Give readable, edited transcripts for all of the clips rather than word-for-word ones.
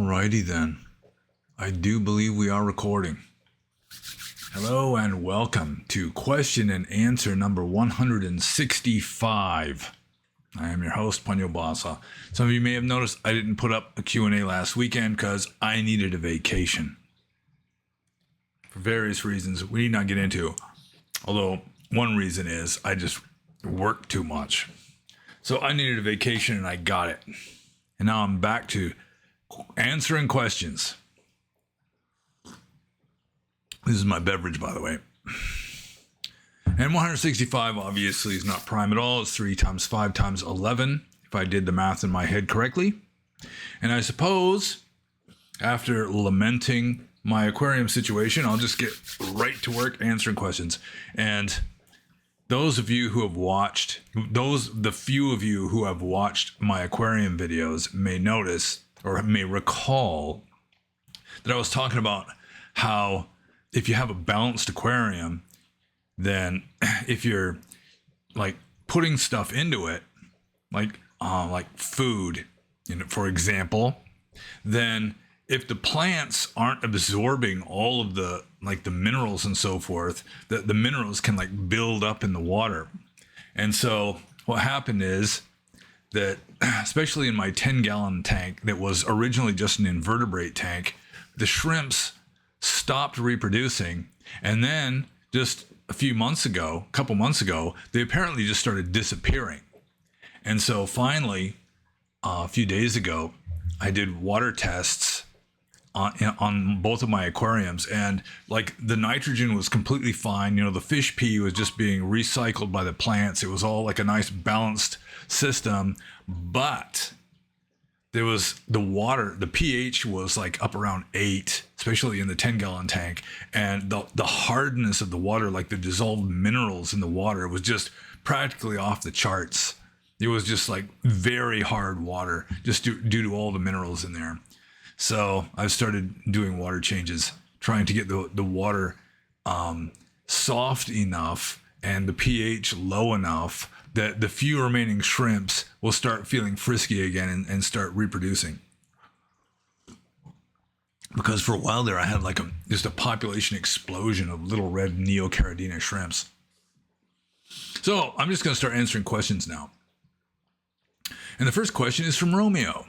Alrighty then. I do believe we are recording. Hello and welcome to question and answer number 165. I am your host, Panyo Basa. Some of you may have noticed I didn't put up a Q&A last weekend because I needed a vacation. For various reasons we need not get into. Although one reason is I just worked too much. So I needed a vacation and I got it. And now I'm back to answering questions. This is my beverage, by the way. And 165 obviously is not prime at all. It's 3 times 5 times 11, if I did the math in my head correctly. And I suppose after lamenting my aquarium situation, I'll just get right to work answering questions. And those of you who have watched, the few of you who have watched my aquarium videos may notice or may recall that I was talking about how if you have a balanced aquarium, then if you're like putting stuff into it, like food, for example, then if the plants aren't absorbing all of the minerals and so forth, the minerals can build up in the water. And so what happened is that, especially in my 10-gallon tank that was originally just an invertebrate tank, the shrimps stopped reproducing. And then just a couple months ago, they apparently just started disappearing. And so finally, a few days ago, I did water tests on both of my aquariums, and the nitrogen was completely fine. The fish pee was just being recycled by the plants. It was all a nice balanced system, but there was the water, the pH was up around 8, especially in the 10-gallon tank, and the hardness of the water, the dissolved minerals in the water, was just practically off the charts. It was just very hard water, just due to all the minerals in there. So I've started doing water changes, trying to get the water soft enough and the pH low enough that the few remaining shrimps will start feeling frisky again and start reproducing. Because for a while there, I had just a population explosion of little red Neocaridina shrimps. So I'm just going to start answering questions now. And the first question is from Romeo.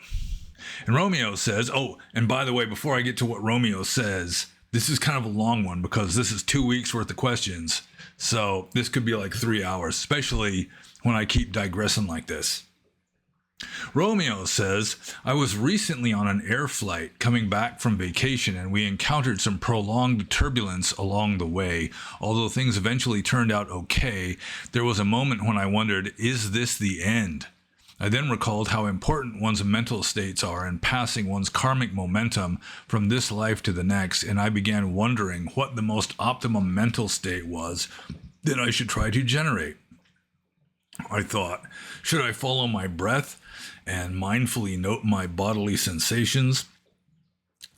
And Romeo says, and by the way, before I get to what Romeo says, this is kind of a long one because this is 2 weeks worth of questions. So this could be 3 hours, especially when I keep digressing like this. Romeo says, I was recently on an air flight coming back from vacation and we encountered some prolonged turbulence along the way. Although things eventually turned out okay, there was a moment when I wondered, is this the end? I then recalled how important one's mental states are in passing one's karmic momentum from this life to the next, and I began wondering what the most optimum mental state was that I should try to generate. I thought, should I follow my breath and mindfully note my bodily sensations,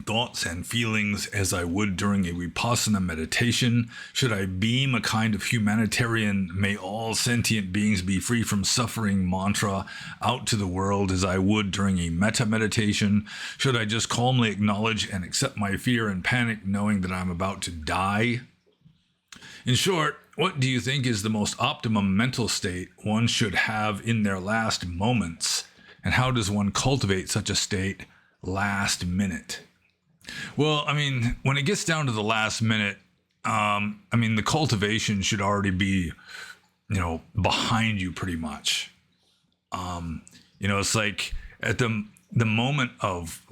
thoughts and feelings as I would during a Vipassana meditation? Should I beam a kind of humanitarian, may all sentient beings be free from suffering mantra out to the world as I would during a metta meditation? Should I just calmly acknowledge and accept my fear and panic knowing that I'm about to die? In short, what do you think is the most optimum mental state one should have in their last moments? And how does one cultivate such a state last minute? Well, when it gets down to the last minute, the cultivation should already be, behind you pretty much. It's at the moment of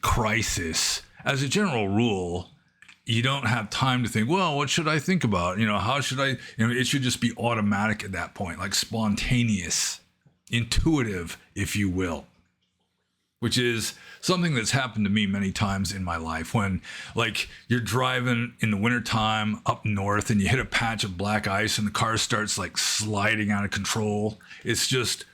crisis, as a general rule, you don't have time to think, well, what should I think about? How should I, it should just be automatic at that point, spontaneous, intuitive, if you will. Which is something that's happened to me many times in my life when you're driving in the wintertime up north and you hit a patch of black ice and the car starts sliding out of control. It's just,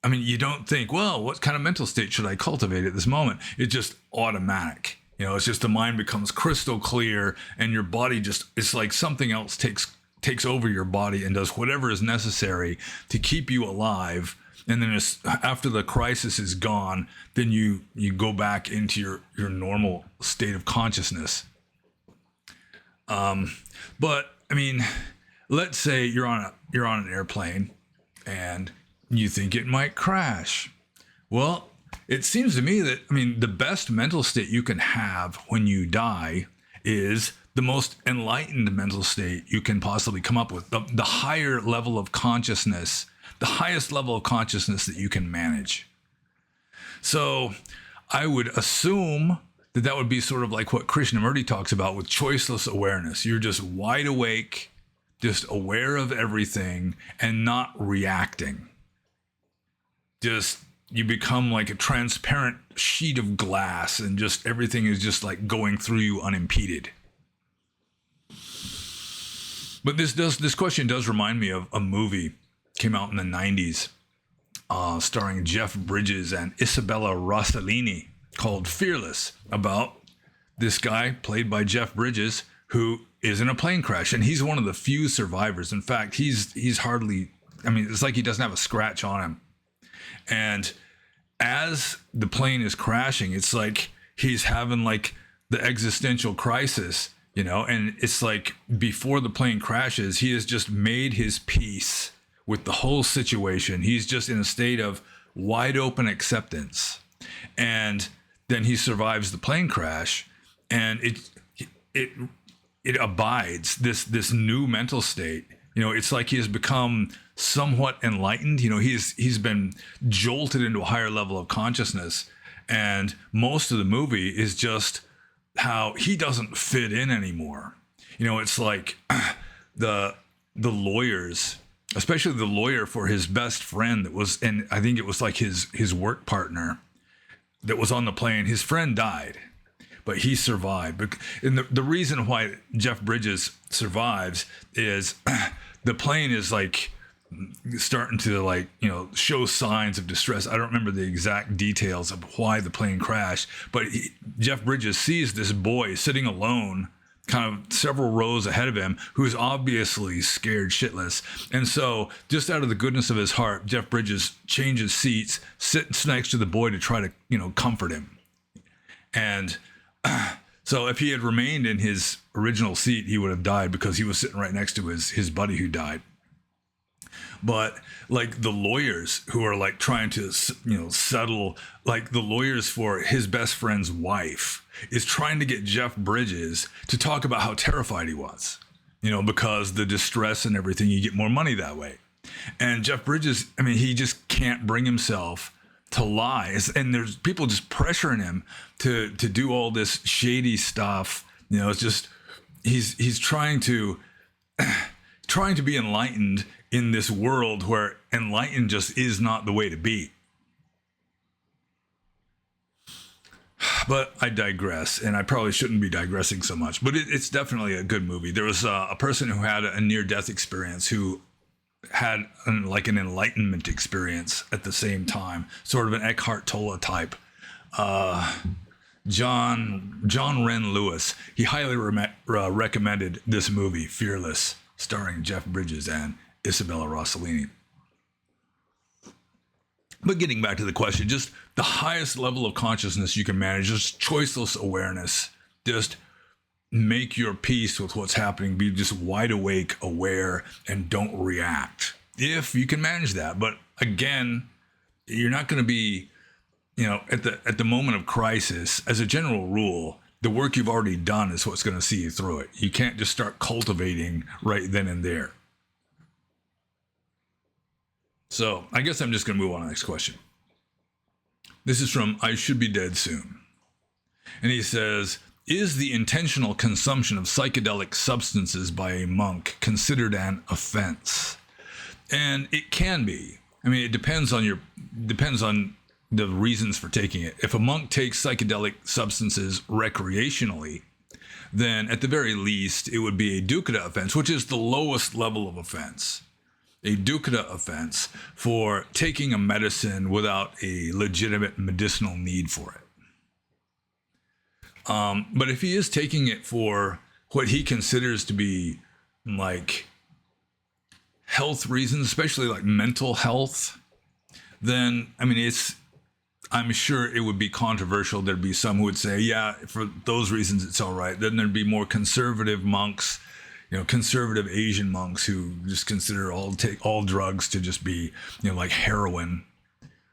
you don't think, well, what kind of mental state should I cultivate at this moment? It's just automatic. It's just the mind becomes crystal clear and your body just, it's like something else takes over your body and does whatever is necessary to keep you alive And then after the crisis is gone, then you go back into your normal state of consciousness. But I mean, let's say you're on an airplane and you think it might crash. Well, it seems to me that, I mean, the best mental state you can have when you die is the most enlightened mental state you can possibly come up with. The higher level of consciousness, the highest level of consciousness that you can manage. So I would assume that would be sort of like what Krishnamurti talks about with choiceless awareness. You're just wide awake, just aware of everything and not reacting. Just, you become like a transparent sheet of glass and just everything is just like going through you unimpeded. But this question does remind me of a movie came out in the 90s, starring Jeff Bridges and Isabella Rossellini, called Fearless, about this guy played by Jeff Bridges who is in a plane crash, and he's one of the few survivors. In fact, he's hardly, I mean, it's like he doesn't have a scratch on him. And as the plane is crashing, it's like he's having like the existential crisis, you know, and it's like before the plane crashes, he has just made his peace with the whole situation. He's just in a state of wide open acceptance. And then he survives the plane crash, and it abides this new mental state. You know, it's like he has become somewhat enlightened. You know, he's been jolted into a higher level of consciousness, and most of the movie is just how he doesn't fit in anymore. You know, it's like the lawyers, especially the lawyer for his best friend that was, and I think it was like his work partner that was on the plane. His friend died, but he survived. And the reason why Jeff Bridges survives is the plane is like starting to, like, you know, show signs of distress. I don't remember the exact details of why the plane crashed, but Jeff Bridges sees this boy sitting alone kind of several rows ahead of him who's obviously scared shitless. And so just out of the goodness of his heart, Jeff Bridges changes seats, sits next to the boy to try to, you know, comfort him. And so if he had remained in his original seat, he would have died because he was sitting right next to his buddy who died. But like the lawyers who are like trying to, you know, settle, like the lawyers for his best friend's wife is trying to get Jeff Bridges to talk about how terrified he was, you know, because the distress and everything, you get more money that way. And Jeff Bridges, I mean, he just can't bring himself to lie. And there's people just pressuring him to do all this shady stuff. You know, it's just, he's trying to be enlightened in this world where enlightened just is not the way to be. But I digress, and I probably shouldn't be digressing so much, but it's definitely a good movie. There was a person who had a near-death experience who had like an enlightenment experience at the same time, sort of an Eckhart Tolle type. John Wren Lewis, he highly recommended this movie, Fearless, starring Jeff Bridges and Isabella Rossellini. But getting back to the question, just the highest level of consciousness you can manage, just choiceless awareness. Just make your peace with what's happening. Be just wide awake, aware, and don't react. If you can manage that. But again, you're not going to be, you know, at the moment of crisis, as a general rule, the work you've already done is what's going to see you through it. You can't just start cultivating right then and there. So I guess I'm just going to move on to the next question. This is from I Should Be Dead Soon. And he says, is the intentional consumption of psychedelic substances by a monk considered an offense? And it can be. I mean, it depends on the reasons for taking it. If a monk takes psychedelic substances recreationally, then at the very least, it would be a dukkha offense, which is the lowest level of offense. A dukkha offense for taking a medicine without a legitimate medicinal need for it. But if he is taking it for what he considers to be like health reasons, especially like mental health, then, I mean, I'm sure it would be controversial. There'd be some who would say, yeah, for those reasons, it's all right. Then there'd be more conservative monks, conservative Asian monks who just consider all drugs to just be, like heroin,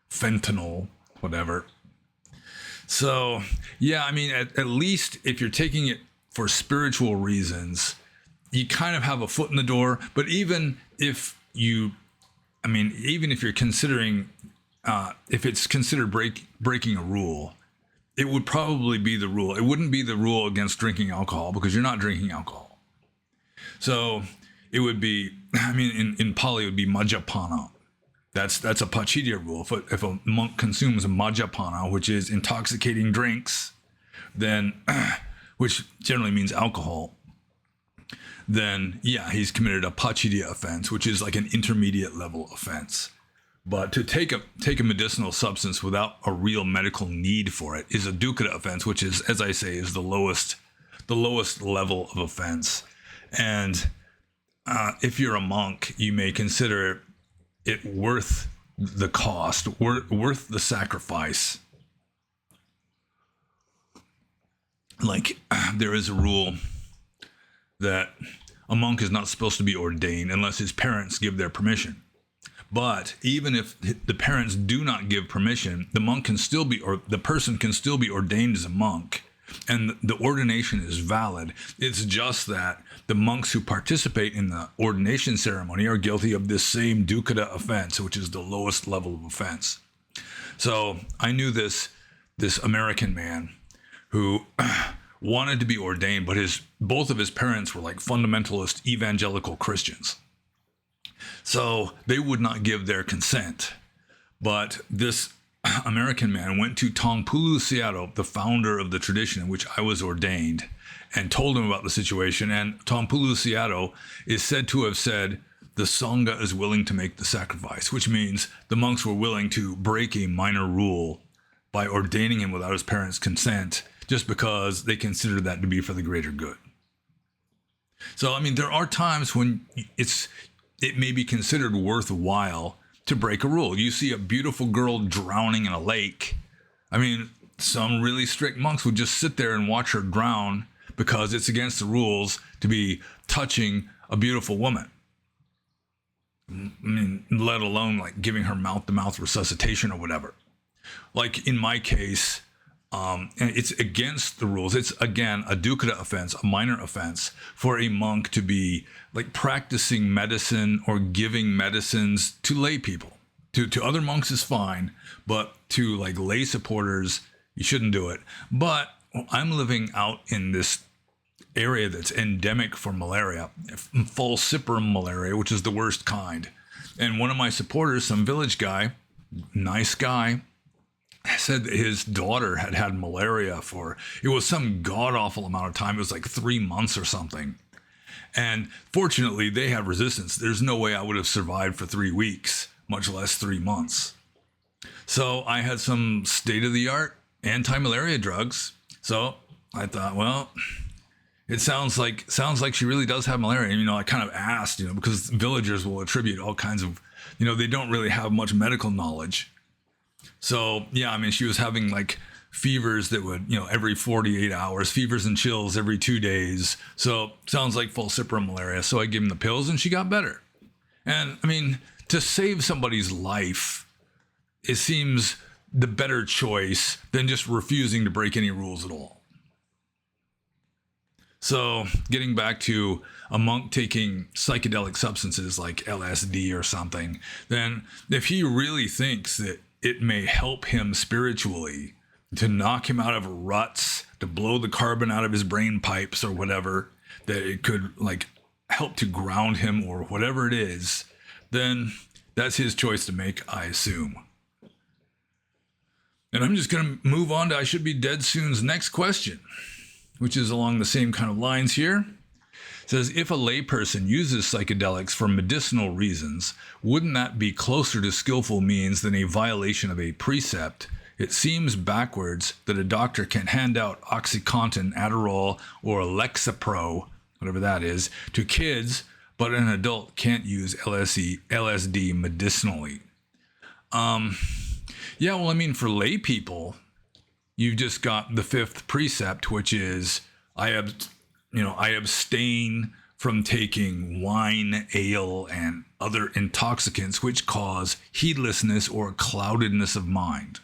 fentanyl, whatever. So, yeah, I mean, at least if you're taking it for spiritual reasons, you kind of have a foot in the door. But even if you're considering, if it's considered breaking a rule, it would probably be the rule. It wouldn't be the rule against drinking alcohol because you're not drinking alcohol. So it would be, in Pali, it would be majjapana. That's a Pachidya rule. If a monk consumes majjapana, which is intoxicating drinks, then, which generally means alcohol, then yeah, he's committed a Pachidya offense, which is like an intermediate level offense. But to take a medicinal substance without a real medical need for it is a dukkha offense, which is, as I say, is the lowest level of offense. And if you're a monk, you may consider it worth the cost, worth the sacrifice. Like, there is a rule that a monk is not supposed to be ordained unless his parents give their permission. But even if the parents do not give permission, the person can still be ordained as a monk, and the ordination is valid. It's just that the monks who participate in the ordination ceremony are guilty of this same dukkha offense, which is the lowest level of offense. So I knew this American man who wanted to be ordained, but both of his parents were like fundamentalist evangelical Christians. So they would not give their consent. But this American man went to Taungpulu Sayadaw, the founder of the tradition in which I was ordained, and told him about the situation. And Taungpulu Sayadaw is said to have said, the Sangha is willing to make the sacrifice, which means the monks were willing to break a minor rule by ordaining him without his parents' consent, just because they considered that to be for the greater good. So, I mean, there are times when it may be considered worthwhile to break a rule. You see a beautiful girl drowning in a lake. I mean, some really strict monks would just sit there and watch her drown because it's against the rules to be touching a beautiful woman. I mean, let alone like giving her mouth-to-mouth resuscitation or whatever. Like in my case, and it's against the rules. It's, again, a dukkha offense, a minor offense, for a monk to be like practicing medicine or giving medicines to lay people. To other monks is fine, but to like lay supporters, you shouldn't do it. But I'm living out in this area that's endemic for malaria, falciparum malaria, which is the worst kind. And one of my supporters, some village guy, nice guy, said that his daughter had malaria it was some god-awful amount of time. It was like 3 months or something. And fortunately, they have resistance. There's no way I would have survived for 3 weeks, much less 3 months. So I had some state-of-the-art anti-malaria drugs. So I thought, well, it sounds like she really does have malaria. And, I kind of asked, because villagers will attribute all kinds of, they don't really have much medical knowledge. So, yeah, I mean, she was having like fevers that would, every 48 hours, fevers and chills every 2 days. So sounds like falciparum malaria. So I gave him the pills and she got better. And I mean, to save somebody's life, it seems the better choice than just refusing to break any rules at all. So getting back to a monk taking psychedelic substances like LSD or something, then if he really thinks that it may help him spiritually, to knock him out of ruts, to blow the carbon out of his brain pipes or whatever, that it could like help to ground him or whatever it is, then that's his choice to make, I assume. And I'm just going to move on to I Should Be Dead Soon's next question, which is along the same kind of lines here. It says, if a layperson uses psychedelics for medicinal reasons, wouldn't that be closer to skillful means than a violation of a precept? It seems backwards that a doctor can hand out OxyContin, Adderall, or Lexapro, whatever that is, to kids, but an adult can't use LSD medicinally. Yeah, well, I mean, for lay people, you've just got the fifth precept, which is I abstain from taking wine, ale, and other intoxicants which cause heedlessness or cloudedness of mind.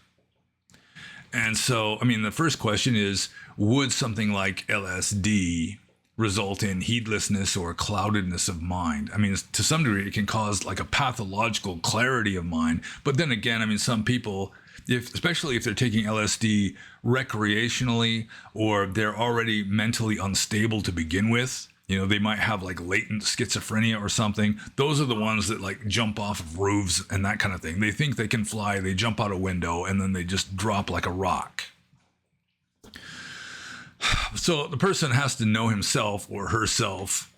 And so, I mean, the first question is, would something like LSD result in heedlessness or cloudedness of mind? I mean, to some degree, it can cause like a pathological clarity of mind. But then again, I mean, some people, especially if they're taking LSD recreationally or they're already mentally unstable to begin with, they might have like latent schizophrenia or something. Those are the ones that like jump off of roofs and that kind of thing. They think they can fly, they jump out a window, and then they just drop like a rock. So the person has to know himself or herself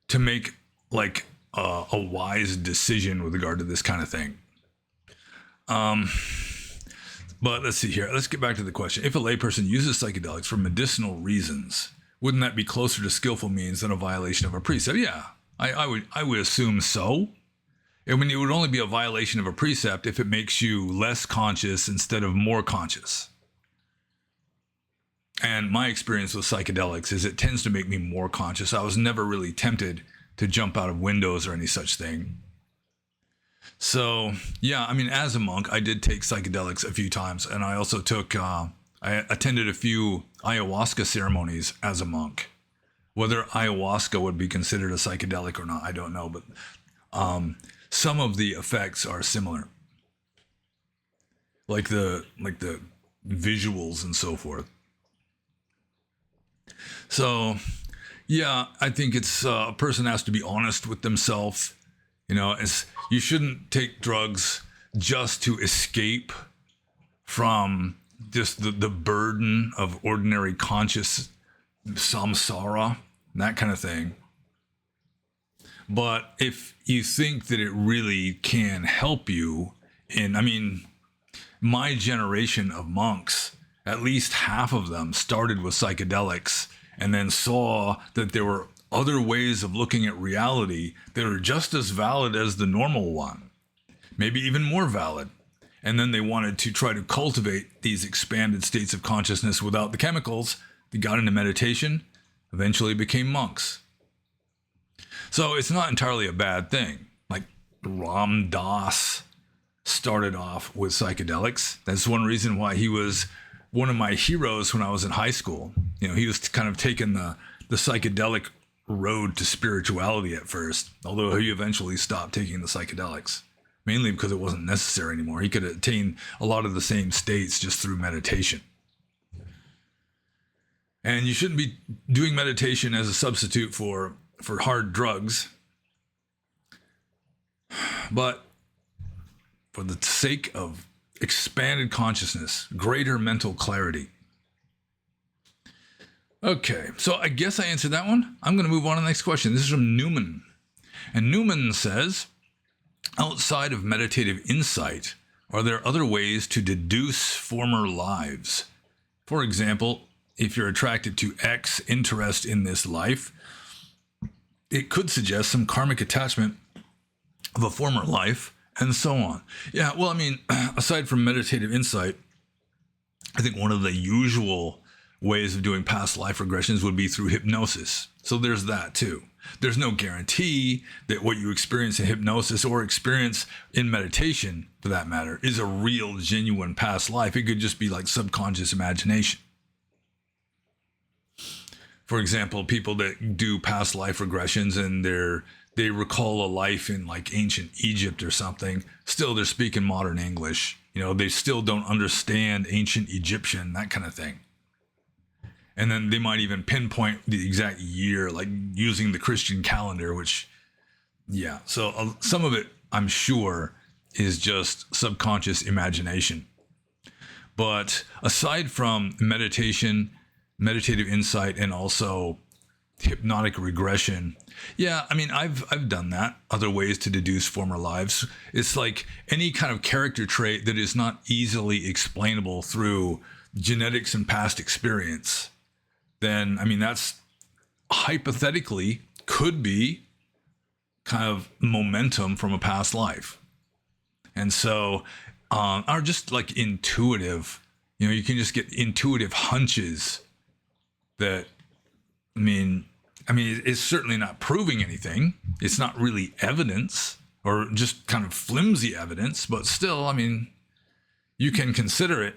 to make like a wise decision with regard to this kind of thing. But let's see here. Let's get back to the question. If a layperson uses psychedelics for medicinal reasons, wouldn't that be closer to skillful means than a violation of a precept? Yeah, I would assume so. I mean, it would only be a violation of a precept if it makes you less conscious instead of more conscious. And my experience with psychedelics is it tends to make me more conscious. I was never really tempted to jump out of windows or any such thing. So, yeah, I mean, as a monk, I did take psychedelics a few times. And I also I attended a few ayahuasca ceremonies as a monk. Whether ayahuasca would be considered a psychedelic or not, I don't know. But some of the effects are similar. Like the visuals and so forth. So, yeah, I think it's a person has to be honest with themselves. You shouldn't take drugs just to escape from just the burden of ordinary conscious samsara, that kind of thing. But if you think that it really can help you my generation of monks, at least half of them started with psychedelics and then saw that there were other ways of looking at reality that are just as valid as the normal one, maybe even more valid. And then they wanted to try to cultivate these expanded states of consciousness without the chemicals. They got into meditation, eventually became monks. So it's not entirely a bad thing. Like Ram Dass started off with psychedelics. That's one reason why he was one of my heroes when I was in high school. He was kind of taking the psychedelic road to spirituality at first, although he eventually stopped taking the psychedelics, mainly because it wasn't necessary anymore. He could attain a lot of the same states just through meditation. And you shouldn't be doing meditation as a substitute for hard drugs. But for the sake of expanded consciousness, greater mental clarity. Okay, so I guess I answered that one. I'm going to move on to the next question. This is from Newman. And Newman says, outside of meditative insight, are there other ways to deduce former lives? For example, if you're attracted to X interest in this life, it could suggest some karmic attachment of a former life, and so on. Yeah, well, aside from meditative insight, I think one of the usual ways of doing past life regressions would be through hypnosis. So there's that too. There's no guarantee that what you experience in hypnosis or experience in meditation, for that matter, is a real, genuine past life. It could just be like subconscious imagination. For example, people that do past life regressions and they recall a life in like ancient Egypt or something, still they're speaking modern English. They still don't understand ancient Egyptian, that kind of thing. And then they might even pinpoint the exact year, like using the Christian calendar, which, yeah. So some of it, I'm sure, is just subconscious imagination. But aside from meditation, meditative insight, and also hypnotic regression, yeah, I've done that. Other ways to deduce former lives. It's like any kind of character trait that is not easily explainable through genetics and past experience. Then, that's hypothetically could be kind of momentum from a past life. And so, are just like intuitive, you can just get intuitive hunches that, it's certainly not proving anything. It's not really evidence, or just kind of flimsy evidence, but still, you can consider it.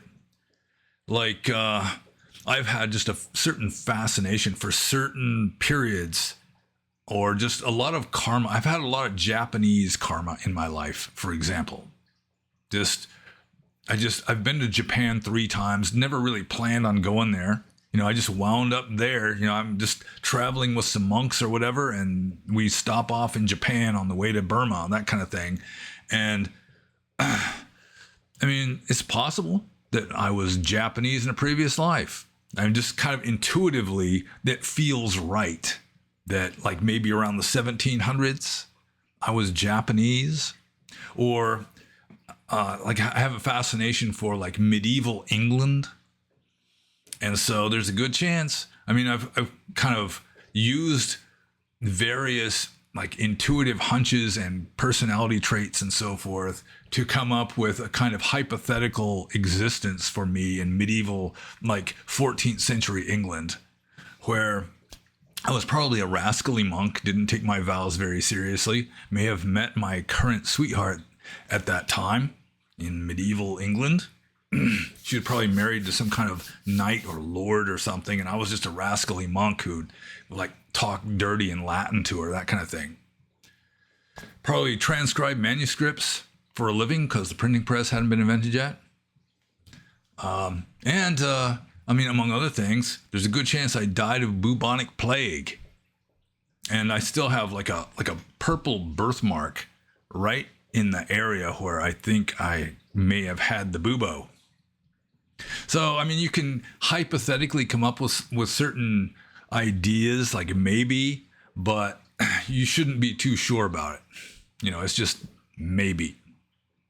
Like, I've had just a certain fascination for certain periods, or just a lot of karma. I've had a lot of Japanese karma in my life, for example. I've been to Japan 3 times, never really planned on going there. I just wound up there. I'm just traveling with some monks or whatever, and we stop off in Japan on the way to Burma, that kind of thing. And it's possible that I was Japanese in a previous life. I'm just kind of intuitively, that feels right. That like maybe around the 1700s, I was Japanese. Or like I have a fascination for like medieval England. And so there's a good chance. I've kind of used various like intuitive hunches and personality traits and so forth to come up with a kind of hypothetical existence for me in medieval, like 14th century England, where I was probably a rascally monk, didn't take my vows very seriously, may have met my current sweetheart at that time in medieval England. She was probably married to some kind of knight or lord or something, and I was just a rascally monk who'd like talk dirty in Latin to her, that kind of thing. Probably transcribe manuscripts for a living because the printing press hadn't been invented yet. Among other things, there's a good chance I died of bubonic plague, and I still have like a purple birthmark right in the area where I think I may have had the bubo. So, you can hypothetically come up with certain ideas, like maybe, but you shouldn't be too sure about it. It's just maybe.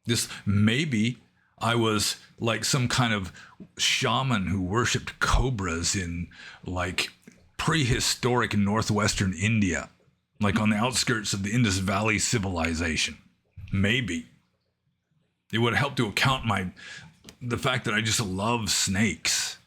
This maybe I was like some kind of shaman who worshipped cobras in like prehistoric northwestern India, like on the outskirts of the Indus Valley civilization. Maybe. It would help to account the fact that I just love snakes.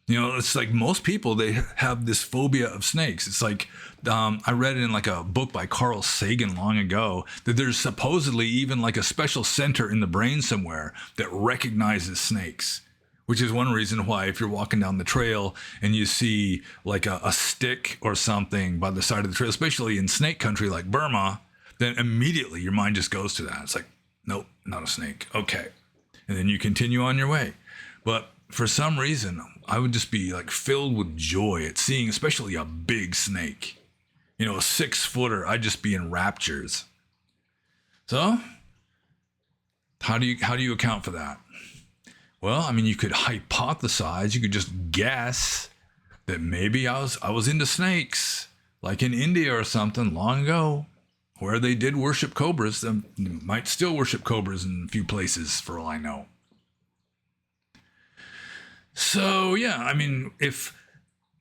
It's like most people, they have this phobia of snakes. It's like, I read in like a book by Carl Sagan long ago that there's supposedly even like a special center in the brain somewhere that recognizes snakes, which is one reason why if you're walking down the trail and you see like a stick or something by the side of the trail, especially in snake country like Burma, then immediately your mind just goes to that. It's like, nope, not a snake. Okay. And then you continue on your way. But for some reason, I would just be like filled with joy at seeing especially a big snake. A 6-footer, I'd just be in raptures. So, how do you account for that? Well, you could hypothesize, you could just guess that maybe I was into snakes, like in India or something long ago, where they did worship cobras. They might still worship cobras in a few places, for all I know. So, yeah, if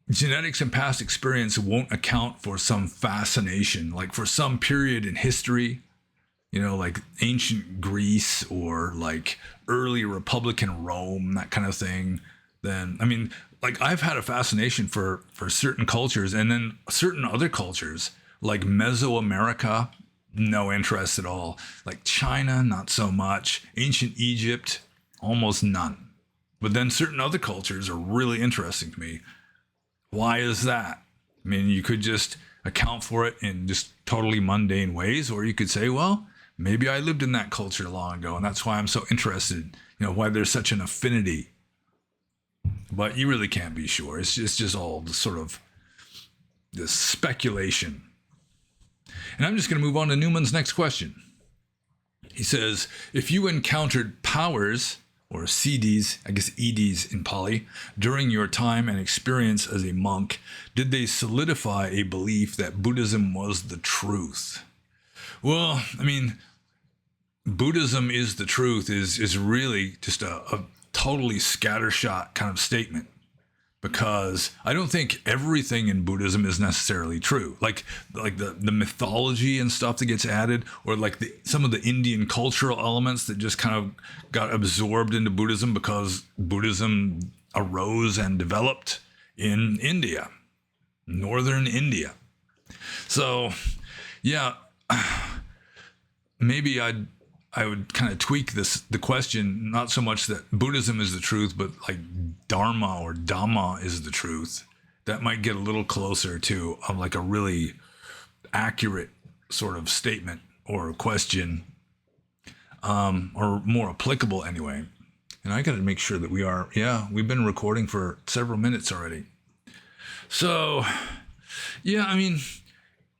genetics and past experience won't account for some fascination, like for some period in history, like ancient Greece or like early Republican Rome, that kind of thing, then, like I've had a fascination for certain cultures, and then certain other cultures, like Mesoamerica, no interest at all. Like China, not so much. Ancient Egypt, almost none. But then certain other cultures are really interesting to me. Why is that? You could just account for it in just totally mundane ways, or you could say, well, maybe I lived in that culture long ago, and that's why I'm so interested, why there's such an affinity. But you really can't be sure. It's just all the sort of this speculation. And I'm just going to move on to Newman's next question. He says, if you encountered powers, or siddhis, I guess EDs in Pali, during your time and experience as a monk, did they solidify a belief that Buddhism was the truth? Well, Buddhism is the truth is really just a totally scattershot kind of statement. because I don't think everything in Buddhism is necessarily true. Like the mythology and stuff that gets added, or like some of the Indian cultural elements that just kind of got absorbed into Buddhism because Buddhism arose and developed in India, northern India. So, yeah, maybe I would kind of tweak the question, not so much that Buddhism is the truth, but like Dharma or Dhamma is the truth. That might get a little closer to like a really accurate sort of statement or question, or more applicable anyway. And I got to make sure that we've been recording for several minutes already. So, yeah, I mean,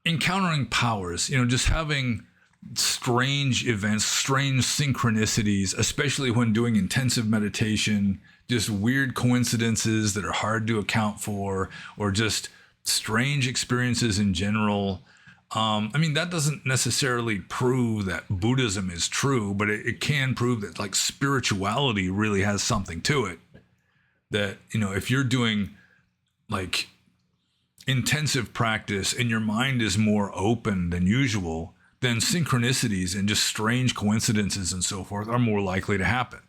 encountering powers, just having strange events, strange synchronicities, especially when doing intensive meditation, just weird coincidences that are hard to account for, or just strange experiences in general. I mean, that doesn't necessarily prove that Buddhism is true, but it can prove that like spirituality really has something to it. That, if you're doing like intensive practice and your mind is more open than usual, then synchronicities and just strange coincidences and so forth are more likely to happen.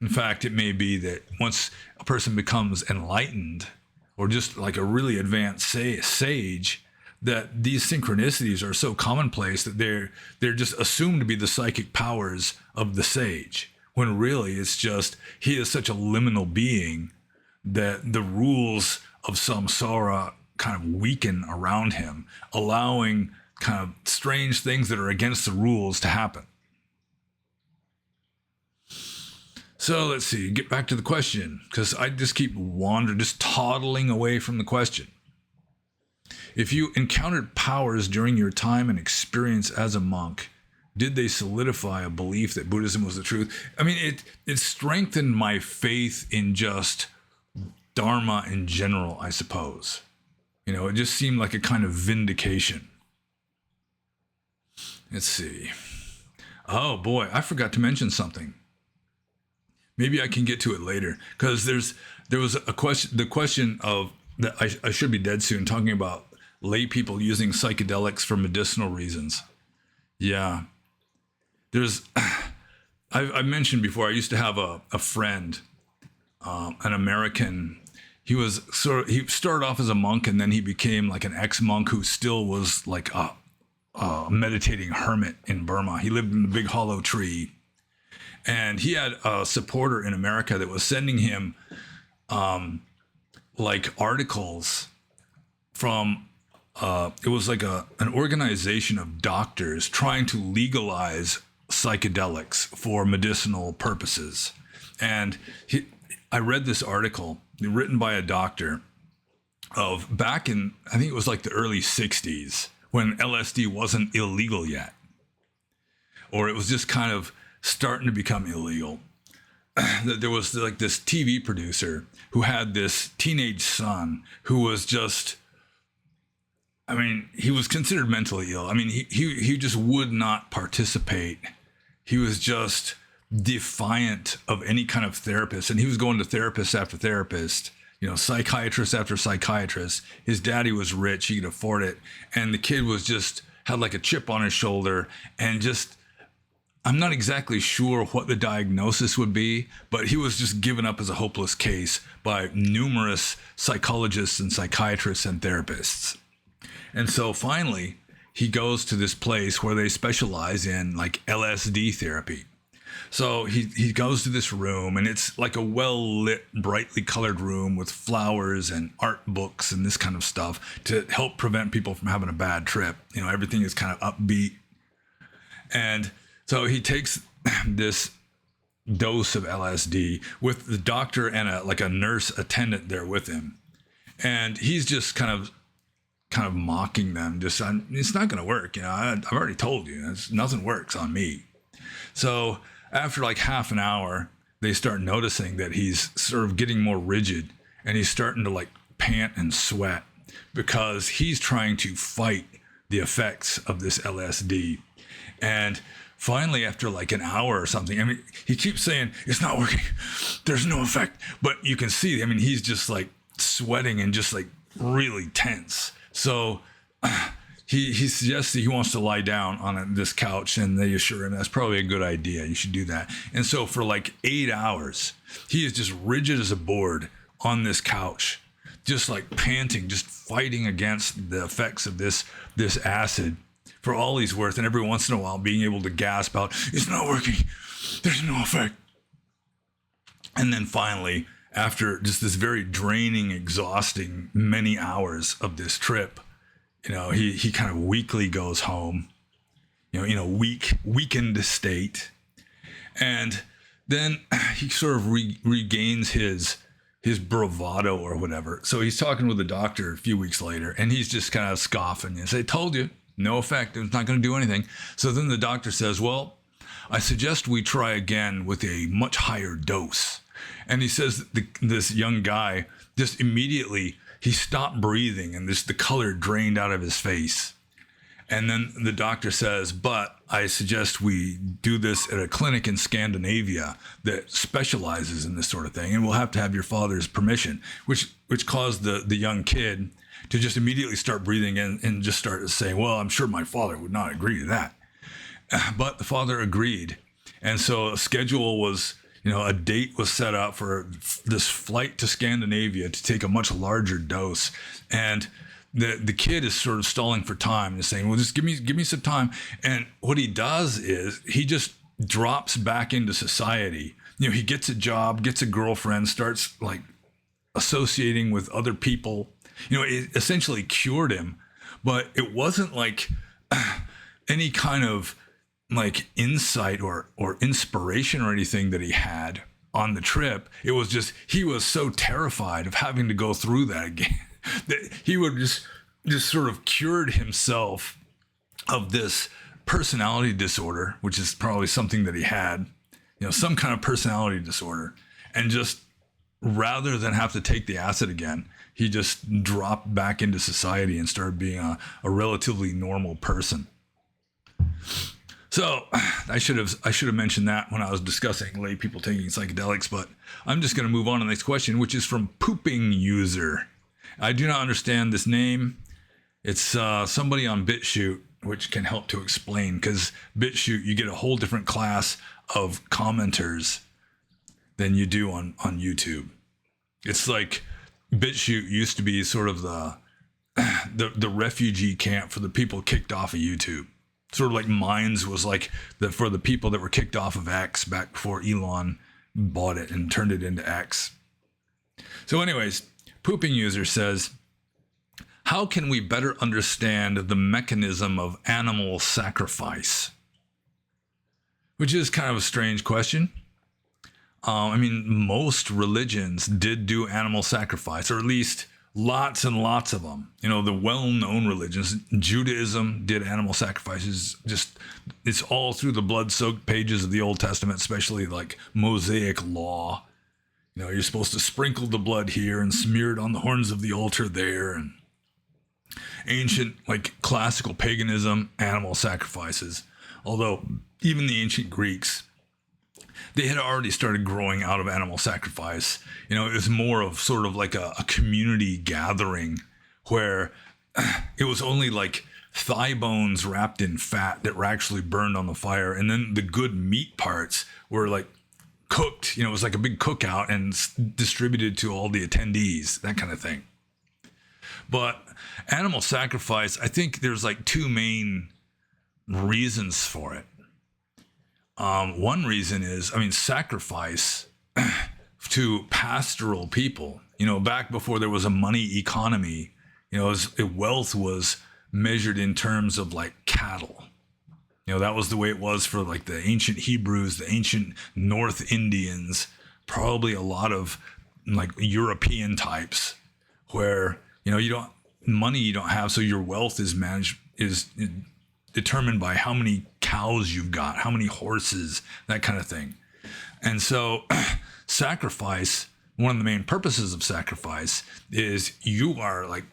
In fact, it may be that once a person becomes enlightened, or just like a really advanced sage, that these synchronicities are so commonplace that they're just assumed to be the psychic powers of the sage, when really it's just he is such a liminal being that the rules of samsara kind of weaken around him, allowing kind of strange things that are against the rules to happen. So let's see, get back to the question, because I just keep just toddling away from the question. If you encountered powers during your time and experience as a monk, did they solidify a belief that Buddhism was the truth? I mean, it strengthened my faith in just Dharma in general, I suppose. It just seemed like a kind of vindication. Let's see. Oh boy, I forgot to mention something. Maybe I can get to it later, because there was a question. The question of that I should be dead soon, talking about lay people using psychedelics for medicinal reasons. Yeah, I mentioned before, I used to have a friend, an American. He started off as a monk, and then he became like an ex-monk who still was like a meditating hermit in Burma. He lived in the big hollow tree, and he had a supporter in America that was sending him like articles from it was like an organization of doctors trying to legalize psychedelics for medicinal purposes. And I read this article written by a doctor of back in, I think it was like the early 60s, when LSD wasn't illegal yet, or it was just kind of starting to become illegal. There was like this TV producer who had this teenage son who was just, I mean, he was considered mentally ill. I mean, he just would not participate. He was just defiant of any kind of therapist, and he was going to therapist after therapist, psychiatrist after psychiatrist. His daddy was rich, he could afford it, and the kid was just had like a chip on his shoulder, and just, I'm not exactly sure what the diagnosis would be, but he was just given up as a hopeless case by numerous psychologists and psychiatrists and therapists. And so finally, he goes to this place where they specialize in like LSD therapy. So he goes to this room, and it's like a well-lit, brightly colored room with flowers and art books and this kind of stuff to help prevent people from having a bad trip. Everything is kind of upbeat. And so he takes this dose of LSD with the doctor and a nurse attendant there with him. And he's just kind of mocking them. Just, it's not going to work. I've already told you, nothing works on me. So after like half an hour, they start noticing that he's sort of getting more rigid, and he's starting to like pant and sweat because he's trying to fight the effects of this LSD. And finally, after like an hour or something, I mean, he keeps saying, it's not working. There's no effect. But you can see, I mean, he's just like sweating and just like really tense. So he suggests that he wants to lie down on this couch, and they assure him that's probably a good idea. You should do that. And so for like 8 hours, he is just rigid as a board on this couch, just like panting, just fighting against the effects of this acid for all he's worth. And every once in a while being able to gasp out, it's not working. There's no effect. And then finally, after just this very draining, exhausting many hours of this trip, he kind of weakly goes home, in a weakened state. And then he sort of regains his bravado or whatever. So he's talking with the doctor a few weeks later, and he's just kind of scoffing and say, told you, no effect. It's not going to do anything. So then the doctor says, well, I suggest we try again with a much higher dose. And he says this young guy just immediately, he stopped breathing, and the color drained out of his face. And then the doctor says, but I suggest we do this at a clinic in Scandinavia that specializes in this sort of thing. And we'll have to have your father's permission, which caused the young kid to just immediately start breathing in and just start saying, well, I'm sure my father would not agree to that. But the father agreed. And so a schedule was, a date was set up for this flight to Scandinavia to take a much larger dose. And the kid is sort of stalling for time and saying, well, just give me some time. And what he does is he just drops back into society. He gets a job, gets a girlfriend, starts like associating with other people. It essentially cured him, but it wasn't like any kind of like insight or inspiration or anything that he had on the trip. It was just, he was so terrified of having to go through that again that he would just sort of cured himself of this personality disorder, which is probably something that he had, some kind of personality disorder. And just rather than have to take the acid again, he just dropped back into society and started being a relatively normal person. So I should have mentioned that when I was discussing lay people taking psychedelics, but I'm just going to move on to the next question, which is from Pooping User. I do not understand this name. It's somebody on BitChute, which can help to explain, because BitChute, you get a whole different class of commenters than you do on YouTube. It's like BitChute used to be sort of the refugee camp for the people kicked off of YouTube. Sort of like Minds was like for the people that were kicked off of X back before Elon bought it and turned it into X. So anyways, Pooping User says, how can we better understand the mechanism of animal sacrifice? Which is kind of a strange question. Most religions did do animal sacrifice, or at least lots and lots of them. The well-known religions, Judaism did animal sacrifices. It's all through the blood-soaked pages of the Old Testament, especially like Mosaic law. You're supposed to sprinkle the blood here and smear it on the horns of the altar there. And ancient, like classical paganism, animal sacrifices. Although even the ancient Greeks, they had already started growing out of animal sacrifice. It was more of sort of like a community gathering where it was only like thigh bones wrapped in fat that were actually burned on the fire. And then the good meat parts were like cooked. It was like a big cookout and distributed to all the attendees, that kind of thing. But animal sacrifice, I think there's like two main reasons for it. One reason is, sacrifice to pastoral people, back before there was a money economy, wealth was measured in terms of like cattle. That was the way it was for like the ancient Hebrews, the ancient North Indians, probably a lot of like European types where, you don't have, so your wealth is determined by how many cows you've got, how many horses, that kind of thing. And so sacrifice, one of the main purposes of sacrifice is you are like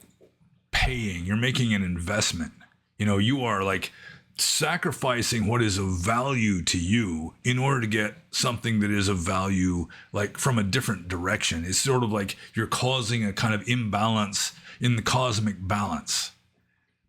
paying, you're making an investment. You are like sacrificing what is of value to you in order to get something that is of value, like from a different direction. It's sort of like you're causing a kind of imbalance in the cosmic balance.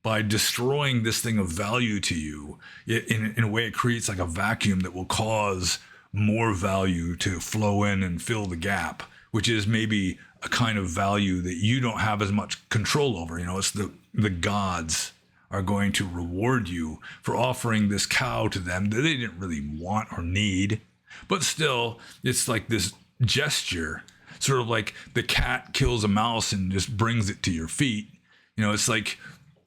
By destroying this thing of value to you, in a way, it creates like a vacuum that will cause more value to flow in and fill the gap, which is maybe a kind of value that you don't have as much control over. It's the gods are going to reward you for offering this cow to them that they didn't really want or need. But still, it's like this gesture, sort of like the cat kills a mouse and just brings it to your feet. It's like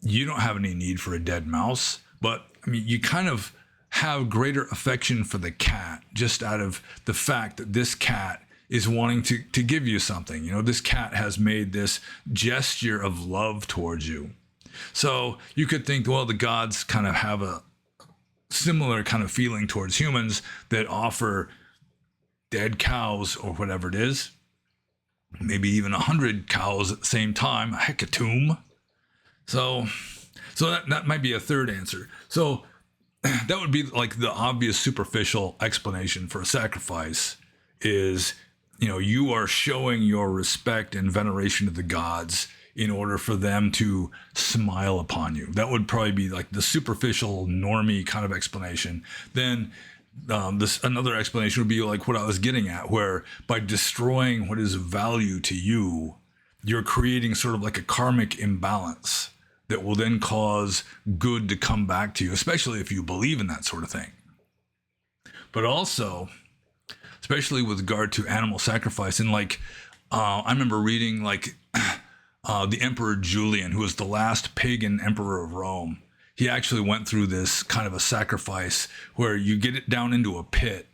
you don't have any need for a dead mouse, but I mean, you kind of have greater affection for the cat just out of the fact that this cat is wanting to give you something. This cat has made this gesture of love towards you. So you could think, well, the gods kind of have a similar kind of feeling towards humans that offer dead cows or whatever it is, maybe even 100 cows at the same time, a hecatomb. So that might be a third answer. So that would be like the obvious superficial explanation for a sacrifice is, you are showing your respect and veneration to the gods in order for them to smile upon you. That would probably be like the superficial normie kind of explanation. Then another explanation would be like what I was getting at, where by destroying what is of value to you, you're creating sort of like a karmic imbalance that will then cause good to come back to you, especially if you believe in that sort of thing. But also, especially with regard to animal sacrifice, and I remember reading the Emperor Julian, who was the last pagan emperor of Rome. He actually went through this kind of a sacrifice where you get it down into a pit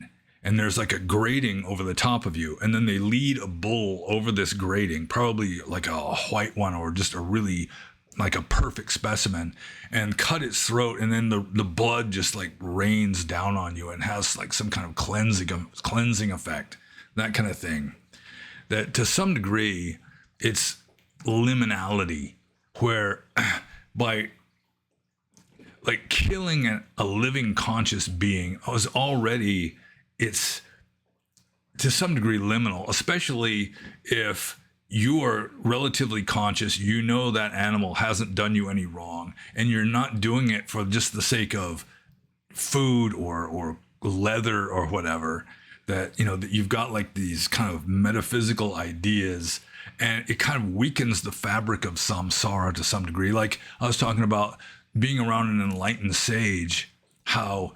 and there's like a grating over the top of you. And then they lead a bull over this grating, probably like a white one or just a really like a perfect specimen, and cut its throat. And then the blood just like rains down on you and has like some kind of cleansing effect, that kind of thing. That to some degree, it's liminality, where by like killing a living conscious being it's to some degree liminal, especially if you are relatively conscious, that animal hasn't done you any wrong, and you're not doing it for just the sake of food or leather or whatever, that you've got like these kind of metaphysical ideas, and it kind of weakens the fabric of samsara to some degree. Like I was talking about being around an enlightened sage, how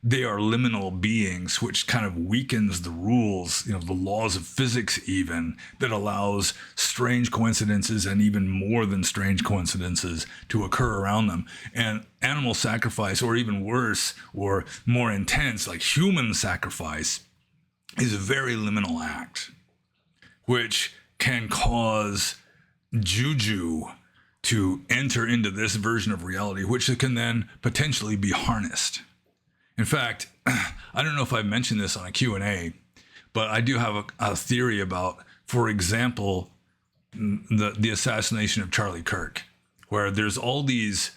they are liminal beings, which kind of weakens the rules, the laws of physics even, that allows strange coincidences and even more than strange coincidences to occur around them. And animal sacrifice, or even worse or more intense, like human sacrifice, is a very liminal act, which can cause juju to enter into this version of reality, which can then potentially be harnessed. In fact, I don't know if I mentioned this on a Q&A, but I do have a theory about, for example, the assassination of Charlie Kirk, where there's all these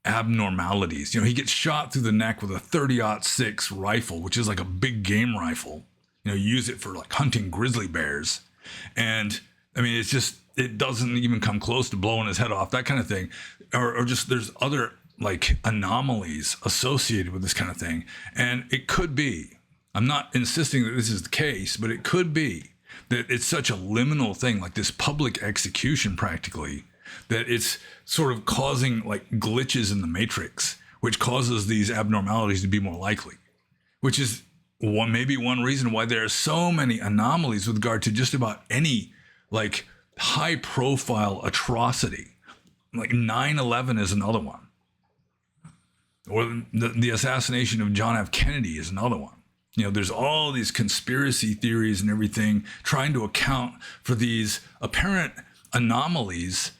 abnormalities. He gets shot through the neck with a 30-06 rifle, which is like a big game rifle. You use it for like hunting grizzly bears. And I mean, it doesn't even come close to blowing his head off, that kind of thing. Or just there's other like anomalies associated with this kind of thing. And it could be, I'm not insisting that this is the case, but it could be that it's such a liminal thing, like this public execution practically, that it's sort of causing like glitches in the matrix, which causes these abnormalities to be more likely, which is maybe one reason why there are so many anomalies with regard to just about any like high profile atrocity. Like 9/11 is another one. Or the assassination of John F. Kennedy is another one. There's all these conspiracy theories and everything trying to account for these apparent anomalies.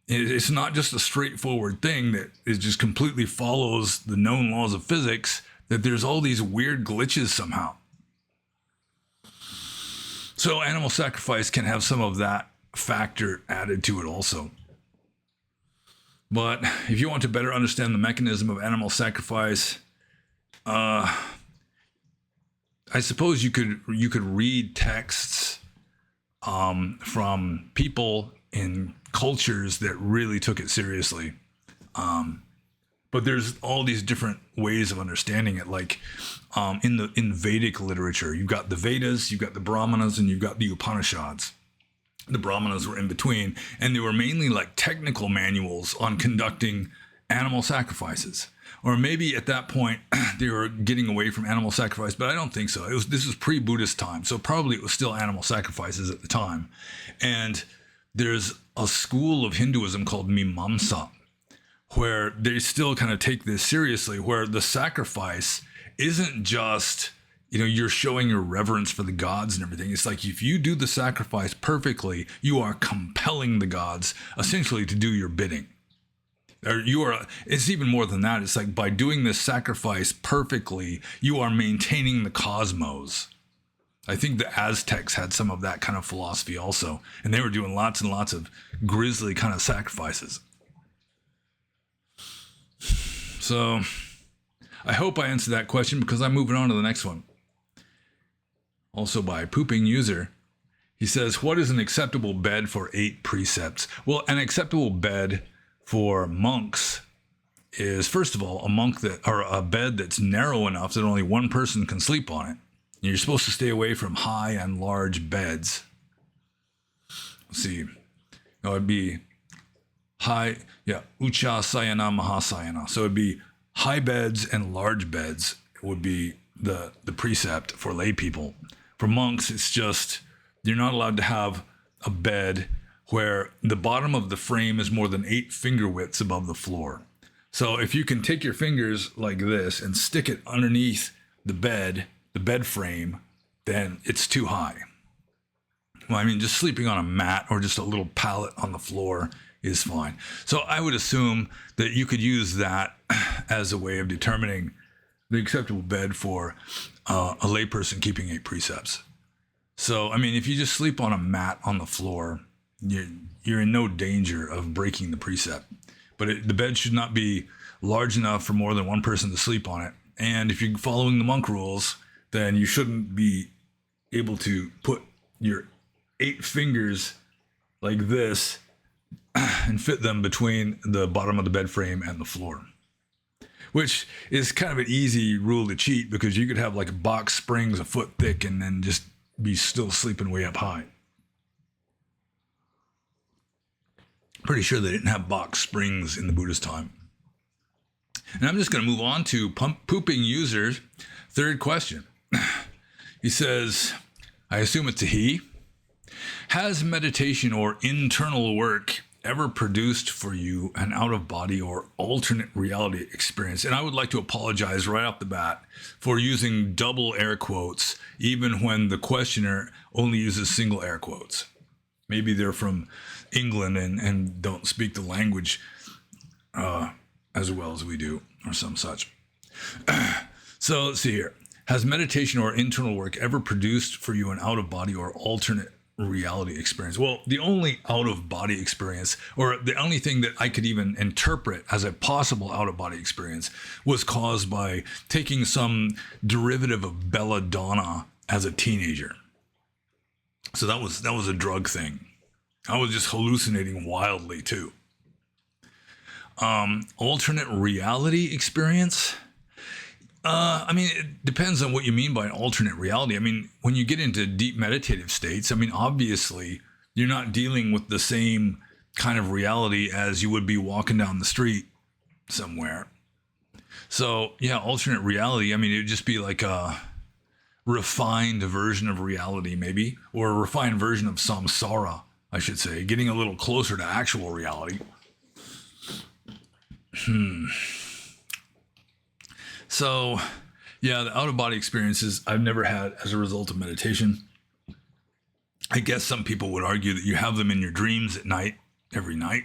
It's not just a straightforward thing that is just completely follows the known laws of physics, that there's all these weird glitches somehow. So animal sacrifice can have some of that factor added to it also. But if you want to better understand the mechanism of animal sacrifice, I suppose you could read texts from people in cultures that really took it seriously. But there's all these different ways of understanding it. Like in Vedic literature, you've got the Vedas, you've got the Brahmanas, and you've got the Upanishads. The Brahmanas were in between, and they were mainly like technical manuals on conducting animal sacrifices. Or maybe at that point they were getting away from animal sacrifice, but I don't think so. This was pre-Buddhist time, so probably it was still animal sacrifices at the time. And there's a school of Hinduism called Mimamsa, where they still kind of take this seriously, where the sacrifice isn't just, you're showing your reverence for the gods and everything. It's like if you do the sacrifice perfectly, you are compelling the gods essentially to do your bidding. Or it's even more than that. It's like by doing this sacrifice perfectly, you are maintaining the cosmos. I think the Aztecs had some of that kind of philosophy also, and they were doing lots and lots of grisly kind of sacrifices. So I hope I answered that question, because I'm moving on to the next one. Also by Pooping User. He says, what is an acceptable bed for 8 precepts? Well, an acceptable bed for monks is, first of all, a bed that's narrow enough that only one person can sleep on it. And you're supposed to stay away from high and large beds. Let's see. No, it'd be Ucha Sayana Mahasayana. So it'd be high beds and large beds would be the precept for lay people. For monks, it's just, you're not allowed to have a bed where the bottom of the frame is more than 8 finger widths above the floor. So if you can take your fingers like this and stick it underneath the bed frame, then it's too high. Well, I mean, just sleeping on a mat or just a little pallet on the floor is fine. So I would assume that you could use that as a way of determining the acceptable bed for a layperson keeping 8 precepts. So, I mean, if you just sleep on a mat on the floor, you're in no danger of breaking the precept. But the bed should not be large enough for more than one person to sleep on it. And if you're following the monk rules, then you shouldn't be able to put your 8 fingers like this and fit them between the bottom of the bed frame and the floor, which is kind of an easy rule to cheat, because you could have like box springs a foot thick and then just be still sleeping way up high. Pretty sure they didn't have box springs in the Buddhist time. And I'm just going to move on to Pooping User's third question. He says, I assume it's a he. Has meditation or internal work ever produced for you an out-of-body or alternate reality experience? And I would like to apologize right off the bat for using double air quotes, even when the questioner only uses single air quotes. Maybe they're from England and don't speak the language as well as we do, or some such. So let's see here. Has meditation or internal work ever produced for you an out-of-body or alternate reality experience? Well, the only out-of-body experience, or the only thing that I could even interpret as a possible out-of-body experience, was caused by taking some derivative of belladonna as a teenager. So that was a drug thing. I was just hallucinating wildly too. Alternate reality experience? I mean, it depends on what you mean by an alternate reality. I mean, when you get into deep meditative states, I mean, obviously, you're not dealing with the same kind of reality as you would be walking down the street somewhere. So, yeah, alternate reality, I mean, it would just be like a refined version of reality, maybe, or a refined version of samsara, I should say, getting a little closer to actual reality. So, yeah, the out-of-body experiences I've never had as a result of meditation. I guess some people would argue that you have them in your dreams at night, every night,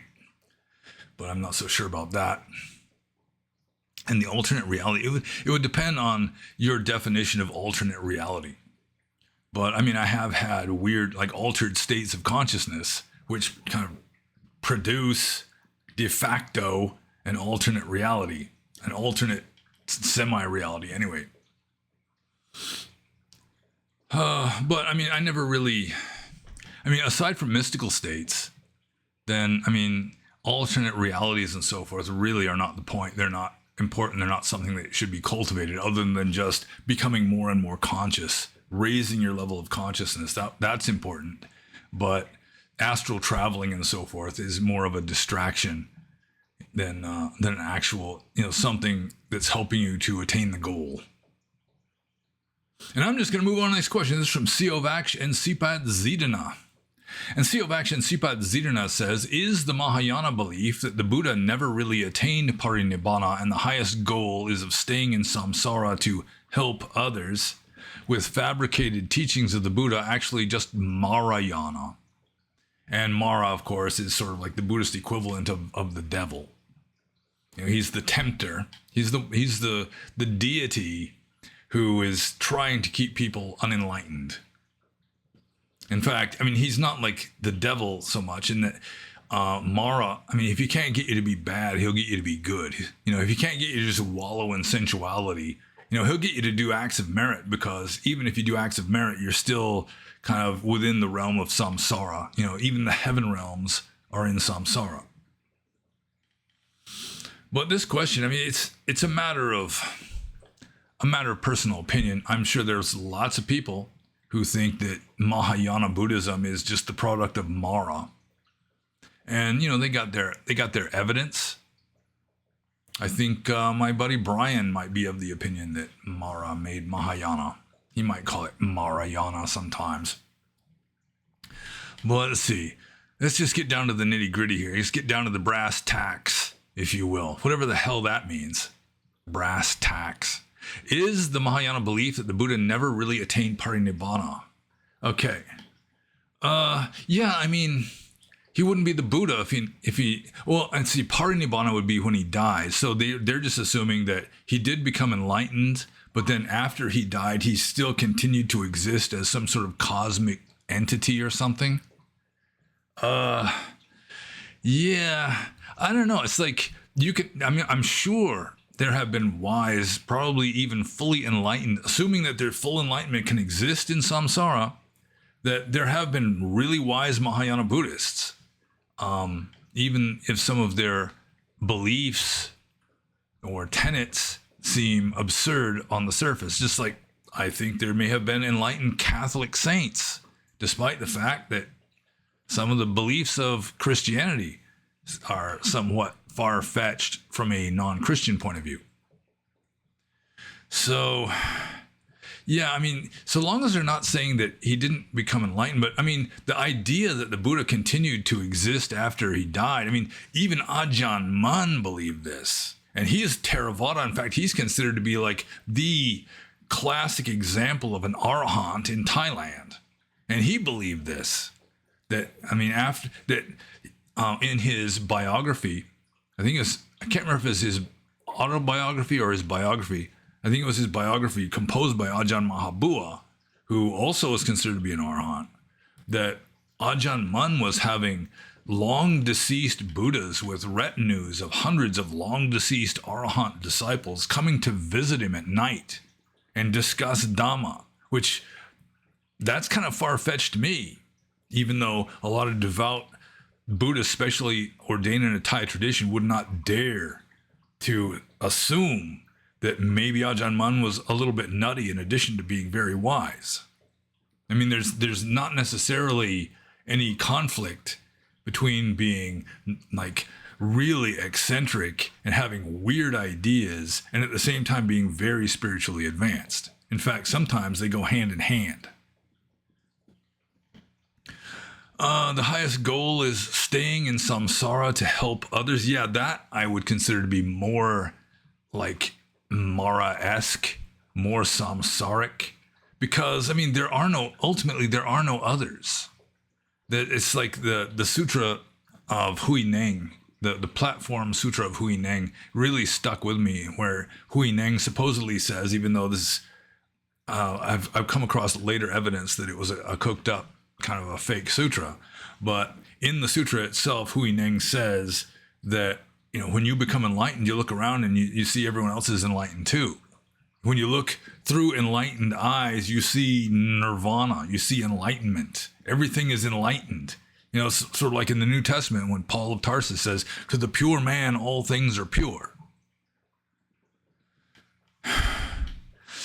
but I'm not so sure about that. And the alternate reality, it would depend on your definition of alternate reality. But I mean, I have had weird, like altered states of consciousness, which kind of produce de facto an alternate reality, an alternate semi-reality anyway. But I mean, I never really, I mean, aside from mystical states, then, I mean, alternate realities and so forth really are not the point. They're not important. They're not something that should be cultivated other than just becoming more and more conscious, raising your level of consciousness. That's important. But astral traveling and so forth is more of a distraction than an actual, something that's helping you to attain the goal. And I'm just going to move on to the next question. This is from Siovaksh and Sipat Zidana. And Siovaksh and Sipat Zidana says, is the Mahayana belief that the Buddha never really attained parinibbana and the highest goal is of staying in samsara to help others with fabricated teachings of the Buddha actually just Marayana? And Mara, of course, is sort of like the Buddhist equivalent of the devil. He's the tempter. He's the deity who is trying to keep people unenlightened. In fact, I mean, he's not like the devil so much in that Mara, I mean, if he can't get you to be bad, he'll get you to be good. If he can't get you to just wallow in sensuality, he'll get you to do acts of merit, because even if you do acts of merit, you're still kind of within the realm of samsara. Even the heaven realms are in samsara. But this question, I mean, it's a matter of personal opinion. I'm sure there's lots of people who think that Mahayana Buddhism is just the product of Mara. And, they got their evidence. I think my buddy Brian might be of the opinion that Mara made Mahayana. He might call it Marayana sometimes. But let's see. Let's just get down to the nitty gritty here. Let's get down to the brass tacks, if you will. Whatever the hell that means. Brass tacks. Is the Mahayana belief that the Buddha never really attained parinibbana? Okay. Yeah, I mean, he wouldn't be the Buddha if he well, and see, parinibbana would be when he dies. So they're just assuming that he did become enlightened, but then after he died, he still continued to exist as some sort of cosmic entity or something. Yeah, I don't know. It's like I'm sure there have been wise, probably even fully enlightened, assuming that their full enlightenment can exist in samsara, that there have been really wise Mahayana Buddhists, even if some of their beliefs or tenets seem absurd on the surface. Just like I think there may have been enlightened Catholic saints, despite the fact that some of the beliefs of Christianity are somewhat far-fetched from a non-Christian point of view. So, yeah, I mean, so long as they're not saying that he didn't become enlightened, but I mean, the idea that the Buddha continued to exist after he died, I mean, even Ajahn Mun believed this. And he is Theravada. In fact, he's considered to be like the classic example of an arahant in Thailand. And he believed this. That, I mean, after that, in his biography, I can't remember if it's his autobiography or his biography. I think it was his biography composed by Ajahn Mahabua, who also is considered to be an arahant, that Ajahn Mun was having long deceased Buddhas with retinues of hundreds of long deceased arahant disciples coming to visit him at night and discuss Dhamma, which that's kind of far-fetched to me, even though a lot of devout Buddhists, especially ordained in a Thai tradition, would not dare to assume that maybe Ajahn Mun was a little bit nutty in addition to being very wise. I mean, there's not necessarily any conflict between being like really eccentric and having weird ideas and at the same time being very spiritually advanced. In fact, sometimes they go hand in hand. The highest goal is staying in samsara to help others. Yeah, that I would consider to be more like Mara-esque, more samsaric, because I mean ultimately there are no others. That it's like the sutra of Hui Neng, the platform sutra of Hui Neng really stuck with me, where Hui Neng supposedly says, even though this I've come across later evidence that it was a cooked up kind of a fake sutra, but in the sutra itself, Hui Neng says that, when you become enlightened, you look around and you see everyone else is enlightened too. When you look through enlightened eyes, you see nirvana, you see enlightenment. Everything is enlightened. Sort of like in the New Testament when Paul of Tarsus says, to the pure man, all things are pure.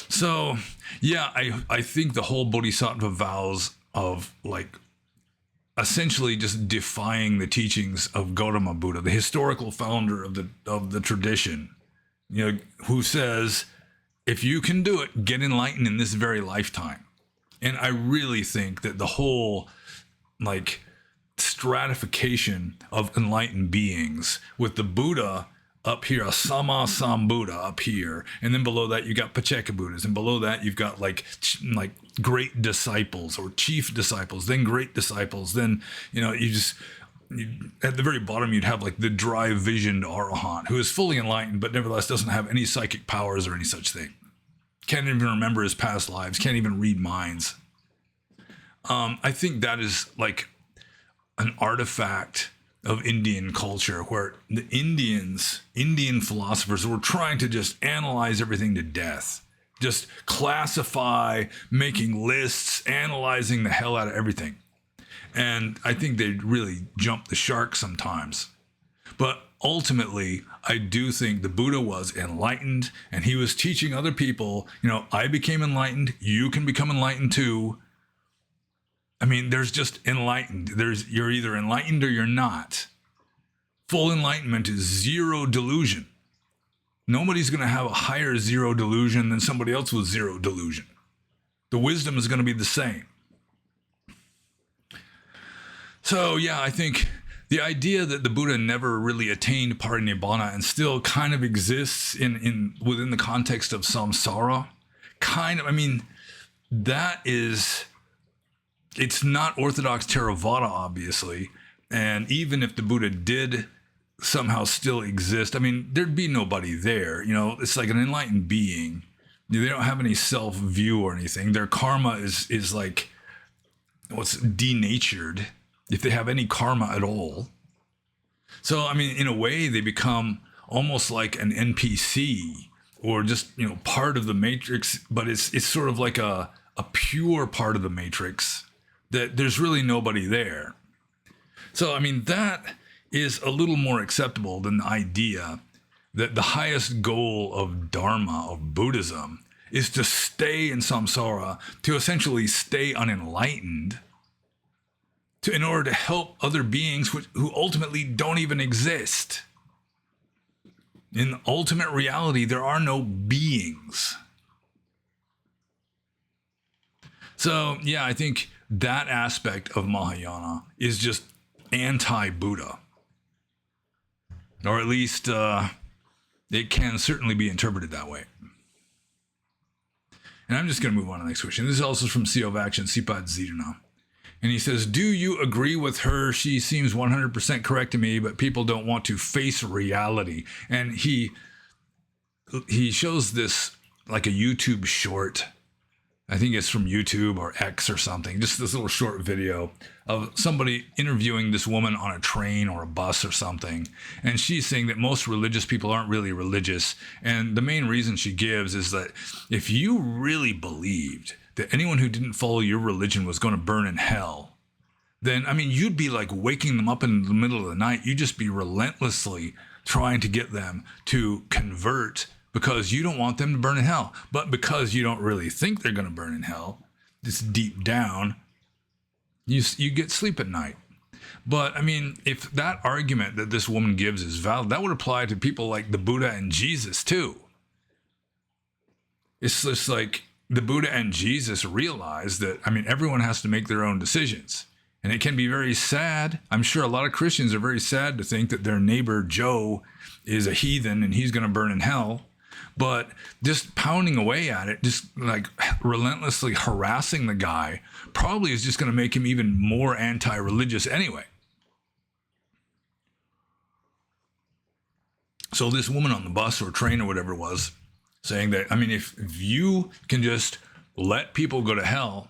So, yeah, I think the whole Bodhisattva vows of essentially just defying the teachings of Gautama Buddha, the historical founder of the tradition, who says, if you can do it, get enlightened in this very lifetime. And I really think that the whole stratification of enlightened beings with the Buddha up here, a Sama Sambuddha up here, and then below that you got Pacceka Buddhas, and below that you've got like great disciples or chief disciples, then great disciples, then at the very bottom you'd have the dry visioned arahant who is fully enlightened but nevertheless doesn't have any psychic powers or any such thing, can't even remember his past lives, can't even read minds. I think that is an artifact of Indian culture, where the Indian philosophers were trying to just analyze everything to death, just classify, making lists, analyzing the hell out of everything. And I think they really jumped the shark sometimes. But ultimately, I do think the Buddha was enlightened, and he was teaching other people, I became enlightened, you can become enlightened too. I mean, there's just enlightened. You're either enlightened or you're not. Full enlightenment is zero delusion. Nobody's going to have a higher zero delusion than somebody else with zero delusion. The wisdom is going to be the same. So, yeah, I think the idea that the Buddha never really attained parinibbana and still kind of exists within the context of samsara, that is... It's not Orthodox Theravada, obviously. And even if the Buddha did somehow still exist, there'd be nobody there. It's like an enlightened being. They don't have any self-view or anything. Their karma is like what's denatured, if they have any karma at all. So, in a way, they become almost like an NPC or just, part of the matrix, but it's sort of like a pure part of the matrix, that there's really nobody there. So, that is a little more acceptable than the idea that the highest goal of Dharma, of Buddhism, is to stay in samsara, to essentially stay unenlightened, in order to help other beings who ultimately don't even exist. In ultimate reality, there are no beings. So, yeah, I think that aspect of Mahayana is just anti-Buddha. Or at least it can certainly be interpreted that way. And I'm just going to move on to the next question. This is also from CO of Action, Sipad Zirna. And he says, do you agree with her? She seems 100% correct to me, but people don't want to face reality. And he shows this like a YouTube short. I think it's from YouTube or X or something, just this little short video of somebody interviewing this woman on a train or a bus or something. And she's saying that most religious people aren't really religious. And the main reason she gives is that if you really believed that anyone who didn't follow your religion was going to burn in hell, then, you'd be like waking them up in the middle of the night. You'd just be relentlessly trying to get them to convert, because you don't want them to burn in hell. But because you don't really think they're going to burn in hell, just deep down, you get sleep at night. But, if that argument that this woman gives is valid, that would apply to people like the Buddha and Jesus, too. It's just like the Buddha and Jesus realized that, everyone has to make their own decisions. And it can be very sad. I'm sure a lot of Christians are very sad to think that their neighbor Joe is a heathen and he's going to burn in hell. But just pounding away at it, just like relentlessly harassing the guy, probably is just going to make him even more anti-religious anyway. So this woman on the bus or train or whatever it was, saying that, if you can just let people go to hell,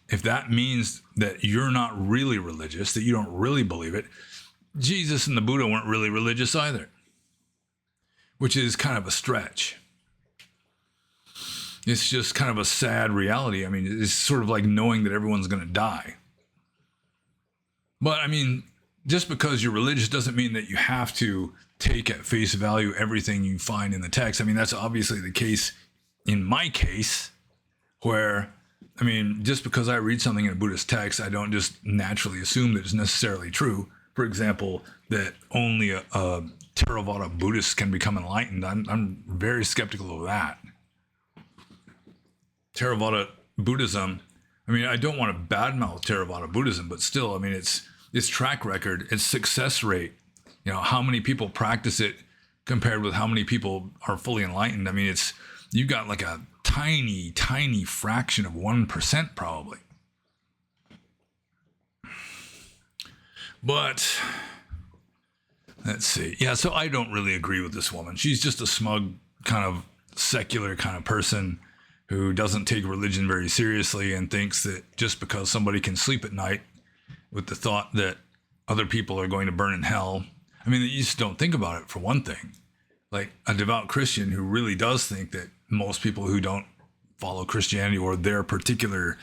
if that means that you're not really religious, that you don't really believe it, Jesus and the Buddha weren't really religious either, which is kind of a stretch. It's just kind of a sad reality. I mean, it's sort of like knowing that everyone's going to die. But I mean, just because you're religious doesn't mean that you have to take at face value everything you find in the text. I mean, that's obviously the case in my case, where, I mean, just because I read something in a Buddhist text, I don't just naturally assume that it's necessarily true. For example, that only a Theravada Buddhist can become enlightened. I'm very skeptical of that. Theravada Buddhism, I mean, I don't want to badmouth Theravada Buddhism, but still, I mean, its track record, its success rate, you know, how many people practice it compared with how many people are fully enlightened. I mean, you've got like a tiny, tiny fraction of 1% probably. But let's see. Yeah, so I don't really agree with this woman. She's just a smug, kind of secular kind of person who doesn't take religion very seriously and thinks that just because somebody can sleep at night with the thought that other people are going to burn in hell. I mean, you just don't think about it, for one thing. Like a devout Christian who really does think that most people who don't follow Christianity or their particular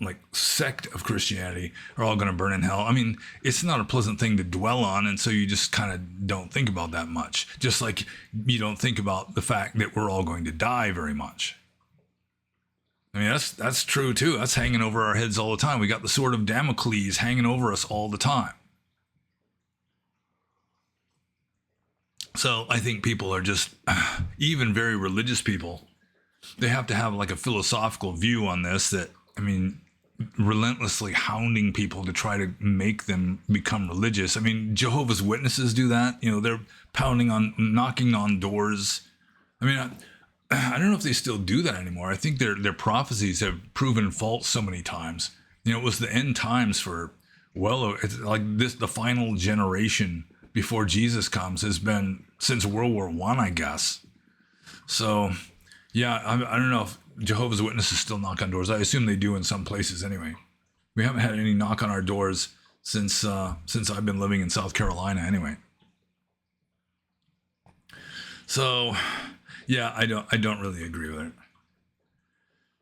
like sect of Christianity are all going to burn in hell. I mean, it's not a pleasant thing to dwell on, and so you just kind of don't think about that much. Just like you don't think about the fact that we're all going to die very much. I mean, that's true too. That's hanging over our heads all the time. We got the sword of Damocles hanging over us all the time. So I think people are just, even very religious people, they have to have like a philosophical view on this that, I mean, relentlessly hounding people to try to make them become religious. I mean, Jehovah's Witnesses do that. You know, they're knocking on doors. I mean, I don't know if they still do that anymore. I think their prophecies have proven false so many times. You know, it was the end times for, well, it's like this, the final generation before Jesus comes has been since World War I, I guess. So, yeah, I don't know if Jehovah's Witnesses still knock on doors. I assume they do in some places anyway. We haven't had any knock on our doors since I've been living in South Carolina anyway. So, yeah, I don't really agree with it.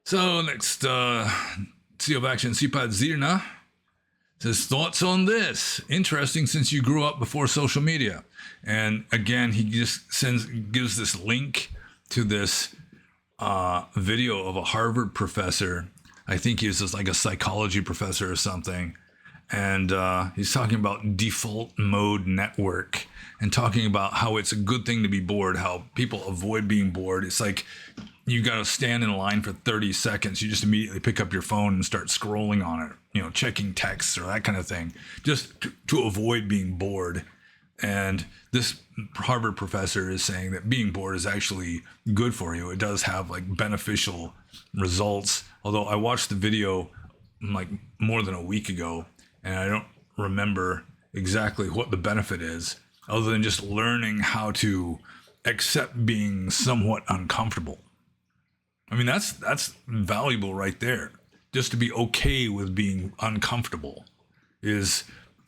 So next, CEO of Action Sipad Zirna says, thoughts on this? Interesting, since you grew up before social media. And again, he just gives this link to this video of a Harvard professor. I think he was just like a psychology professor or something. And he's talking about default mode network and talking about how it's a good thing to be bored, how people avoid being bored. It's like you got to stand in line for 30 seconds. You just immediately pick up your phone and start scrolling on it, you know, checking texts or that kind of thing, just to avoid being bored. And this Harvard professor is saying that being bored is actually good for you. It does have like beneficial results. Although I watched the video like more than a week ago, and I don't remember exactly what the benefit is, other than just learning how to accept being somewhat uncomfortable. I mean, that's valuable right there. Just to be okay with being uncomfortable is,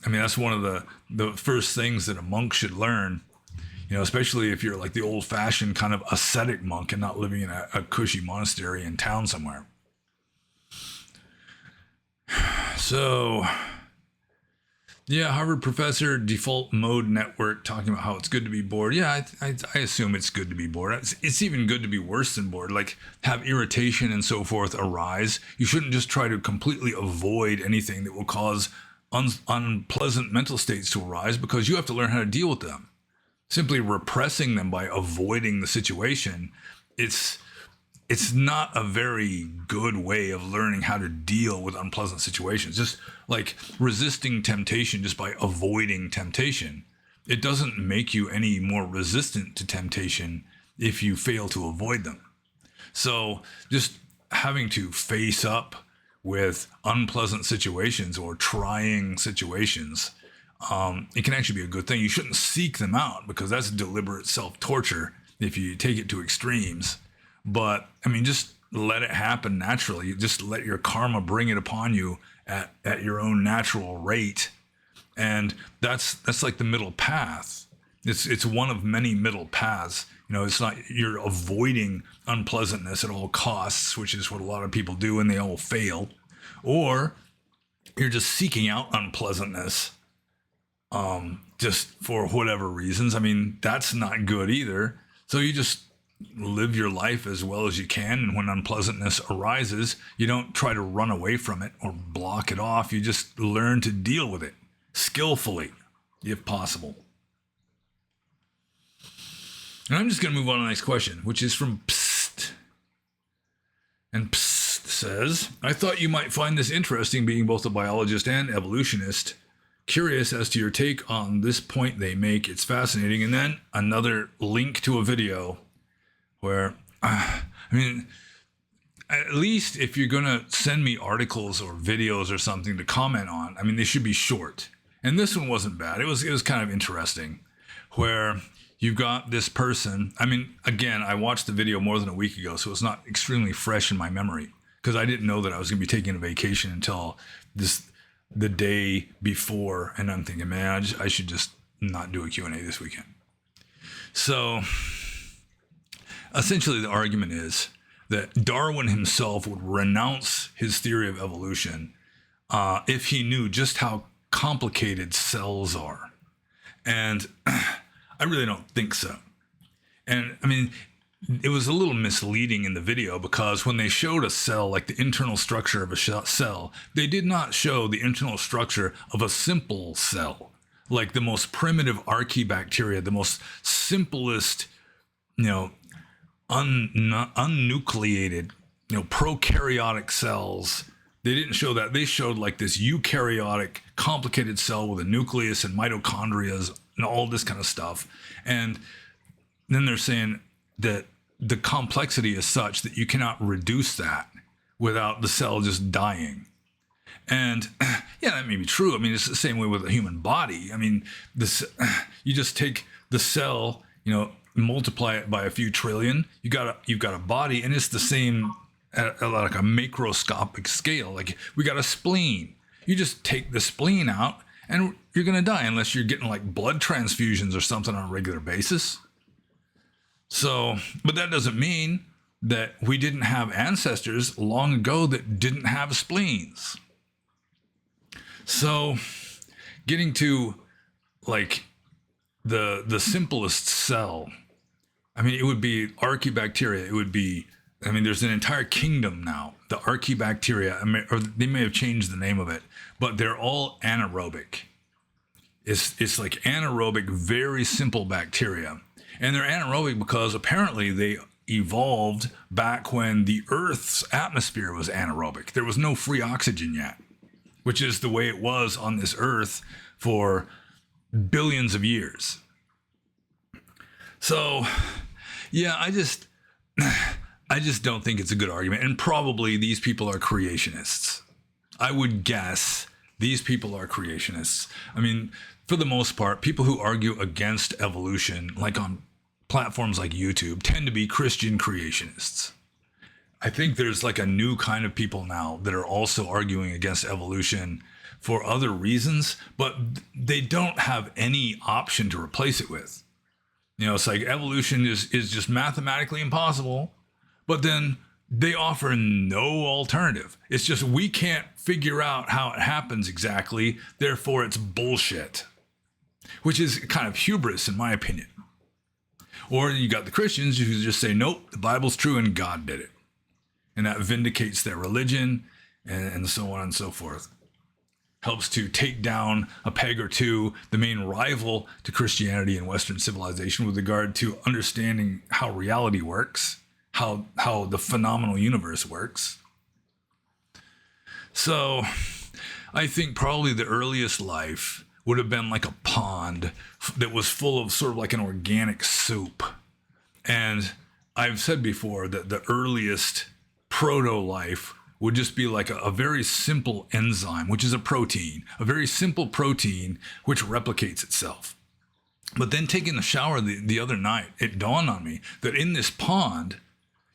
I mean, that's one of the first things that a monk should learn, you know, especially if you're like the old-fashioned kind of ascetic monk and not living in a cushy monastery in town somewhere. So, yeah, Harvard professor, default mode network, talking about how it's good to be bored. Yeah, I assume it's good to be bored. It's even good to be worse than bored, like have irritation and so forth arise. You shouldn't just try to completely avoid anything that will cause unpleasant mental states to arise, because you have to learn how to deal with them. Simply repressing them by avoiding the situation, it's not a very good way of learning how to deal with unpleasant situations. Just like resisting temptation just by avoiding temptation. It doesn't make you any more resistant to temptation if you fail to avoid them. So just having to face up with unpleasant situations or trying situations, it can actually be a good thing. You shouldn't seek them out, because that's deliberate self-torture if you take it to extremes. But I mean, just let it happen naturally. You just let your karma bring it upon you at your own natural rate, And that's like the middle path. It's one of many middle paths. You know, it's not you're avoiding unpleasantness at all costs, which is what a lot of people do and they all fail, or you're just seeking out unpleasantness just for whatever reasons. I mean, that's not good either. So you just live your life as well as you can, and when unpleasantness arises, you don't try to run away from it or block it off. You just learn to deal with it skillfully, if possible. And I'm just going to move on to the next question, which is from Psst. And Psst says, I thought you might find this interesting, being both a biologist and evolutionist. Curious as to your take on this point they make. It's fascinating. And then another link to a video where, I mean, at least if you're going to send me articles or videos or something to comment on, I mean, they should be short. And this one wasn't bad. It was kind of interesting, where you've got this person. I mean, again, I watched the video more than a week ago, so it's not extremely fresh in my memory, because I didn't know that I was going to be taking a vacation until the day before. And I'm thinking, man, I should just not do a Q&A this weekend. So essentially the argument is that Darwin himself would renounce his theory of evolution if he knew just how complicated cells are. And I really don't think so. And I mean, it was a little misleading in the video, because when they showed a cell, like the internal structure of a cell, they did not show the internal structure of a simple cell, like the most primitive archaebacteria, the most simplest, you know, unnucleated, you know, prokaryotic cells. They didn't show that. They showed like this eukaryotic, complicated cell with a nucleus and mitochondria and all this kind of stuff. And then they're saying that the complexity is such that you cannot reduce that without the cell just dying. And yeah, that may be true. I mean, it's the same way with the human body. I mean, you just take the cell, you know, multiply it by a few trillion. You've got a body, and it's the same at like a macroscopic scale. Like, we got a spleen. You just take the spleen out, and you're gonna die unless you're getting like blood transfusions or something on a regular basis. So, but that doesn't mean that we didn't have ancestors long ago that didn't have spleens. So, getting to like the simplest cell, I mean, it would be archaebacteria. It would be, I mean, there's an entire kingdom now, the archaebacteria, or they may have changed the name of it, but they're all anaerobic. It's like anaerobic, very simple bacteria. And they're anaerobic because apparently they evolved back when the Earth's atmosphere was anaerobic. There was no free oxygen yet, which is the way it was on this Earth for billions of years. So, yeah, I just don't think it's a good argument. And probably these people are creationists. I would guess these people are creationists. I mean, for the most part, people who argue against evolution, like on platforms like YouTube, tend to be Christian creationists. I think there's like a new kind of people now that are also arguing against evolution for other reasons, but they don't have any option to replace it with. You know, it's like evolution is just mathematically impossible, but then they offer no alternative. It's just, we can't figure out how it happens exactly, therefore it's bullshit, which is kind of hubris in my opinion. Or you got the Christians who just say, nope, the Bible's true and God did it. And that vindicates their religion and so on and so forth. Helps to take down a peg or two, the main rival to Christianity and Western civilization with regard to understanding how reality works, how the phenomenal universe works. So I think probably the earliest life would have been like a pond that was full of sort of like an organic soup. And I've said before that the earliest proto-life would just be like a very simple enzyme, which is a protein, a very simple protein which replicates itself. But then taking a shower the other night, it dawned on me that in this pond,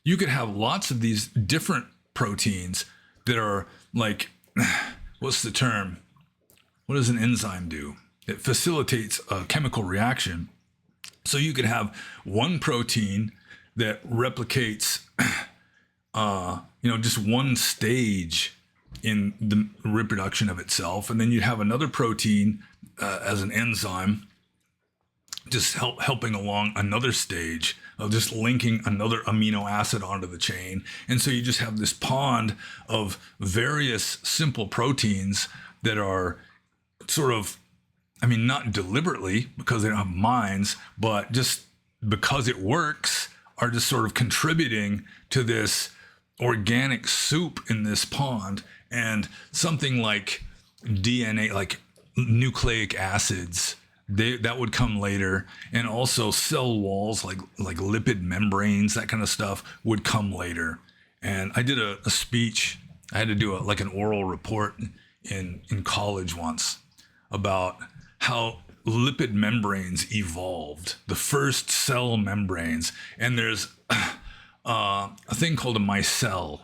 you could have lots of these different proteins that are like, what's the term? What does an enzyme do? It facilitates a chemical reaction. So you could have one protein that replicates, just one stage in the reproduction of itself. And then you'd have another protein as an enzyme, just helping along another stage of just linking another amino acid onto the chain. And so you just have this pond of various simple proteins that are sort of, not deliberately because they don't have minds, but just because it works, are just sort of contributing to this organic soup in this pond. And something like DNA, like nucleic acids, that would come later. And also cell walls, like lipid membranes, that kind of stuff would come later. And I did a speech. I had to do an oral report in college once about how lipid membranes evolved, the first cell membranes. And there's a thing called a micelle,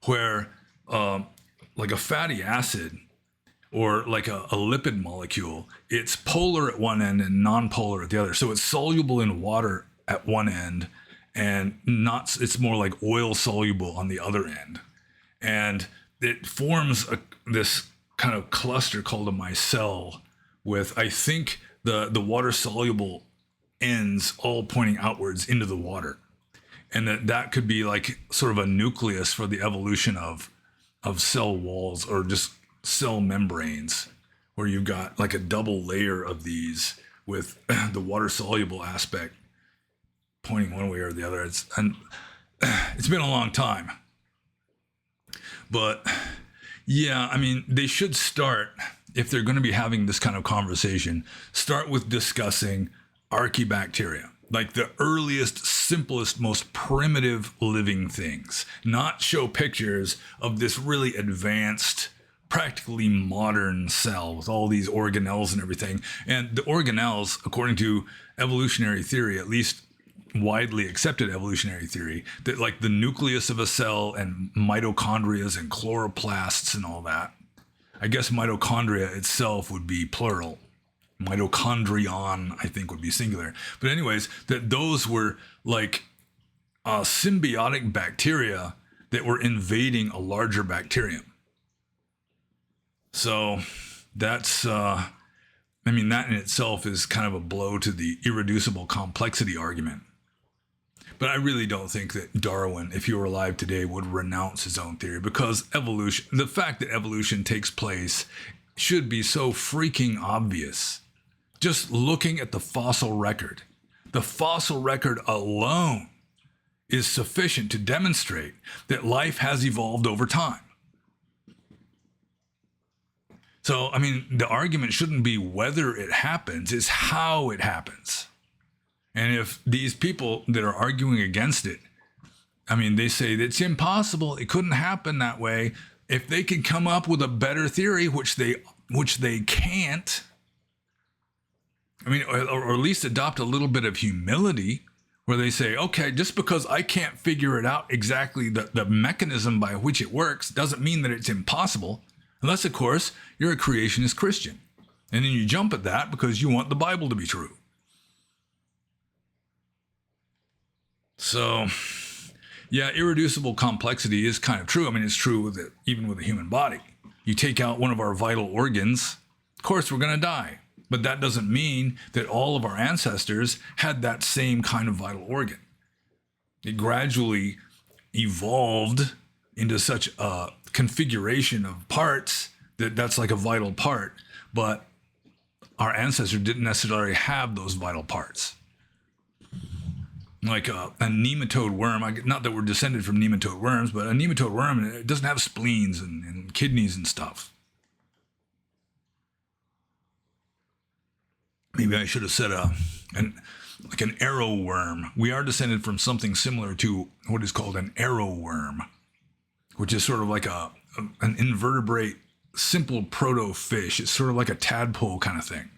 where like a fatty acid or like a lipid molecule, it's polar at one end and non-polar at the other. So it's soluble in water at one end and it's more like oil soluble on the other end. And it forms this kind of cluster called a micelle with, I think, the water soluble ends all pointing outwards into the water. And that could be like sort of a nucleus for the evolution of cell walls or just cell membranes, where you've got like a double layer of these with the water soluble aspect pointing one way or the other. It's been a long time, but yeah, they should start, if they're going to be having this kind of conversation, start with discussing archaebacteria, like the earliest, simplest, most primitive living things, not show pictures of this really advanced, practically modern cell with all these organelles and everything. And the organelles, according to evolutionary theory, at least widely accepted evolutionary theory, that like the nucleus of a cell and mitochondria and chloroplasts and all that. I guess mitochondria itself would be plural. Mitochondrion, I think, would be singular. But anyways, that those were like symbiotic bacteria that were invading a larger bacterium. So that's, that in itself is kind of a blow to the irreducible complexity argument. But I really don't think that Darwin, if he were alive today, would renounce his own theory, because evolution, the fact that evolution takes place should be so freaking obvious. Just looking at the fossil record. The fossil record alone is sufficient to demonstrate that life has evolved over time. So, the argument shouldn't be whether it happens, it's how it happens. And if these people that are arguing against it, they say that it's impossible, it couldn't happen that way. If they can come up with a better theory, which they can't, or at least adopt a little bit of humility, where they say, okay, just because I can't figure it out exactly, the mechanism by which it works, doesn't mean that it's impossible. Unless, of course, you're a creationist Christian. And then you jump at that because you want the Bible to be true. So, yeah, irreducible complexity is kind of true. It's true even with the human body. You take out one of our vital organs, of course we're going to die. But that doesn't mean that all of our ancestors had that same kind of vital organ. It gradually evolved into such a configuration of parts that's like a vital part, but our ancestors didn't necessarily have those vital parts. Like a nematode worm, not that we're descended from nematode worms, but a nematode worm, it doesn't have spleens and kidneys and stuff. Maybe I should have said an arrow worm. We are descended from something similar to what is called an arrow worm, which is sort of like an invertebrate, simple proto-fish. It's sort of like a tadpole kind of thing.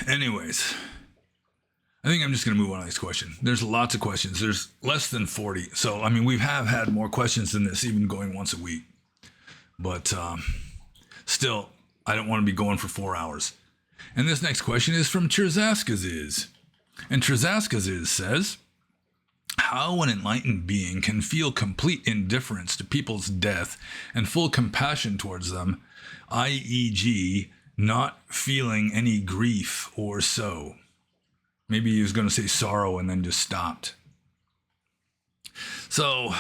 Anyways, I think I'm just going to move on to this question. There's lots of questions. There's less than 40. So, we have had more questions than this, even going once a week. But still, I don't want to be going for 4 hours. And this next question is from Cherzaskaziz. And Cherzaskaziz says, how an enlightened being can feel complete indifference to people's death and full compassion towards them, i.e.g., not feeling any grief or so. Maybe he was going to say sorrow and then just stopped. So,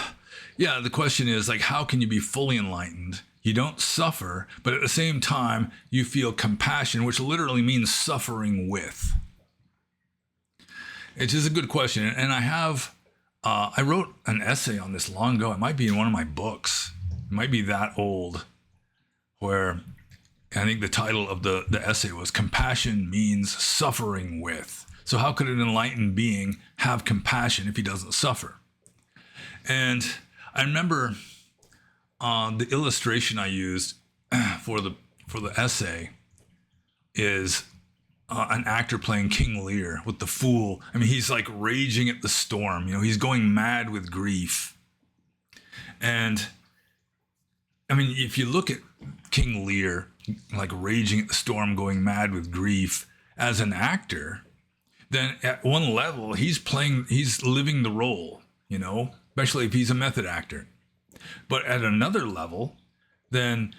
yeah, the question is, like, how can you be fully enlightened? You don't suffer, but at the same time, you feel compassion, which literally means suffering with. It's just a good question. And I wrote an essay on this long ago. It might be in one of my books. It might be that old, where I think the title of the essay was Compassion Means Suffering With. So how could an enlightened being have compassion if he doesn't suffer? And I remember the illustration I used for the essay is an actor playing King Lear with the fool. I mean, he's like raging at the storm. You know, he's going mad with grief. And I mean, if you look at King Lear, like raging at the storm, going mad with grief as an actor, then at one level, he's living the role, you know, especially if he's a method actor. But at another level, then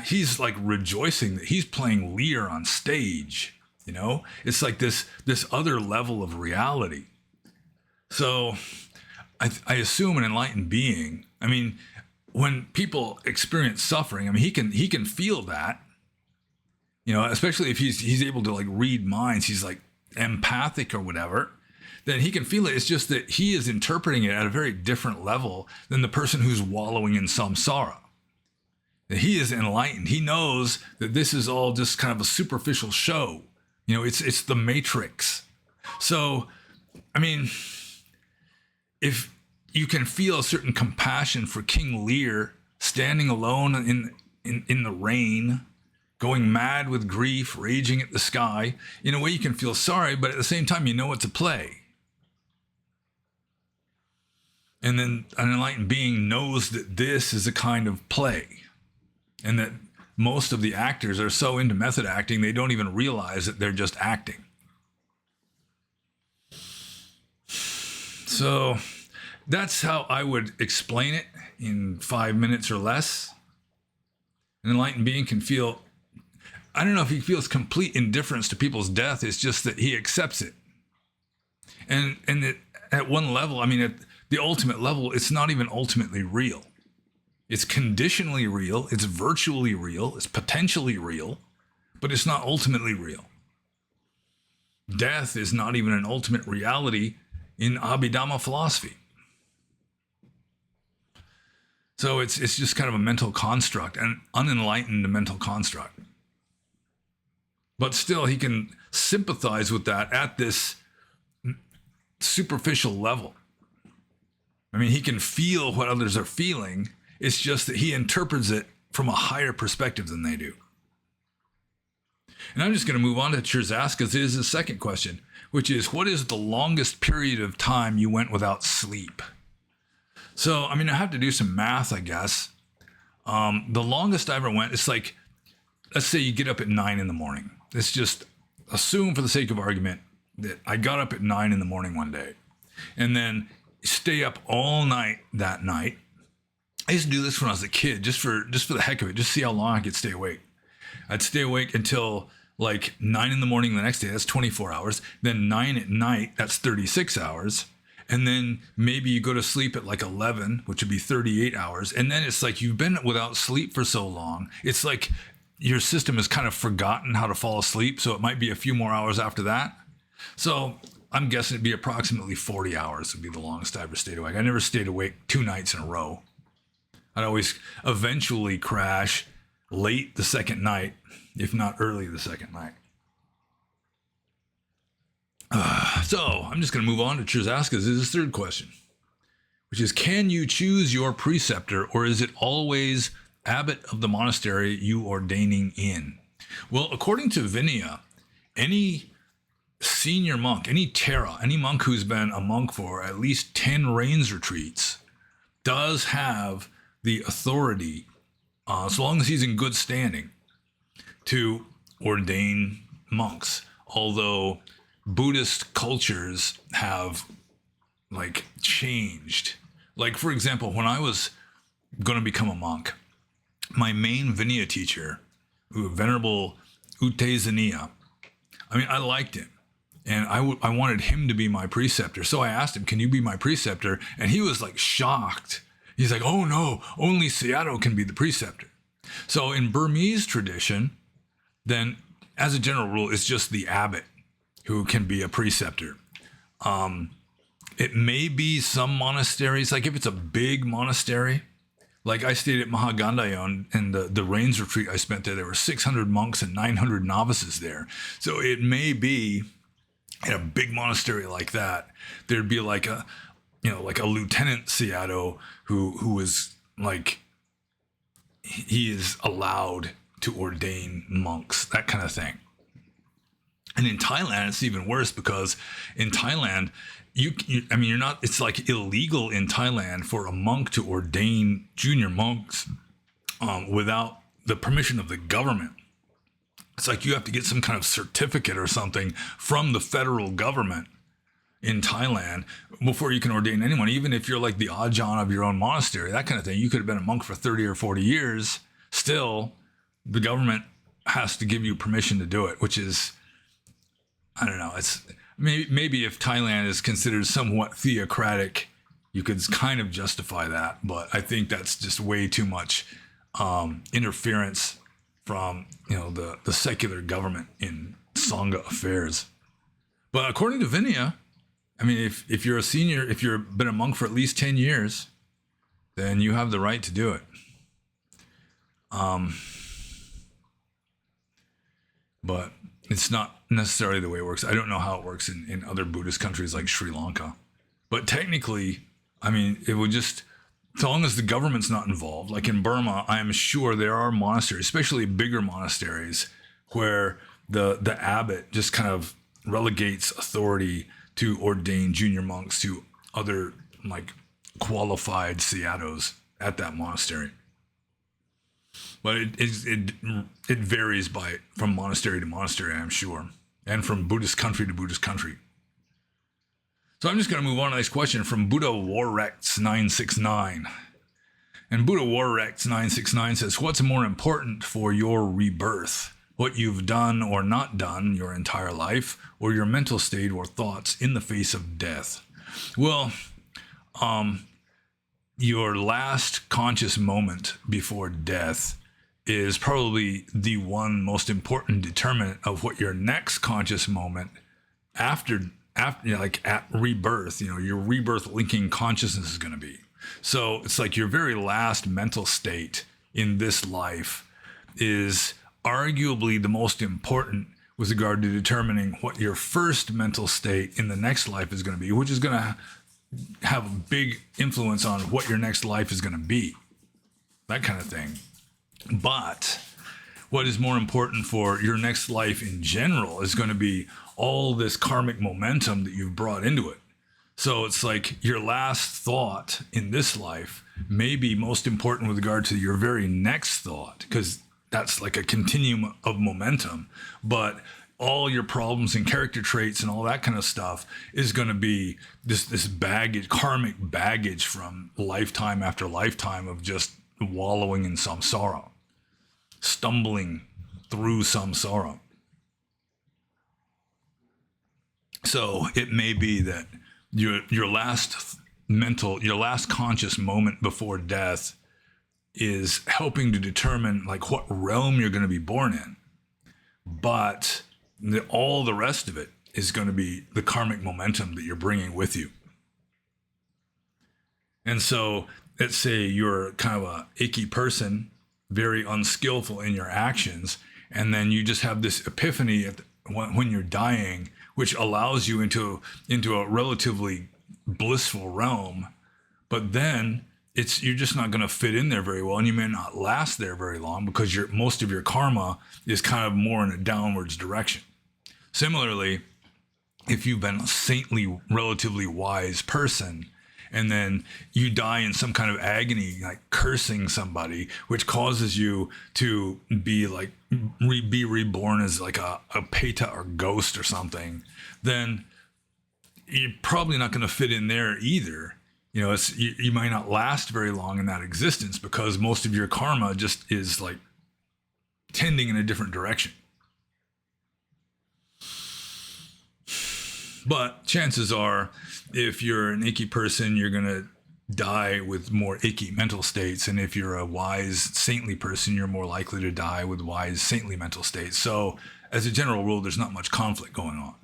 he's like rejoicing that he's playing Lear on stage. You know, it's like this other level of reality. So I assume an enlightened being, I mean, when people experience suffering, I mean, he can feel that, you know, especially if he's able to like read minds, he's like empathic or whatever, then he can feel it. It's just that he is interpreting it at a very different level than the person who's wallowing in samsara. He is enlightened. He knows that this is all just kind of a superficial show. You know, it's the Matrix. So, I mean, if you can feel a certain compassion for King Lear standing alone in the rain, going mad with grief, raging at the sky, in a way you can feel sorry, but at the same time, you know it's a play. And then an enlightened being knows that this is a kind of play, and that most of the actors are so into method acting, they don't even realize that they're just acting. So that's how I would explain it in 5 minutes or less. An enlightened being can feel, I don't know if he feels complete indifference to people's death. It's just that he accepts it. And at one level, I mean, at the ultimate level, it's not even ultimately real. It's conditionally real, it's virtually real, it's potentially real, but it's not ultimately real. Death is not even an ultimate reality in Abhidhamma philosophy. So it's just kind of a mental construct, an unenlightened mental construct. But still, he can sympathize with that at this superficial level. I mean, he can feel what others are feeling. It's just that he interprets it from a higher perspective than they do. And I'm just going to move on to Cherzaska's second question, which is, what is the longest period of time you went without sleep? So, I mean, I have to do some math, I guess. The longest I ever went, it's like, let's say you get up at 9 in the morning. Let's just assume for the sake of argument that I got up at 9 in the morning one day and then stay up all night that night. I used to do this when I was a kid, just for the heck of it, just see how long I could stay awake. I'd stay awake until like 9 in the morning the next day. That's 24 hours. Then 9 at night, that's 36 hours. And then maybe you go to sleep at like 11, which would be 38 hours. And then it's like you've been without sleep for so long. It's like your system has kind of forgotten how to fall asleep. So it might be a few more hours after that. So I'm guessing it'd be approximately 40 hours would be the longest I ever stayed awake. I never stayed awake 2 nights in a row. I'd always eventually crash late the second night, if not early the second night. So I'm just going to move on to Cherzaska's third question, which is, can you choose your preceptor, or is it always abbot of the monastery you ordaining in? Well, according to Vinaya, any senior monk, any Tera, any monk who's been a monk for at least 10 rains retreats does have the authority as long as he's in good standing, to ordain monks. Although Buddhist cultures have like changed. Like, for example, when I was going to become a monk, my main Vinaya teacher, Venerable Utezaniya, I mean, I liked him. And I wanted him to be my preceptor. So I asked him, can you be my preceptor? And he was like shocked. He's like, oh no, only Sayadaw can be the preceptor. So in Burmese tradition, then as a general rule, it's just the abbot who can be a preceptor. It may be some monasteries, like if it's a big monastery, like I stayed at Mahayana and the rains retreat I spent there were 600 monks and 900 novices there. So it may be in a big monastery like that, there'd be like a lieutenant Sayadaw who is like, he is allowed to ordain monks, that kind of thing. And in Thailand, it's even worse because in Thailand, you're not, it's like illegal in Thailand for a monk to ordain junior monks without the permission of the government. It's like you have to get some kind of certificate or something from the federal government in Thailand before you can ordain anyone, even if you're like the Ajahn of your own monastery, that kind of thing. You could have been a monk for 30 or 40 years. Still, the government has to give you permission to do it, which is, I don't know. It's maybe if Thailand is considered somewhat theocratic, you could kind of justify that. But I think that's just way too much interference from the secular government in Sangha affairs. But according to Vinaya, I mean, if you're a senior, if you've been a monk for at least 10 years, then you have the right to do it. But it's not necessarily the way it works. I don't know how it works in other Buddhist countries like Sri Lanka. But technically, I mean, it would just, as long as the government's not involved, like in Burma, I am sure there are monasteries, especially bigger monasteries, where the abbot just kind of relegates authority to ordain junior monks to other like qualified Sayadaws at that monastery. But it varies from monastery to monastery, I'm sure, and from Buddhist country to Buddhist country. So I'm just going to move on to the next question from Buddha Warrex 969. And Buddha Warrex 969 says, what's more important for your rebirth? What you've done or not done your entire life, or your mental state or thoughts in the face of death? Well, your last conscious moment before death is probably the one most important determinant of what your next conscious moment after like at rebirth, your rebirth linking consciousness is going to be. So it's like your very last mental state in this life is arguably the most important with regard to determining what your first mental state in the next life is going to be, which is going to have a big influence on what your next life is going to be, that kind of thing. But what is more important for your next life in general is going to be all this karmic momentum that you've brought into it. So it's like your last thought in this life may be most important with regard to your very next thought, because that's like a continuum of momentum. But all your problems and character traits and all that kind of stuff is going to be this baggage, karmic baggage from lifetime after lifetime of just wallowing in samsara, stumbling through samsara. So it may be that your last conscious moment before death is helping to determine like what realm you're going to be born in. But all the rest of it is going to be the karmic momentum that you're bringing with you. And so let's say you're kind of a icky person, very unskillful in your actions, and then you just have this epiphany when you're dying, which allows you into a relatively blissful realm. But then you're just not going to fit in there very well, and you may not last there very long because most of your karma is kind of more in a downwards direction. Similarly, if you've been a saintly, relatively wise person, and then you die in some kind of agony, like cursing somebody, which causes you to be like be reborn as like a peta or ghost or something, then you're probably not going to fit in there either. You know, you might not last very long in that existence because most of your karma just is like tending in a different direction. But chances are, if you're an icky person, you're going to die with more icky mental states. And if you're a wise, saintly person, you're more likely to die with wise, saintly mental states. So as a general rule, there's not much conflict going on.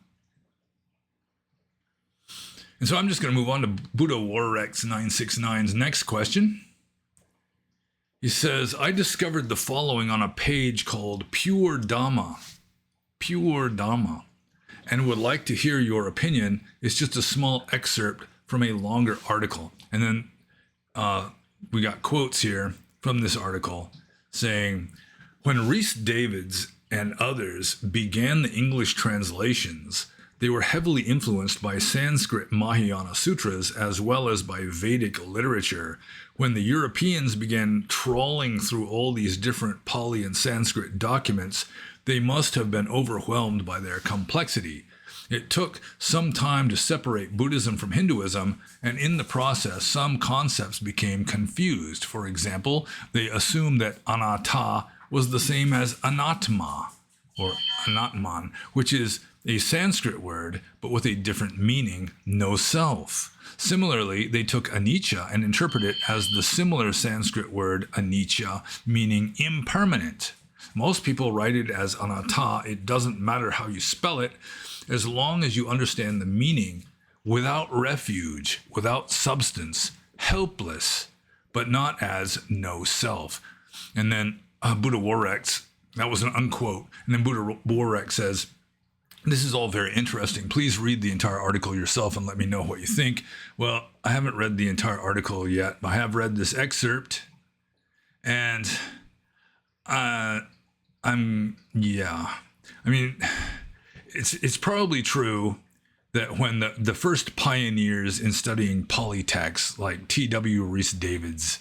And so I'm just going to move on to Buddha Warrex 969's next question. He says, I discovered the following on a page called Pure Dhamma, and would like to hear your opinion. It's just a small excerpt from a longer article. And then we got quotes here from this article saying, when Rhys Davids and others began the English translations, they were heavily influenced by Sanskrit Mahayana sutras as well as by Vedic literature. When the Europeans began trawling through all these different Pali and Sanskrit documents, they must have been overwhelmed by their complexity. It took some time to separate Buddhism from Hinduism, and in the process, some concepts became confused. For example, they assumed that anatta was the same as anatma, or anatman, which is a Sanskrit word, but with a different meaning, no self. Similarly, they took anicca and interpreted it as the similar Sanskrit word anicca, meaning impermanent. Most people write it as anatta. It doesn't matter how you spell it, as long as you understand the meaning, without refuge, without substance, helpless, but not as no self. And then Buddha Warrex, that was an unquote. And then Buddha Warrex says, this is all very interesting. Please read the entire article yourself and let me know what you think. Well, I haven't read the entire article yet, but I have read this excerpt. And I mean, it's probably true that when the first pioneers in studying Pali texts, like T.W. Rhys Davids,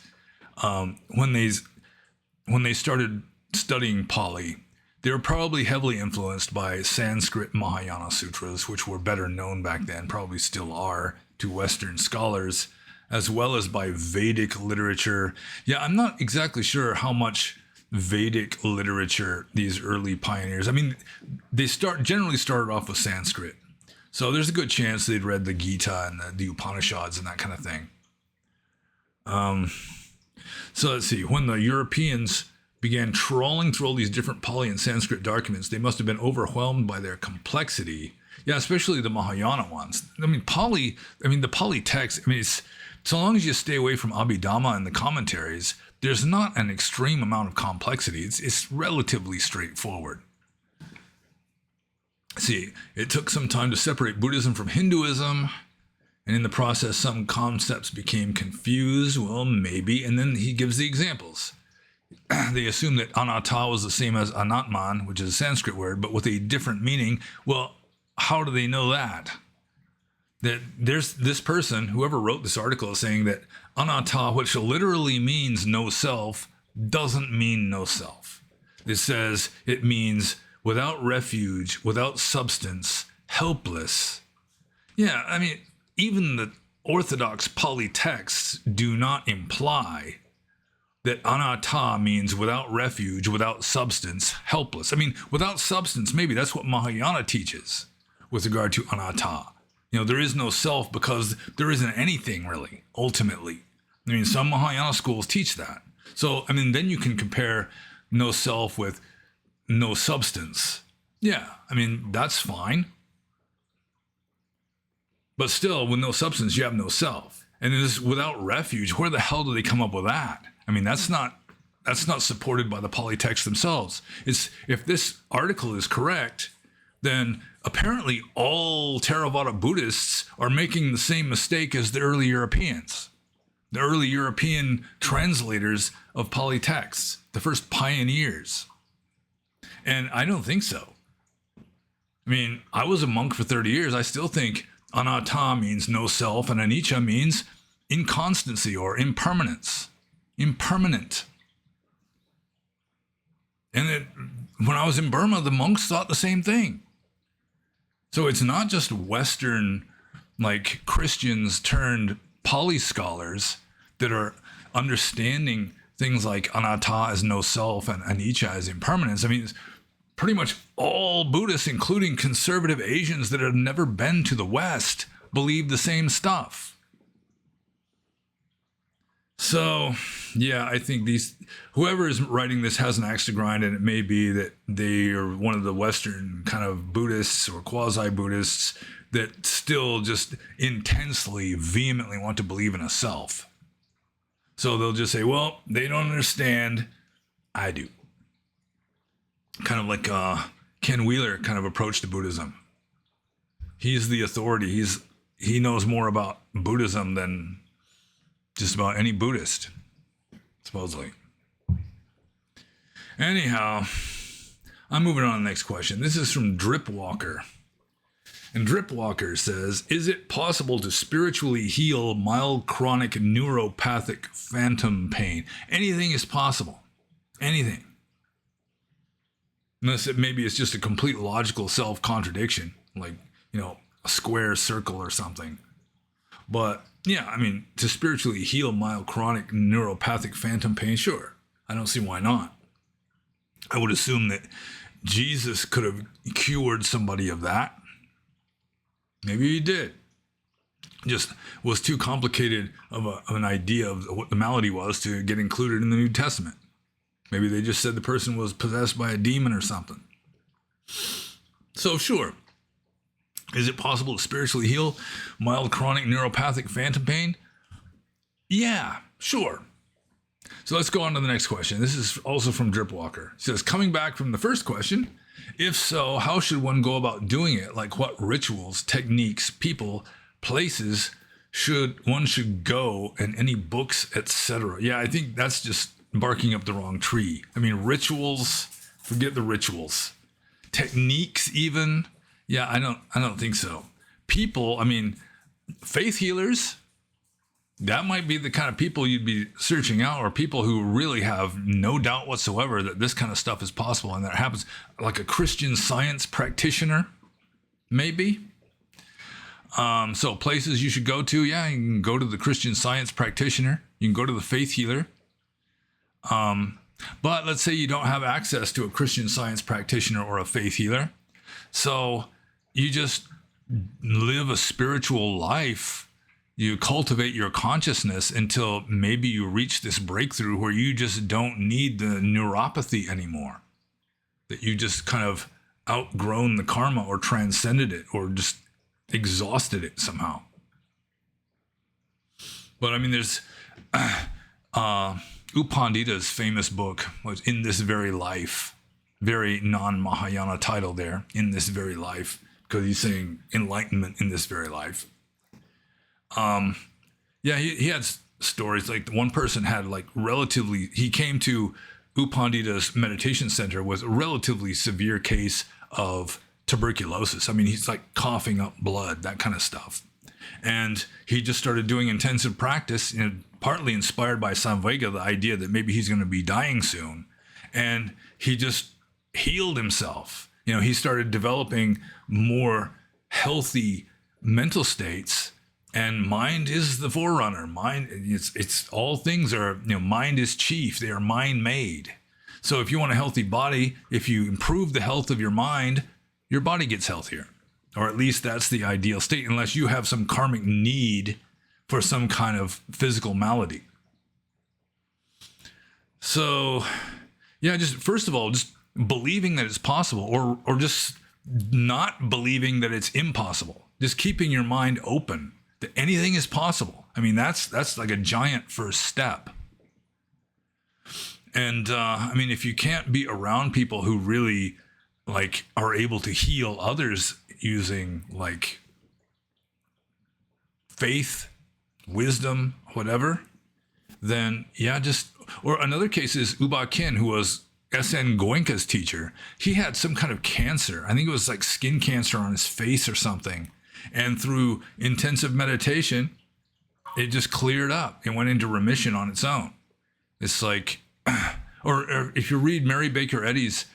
when they started studying Pali, they were probably heavily influenced by Sanskrit Mahayana sutras, which were better known back then, probably still are, to Western scholars, as well as by Vedic literature. Yeah, I'm not exactly sure how much Vedic literature these early pioneers, I mean, they generally started off with Sanskrit. So there's a good chance they'd read the Gita and the Upanishads and that kind of thing. So let's see, when the Europeans began trawling through all these different Pali and Sanskrit documents, they must have been overwhelmed by their complexity. Yeah, especially the Mahayana ones. I mean, the Pali text, I mean, it's, so long as you stay away from Abhidhamma and the commentaries, there's not an extreme amount of complexity. It's relatively straightforward. See, it took some time to separate Buddhism from Hinduism, and in the process, some concepts became confused. Well, maybe, and then he gives the examples. They assume that anatta was the same as anatman, which is a Sanskrit word, but with a different meaning. Well, how do they know that? That there's this person, whoever wrote this article, is saying that anatta, which literally means no self, doesn't mean no self. It says it means without refuge, without substance, helpless. Yeah, I mean, even the Orthodox Pali texts do not imply that anatta means without refuge, without substance, helpless. I mean, without substance, maybe that's what Mahayana teaches with regard to anatta. You know, there is no self because there isn't anything really, ultimately. I mean, some Mahayana schools teach that. So, I mean, then you can compare no self with no substance. Yeah, I mean, that's fine. But still, with no substance, you have no self. And this without refuge, where the hell do they come up with that? I mean, that's not supported by the Pali texts themselves. It's, if this article is correct, then apparently all Theravada Buddhists are making the same mistake as the early Europeans. The early European translators of Pali texts, the first pioneers. And I don't think so. I mean, I was a monk for 30 years. I still think anatta means no self, and anicca means inconstancy or impermanence. Impermanent. And when I was in Burma, the monks thought the same thing. So it's not just Western, like Christians turned Pali scholars that are understanding things like anatta as no self and anicca as impermanence. I mean, it's pretty much all Buddhists, including conservative Asians that have never been to the West, believe the same stuff. So, yeah, I think whoever is writing this has an axe to grind, and it may be that they are one of the Western kind of Buddhists or quasi-Buddhists that still just intensely, vehemently want to believe in a self. So they'll just say, well, they don't understand. I do. Kind of like Ken Wheeler kind of approach to Buddhism. He's the authority. He knows more about Buddhism than just about any Buddhist, supposedly. Anyhow, I'm moving on to the next question. This is from Dripwalker. And Dripwalker says, is it possible to spiritually heal mild chronic neuropathic phantom pain? Anything is possible. Anything. Unless maybe it's just a complete logical self-contradiction, like, a square circle or something. But yeah, I mean, to spiritually heal mild chronic neuropathic phantom pain, sure. I don't see why not. I would assume that Jesus could have cured somebody of that. Maybe he did. Just was too complicated of an idea of what the malady was to get included in the New Testament. Maybe they just said the person was possessed by a demon or something. So sure. Is it possible to spiritually heal mild chronic neuropathic phantom pain? Yeah, sure. So let's go on to the next question. This is also from Dripwalker. It says, coming back from the first question, if so, how should one go about doing it? Like what rituals, techniques, people, places should go, and any books, etc.? Yeah, I think that's just barking up the wrong tree. I mean, rituals, forget the rituals. Techniques even, yeah, I don't think so. People, I mean, faith healers, that might be the kind of people you'd be searching out, or people who really have no doubt whatsoever that this kind of stuff is possible and that it happens, like a Christian Science practitioner, maybe. So places you should go to, yeah, you can go to the Christian Science practitioner. You can go to the faith healer. But let's say you don't have access to a Christian Science practitioner or a faith healer. So you just live a spiritual life. You cultivate your consciousness until maybe you reach this breakthrough where you just don't need the neuropathy anymore. That you just kind of outgrown the karma or transcended it or just exhausted it somehow. But I mean, there's U Pandita's famous book was In This Very Life. Very non-Mahayana title there, In This Very Life, because he's saying enlightenment in this very life. Yeah, he had stories like one person had he came to U Pandita's meditation center with a relatively severe case of tuberculosis. I mean, he's like coughing up blood, that kind of stuff. And he just started doing intensive practice, partly inspired by Samvega, the idea that maybe he's going to be dying soon. And he just healed himself. He started developing more healthy mental states. And mind is the forerunner. Mind, it's all things are, mind is chief. They are mind made. So if you want a healthy body, if you improve the health of your mind, your body gets healthier. Or at least that's the ideal state, unless you have some karmic need for some kind of physical malady. So, yeah, just first of all, just believing that it's possible, or just not believing that it's impossible. Just keeping your mind open. That anything is possible. I mean, that's like a giant first step. And I mean, if you can't be around people who really are able to heal others using faith, wisdom, whatever, then yeah, or another case is Uba Khin, who was S.N. Goenka's teacher. He had some kind of cancer. I think it was like skin cancer on his face or something. And through intensive meditation, it just cleared up. It went into remission on its own. It's like, or if you read Mary Baker Eddy's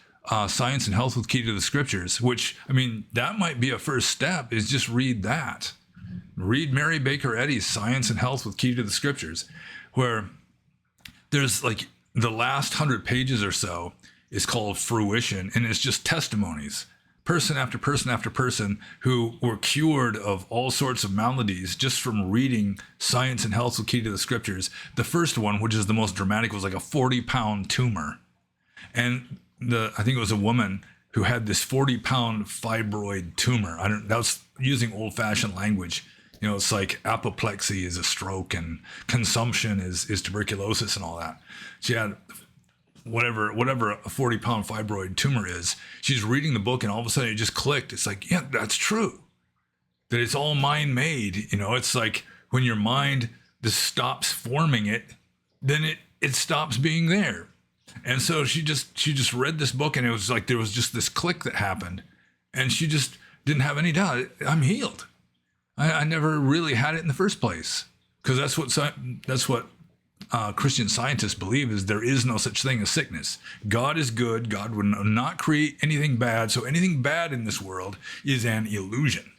Science and Health with Key to the Scriptures, which, I mean, that might be a first step, is just read that. Read Mary Baker Eddy's Science and Health with Key to the Scriptures, where there's like the last 100 pages or so is called Fruition, and it's just testimonies. Person after person after person who were cured of all sorts of maladies just from reading Science and Health with Key to the Scriptures. The first one, which is the most dramatic, was like a 40-pound tumor. And I think it was a woman who had this 40-pound fibroid tumor. That was using old-fashioned language. You know, it's like apoplexy is a stroke and consumption is tuberculosis and all that. She had whatever a 40-pound fibroid tumor is. She's reading the book and all of a sudden it just clicked. It's like, yeah, that's true. That it's all mind made. You know, it's like when your mind just stops forming it, then it stops being there. And so she just read this book and it was like there was just this click that happened and she just didn't have any doubt. I'm healed. I never really had it in the first place, because that's what Christian scientists believe, is there is no such thing as sickness. God is good. God would not create anything bad. So anything bad in this world is an illusion.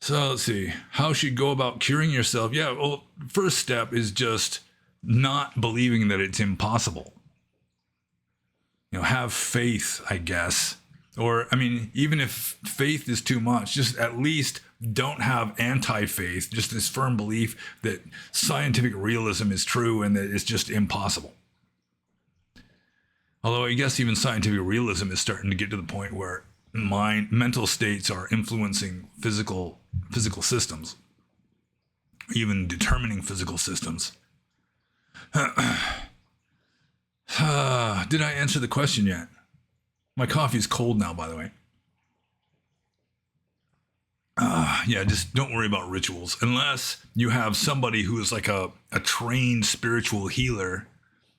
So let's see. How should you go about curing yourself? Yeah, well, first step is just not believing that it's impossible. You know, have faith, I guess. Or, I mean, even if faith is too much, just at least don't have anti-faith, just this firm belief that scientific realism is true and that it's just impossible. Although I guess even scientific realism is starting to get to the point where mental states are influencing physical systems, even determining physical systems. Did I answer the question yet? My coffee is cold now, by the way. Yeah, just don't worry about rituals unless you have somebody who is like a trained spiritual healer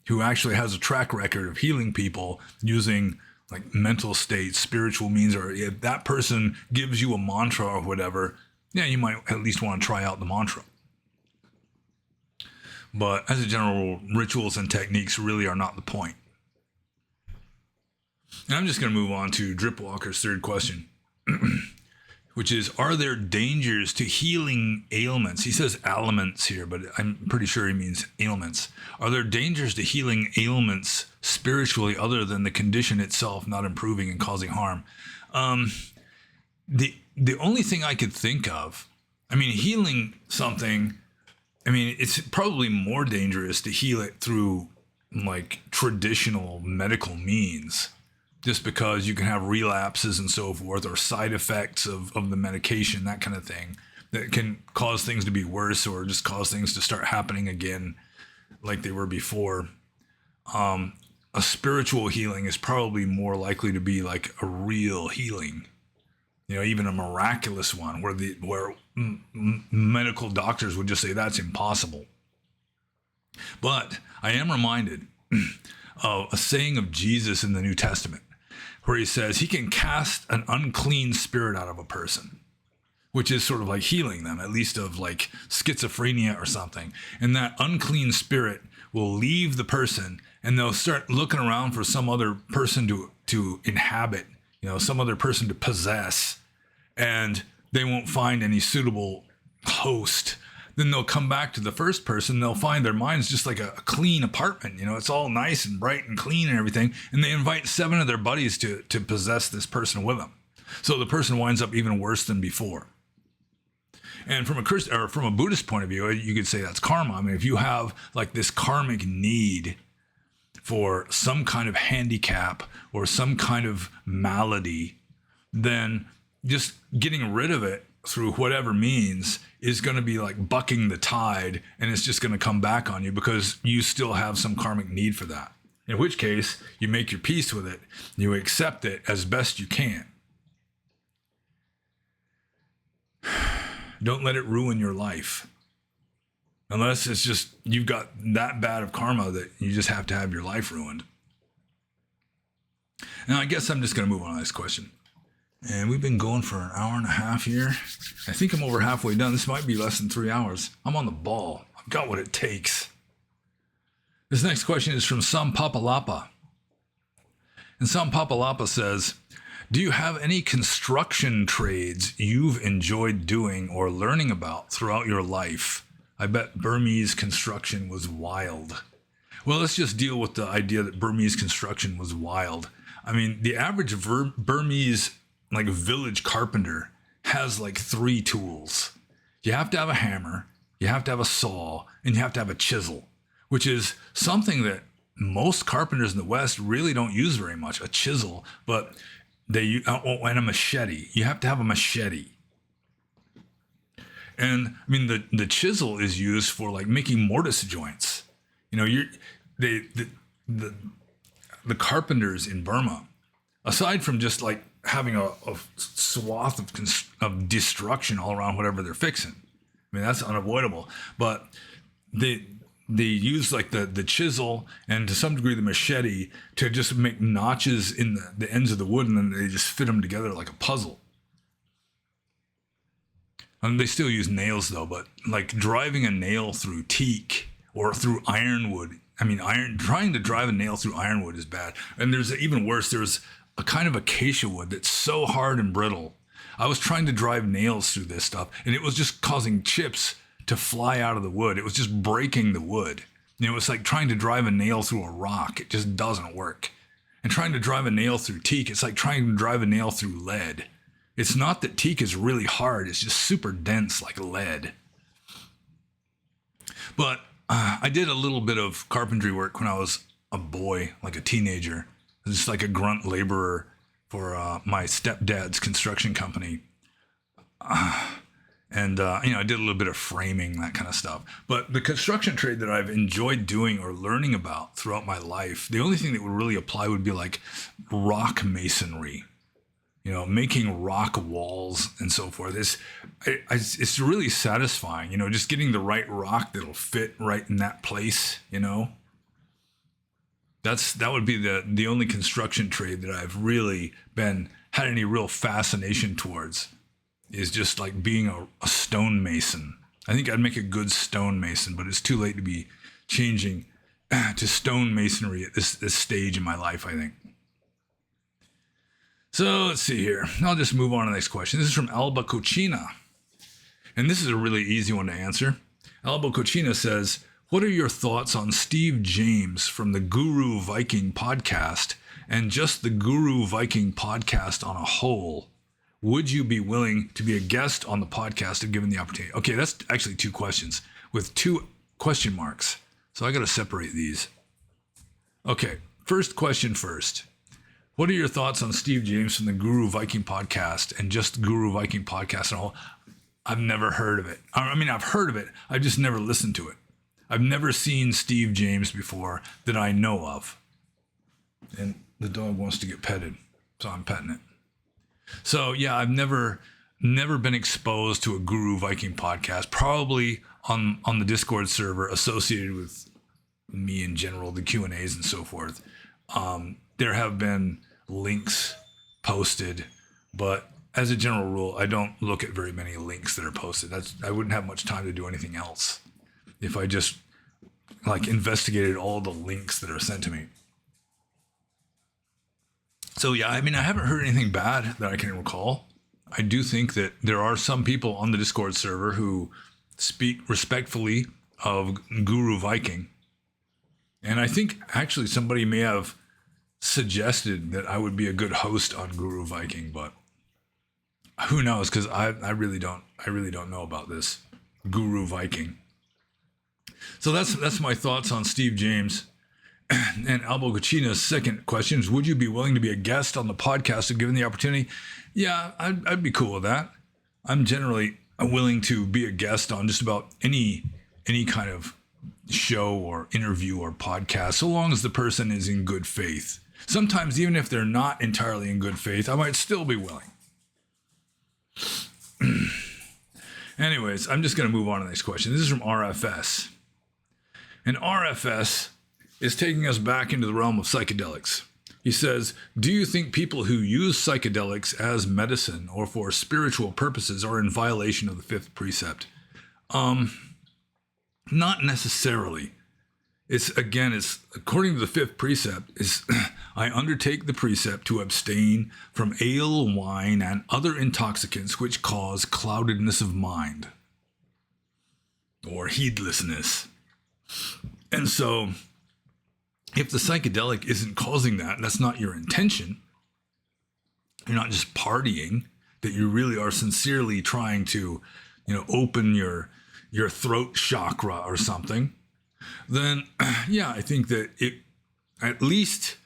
who actually has a track record of healing people using like mental states, spiritual means, or if that person gives you a mantra or whatever, yeah, you might at least want to try out the mantra. But as a general rule, rituals and techniques really are not the point. And I'm just going to move on to Drip Walker's third question, which is, are there dangers to healing ailments? He says ailments here, but I'm pretty sure he means ailments. Are there dangers to healing ailments spiritually other than the condition itself not improving and causing harm? The only thing I could think of, I mean, healing something, I mean, it's probably more dangerous to heal it through like traditional medical means, just because you can have relapses and so forth, or side effects of the medication, that kind of thing, that can cause things to be worse or just cause things to start happening again like they were before. A spiritual healing is probably more likely to be like a real healing, you know, even a miraculous one where medical doctors would just say that's impossible. But I am reminded of a saying of Jesus in the New Testament, where he says he can cast an unclean spirit out of a person, which is sort of like healing them, at least of like schizophrenia or something. And that unclean spirit will leave the person and they'll start looking around for some other person to inhabit, you know, some other person to possess, and they won't find any suitable host. Then they'll come back to the first person. They'll find their mind's just like a clean apartment. You know, it's all nice and bright and clean and everything. And they invite 7 of their buddies to possess this person with them. So the person winds up even worse than before. And from a Buddhist point of view, you could say that's karma. I mean, if you have like this karmic need for some kind of handicap or some kind of malady, then just getting rid of it through whatever means is going to be like bucking the tide, and it's just going to come back on you because you still have some karmic need for that. In which case, you make your peace with it. You accept it as best you can. Don't let it ruin your life. Unless it's just you've got that bad of karma that you just have to have your life ruined. And I guess I'm just going to move on to this question. And we've been going for an hour and a half here. I think I'm over halfway done. This might be less than 3 hours. I'm on the ball. I've got what it takes. This next question is from Sam Papalapa. And Sam Papalapa says, do you have any construction trades you've enjoyed doing or learning about throughout your life? I bet Burmese construction was wild. Well, let's just deal with the idea that Burmese construction was wild. I mean, the average Burmese like village carpenter has like 3 tools. You have to have a hammer, you have to have a saw, and you have to have a chisel, which is something that most carpenters in the West really don't use very much. A chisel, but and a machete. You have to have a machete. And I mean, the chisel is used for like making mortise joints. You know, the carpenters in Burma, aside from just like having a swath of destruction all around whatever they're fixing. I mean, that's unavoidable. But they use like the chisel and to some degree the machete to just make notches in the ends of the wood, and then they just fit them together like a puzzle. And they still use nails though, but like driving a nail through teak or through ironwood. I mean, trying to drive a nail through ironwood is bad. And there's even worse. There's a kind of acacia wood that's so hard and brittle. I was trying to drive nails through this stuff, and it was just causing chips to fly out of the wood. It was just breaking the wood. You know, it's like trying to drive a nail through a rock. It just doesn't work. And trying to drive a nail through teak, it's like trying to drive a nail through lead. It's not that teak is really hard. It's just super dense like lead. But I did a little bit of carpentry work when I was a boy, like a teenager. Just like a grunt laborer for my stepdad's construction company. And I did a little bit of framing, that kind of stuff. But the construction trade that I've enjoyed doing or learning about throughout my life, the only thing that would really apply would be like rock masonry. You know, making rock walls and so forth. It's really satisfying, you know, just getting the right rock that'll fit right in that place, you know. That would be the only construction trade that I've really had any real fascination towards, is just like being a stonemason. I think I'd make a good stonemason, but it's too late to be changing to stonemasonry at this stage in my life, I think. So let's see here. I'll just move on to the next question. This is from Alba Cochina. And this is a really easy one to answer. Alba Cochina says, what are your thoughts on Steve James from the Guru Viking podcast and just the Guru Viking podcast on a whole? Would you be willing to be a guest on the podcast if given the opportunity? Okay, that's actually 2 questions with 2 question marks. So I got to separate these. Okay, first question first. What are your thoughts on Steve James from the Guru Viking podcast and just Guru Viking podcast and all? I've never heard of it. I mean, I've heard of it. I've just never listened to it. I've never seen Steve James before that I know of. And the dog wants to get petted, so I'm petting it. So yeah, I've never been exposed to a Guru Viking podcast, probably on the Discord server associated with me in general, the Q&As and so forth. There have been links posted, but as a general rule, I don't look at very many links that are posted. I wouldn't have much time to do anything else if I just like investigated all the links that are sent to me. So yeah, I mean, I haven't heard anything bad that I can recall. I do think that there are some people on the Discord server who speak respectfully of Guru Viking. And I think actually somebody may have suggested that I would be a good host on Guru Viking, but who knows? Because I really don't know about this Guru Viking. So that's my thoughts on Steve James. And Albo Gachina's second question is, would you be willing to be a guest on the podcast if given the opportunity? Yeah, I'd be cool with that. I'm generally willing to be a guest on just about any kind of show or interview or podcast, so long as the person is in good faith. Sometimes even if they're not entirely in good faith, I might still be willing. Anyways, I'm just going to move on to the next question. This is from RFS. And RFS is taking us back into the realm of psychedelics. He says, do you think people who use psychedelics as medicine or for spiritual purposes are in violation of the fifth precept? Not necessarily. It's according to the fifth precept, I undertake the precept to abstain from ale, wine, and other intoxicants which cause cloudedness of mind or heedlessness. And so, if the psychedelic isn't causing that, and that's not your intention, you're not just partying, that you really are sincerely trying to, open your throat chakra or something, then yeah, I think that it, at least,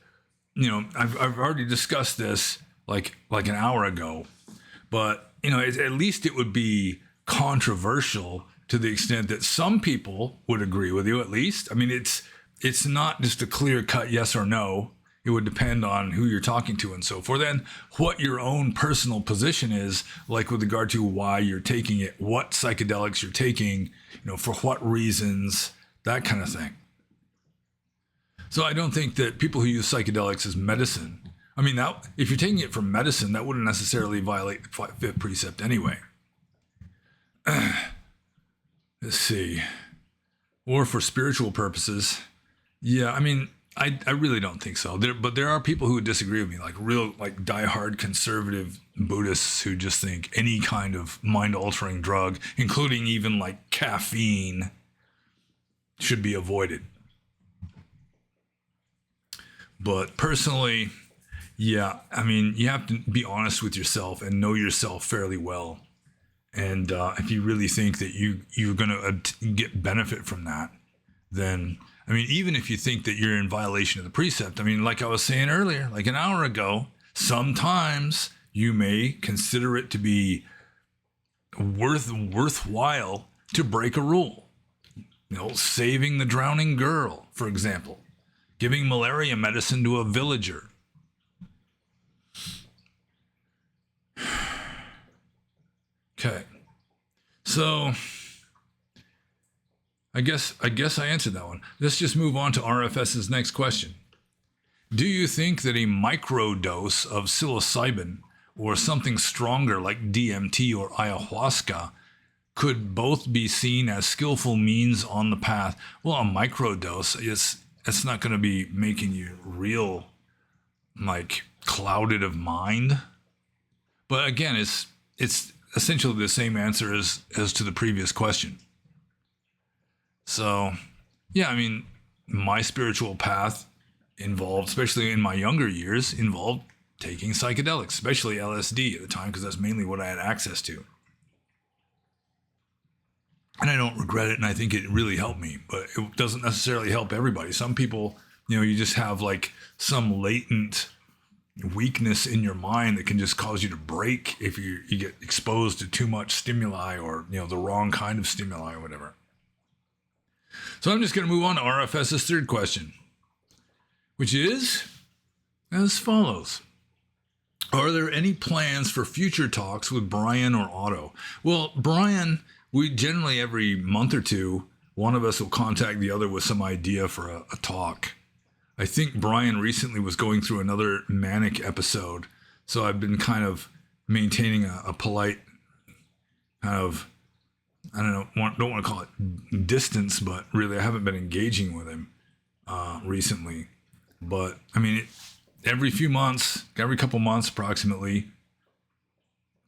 I've already discussed this like an hour ago, but at least it would be controversial to the extent that some people would agree with you. At least, I mean, it's not just a clear cut yes or no. It would depend on who you're talking to and so forth. Then what your own personal position is, like with regard to why you're taking it, what psychedelics you're taking, for what reasons, that kind of thing. So I don't think that people who use psychedelics as medicine, I mean, that if you're taking it for medicine, that wouldn't necessarily violate the fifth precept anyway. Let's see. Or for spiritual purposes. Yeah, I mean, I really don't think so. But there are people who would disagree with me, like diehard conservative Buddhists who just think any kind of mind-altering drug, including even like caffeine, should be avoided. But personally, yeah, I mean, you have to be honest with yourself and know yourself fairly well. And if you really think that you're going to get benefit from that, then, I mean, even if you think that you're in violation of the precept, I mean, like I was saying earlier, like an hour ago, sometimes you may consider it to be worthwhile to break a rule. Saving the drowning girl, for example, giving malaria medicine to a villager. Okay, so I guess I answered that one. Let's just move on to RFS's next question. Do you think that a microdose of psilocybin or something stronger like DMT or ayahuasca could both be seen as skillful means on the path? Well, a microdose, it's not going to be making you real, like, clouded of mind. But again, it's essentially the same answer as to the previous question. So, yeah, I mean, my spiritual path involved, especially in my younger years, involved taking psychedelics, especially LSD at the time, because that's mainly what I had access to. And I don't regret it, and I think it really helped me, but it doesn't necessarily help everybody. Some people, you just have like some latent weakness in your mind that can just cause you to break if you get exposed to too much stimuli or, the wrong kind of stimuli or whatever. So I'm just going to move on to RFS's third question, which is as follows. Are there any plans for future talks with Brian or Otto? Well, Brian, we generally every month or two, one of us will contact the other with some idea for a talk. I think Brian recently was going through another manic episode, so I've been kind of maintaining a polite kind of, I don't want to call it distance, but really I haven't been engaging with him recently. But I mean, every couple months approximately,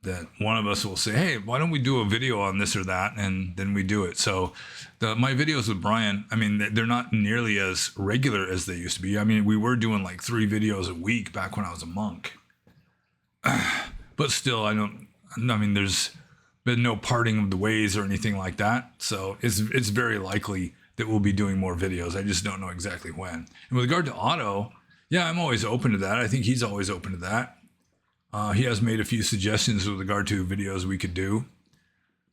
that one of us will say, hey, why don't we do a video on this or that? And then we do it. So my videos with Brian, I mean, they're not nearly as regular as they used to be. I mean, we were doing like 3 videos a week back when I was a monk. But still, there's been no parting of the ways or anything like that. So it's very likely that we'll be doing more videos. I just don't know exactly when. And with regard to Otto, yeah, I'm always open to that. I think he's always open to that. He has made a few suggestions with regard to videos we could do.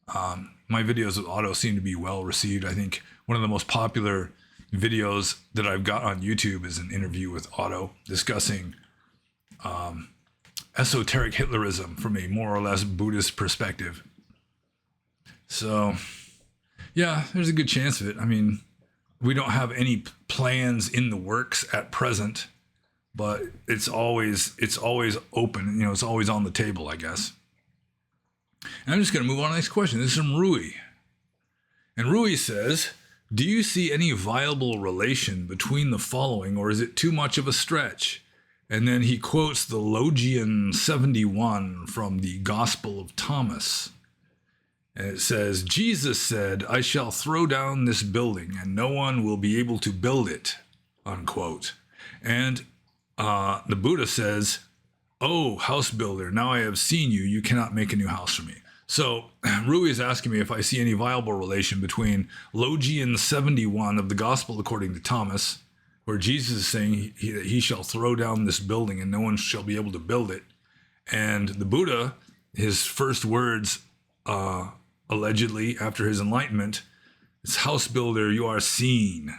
My videos with Otto seem to be well received. I think one of the most popular videos that I've got on YouTube is an interview with Otto discussing esoteric Hitlerism from a more or less Buddhist perspective. So, yeah, there's a good chance of it. I mean, we don't have any plans in the works at present, but it's always open. It's always on the table, I guess. And I'm just going to move on to the next question. This is from Rui. And Rui says, do you see any viable relation between the following, or is it too much of a stretch? And then he quotes the Logian 71 from the Gospel of Thomas. And it says, Jesus said, I shall throw down this building and no one will be able to build it, unquote. And the Buddha says, oh, house builder, now I have seen you. You cannot make a new house for me. So Rui is asking me if I see any viable relation between Logian 71 of the Gospel according to Thomas, where Jesus is saying he shall throw down this building and no one shall be able to build it. And the Buddha, his first words, allegedly after his enlightenment, is house builder, you are seen.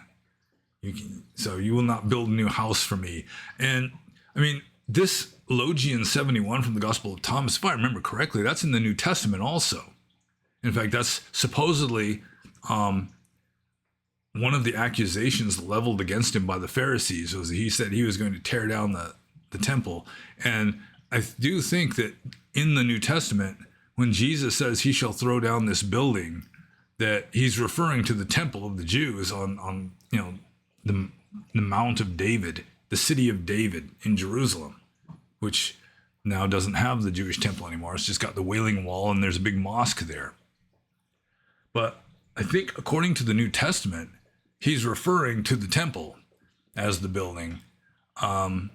So you will not build a new house for me. And I mean, this Logian 71 from the Gospel of Thomas, if I remember correctly, that's in the New Testament also. In fact, that's supposedly one of the accusations leveled against him by the Pharisees was that he said he was going to tear down the temple. And I do think that in the New Testament, when Jesus says he shall throw down this building, that he's referring to the temple of the Jews on the Mount of David, the city of David in Jerusalem, which now doesn't have the Jewish temple anymore. It's just got the Wailing Wall and there's a big mosque there. But I think according to the New Testament, he's referring to the temple as the building. And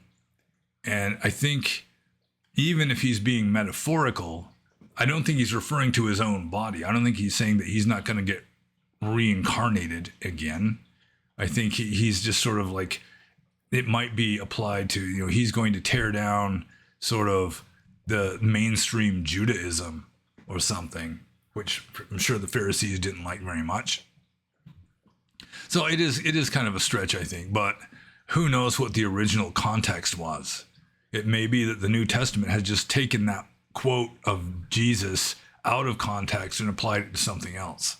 I think even if he's being metaphorical, I don't think he's referring to his own body. I don't think he's saying that he's not going to get reincarnated again. I think he's just sort of like, it might be applied to, he's going to tear down sort of the mainstream Judaism or something, which I'm sure the Pharisees didn't like very much. So it is kind of a stretch, I think, but who knows what the original context was. It may be that the New Testament has just taken that quote of Jesus out of context and applied it to something else.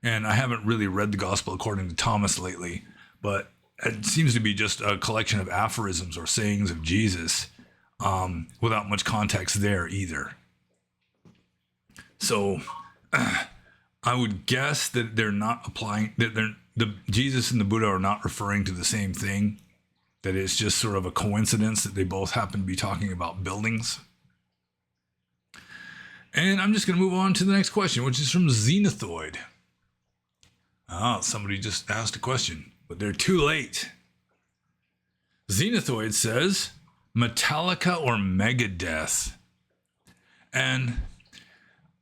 And I haven't really read the Gospel according to Thomas lately, but it seems to be just a collection of aphorisms or sayings of Jesus without much context there either. So I would guess that they're not applying, that Jesus and the Buddha are not referring to the same thing, that it's just sort of a coincidence that they both happen to be talking about buildings. And I'm just going to move on to the next question, which is from Xenothoid. Oh, somebody just asked a question, but they're too late. Xenothoid says, Metallica or Megadeth? And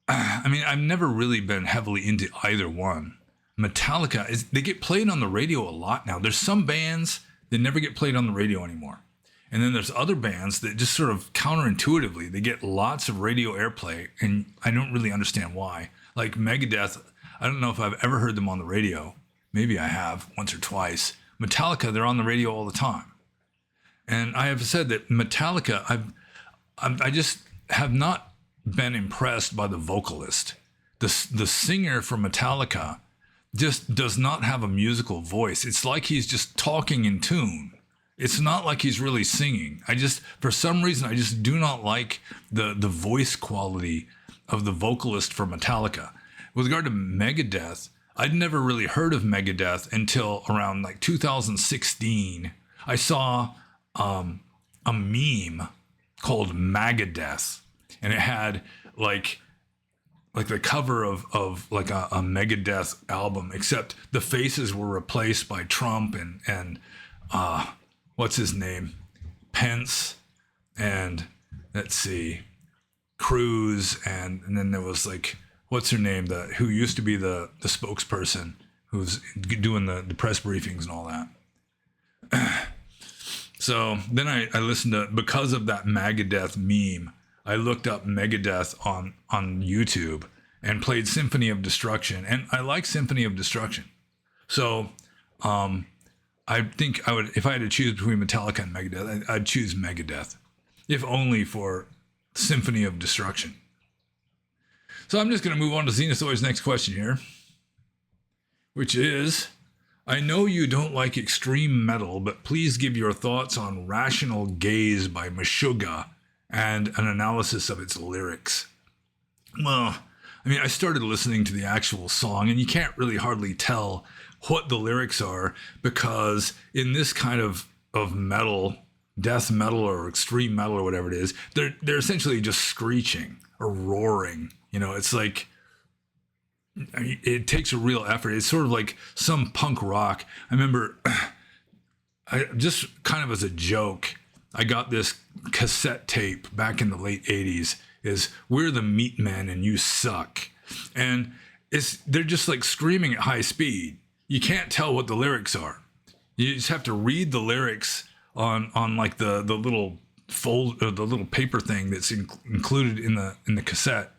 I mean, I've never really been heavily into either one. Metallica, they get played on the radio a lot now. There's some bands that never get played on the radio anymore. And then there's other bands that just sort of counterintuitively, they get lots of radio airplay, and I don't really understand why. Like Megadeth, I don't know if I've ever heard them on the radio. Maybe I have once or twice. Metallica, they're on the radio all the time. And I have said that Metallica, I just have not been impressed by the vocalist. The singer for Metallica just does not have a musical voice. It's like he's just talking in tune. It's not like he's really singing. For some reason, I just do not like the voice quality of the vocalist for Metallica. With regard to Megadeth, I'd never really heard of Megadeth until around like 2016. I saw a meme called Megadeth, and it had like the cover of like a Megadeth album, except the faces were replaced by Trump and what's his name? Pence, and let's see, Cruz, and then there was like, what's her name? Who used to be the spokesperson, who's doing the press briefings and all that. So then I listened to, because of that Megadeth meme, I looked up Megadeth on YouTube and played Symphony of Destruction, and I like Symphony of Destruction. So I think I would, if I had to choose between Metallica and Megadeth, I'd choose Megadeth, if only for Symphony of Destruction. So I'm just going to move on to Xenothoid's next question here, which is, I know you don't like extreme metal, but please give your thoughts on Rational Gaze by Meshuggah and an analysis of its lyrics. Well, I mean, I started listening to the actual song, and you can't really hardly tell what the lyrics are, because in this kind of metal, death metal or extreme metal or whatever it is, they're essentially just screeching or roaring. You know, it's like, I mean, it takes a real effort. It's sort of like some punk rock. I remember, I just kind of as a joke, I got this cassette tape back in the late 80s, is "We're the Meat Men and You Suck." And they're just like screaming at high speed. You can't tell what the lyrics are. You just have to read the lyrics on like the little fold, or the little paper thing that's included in the cassette,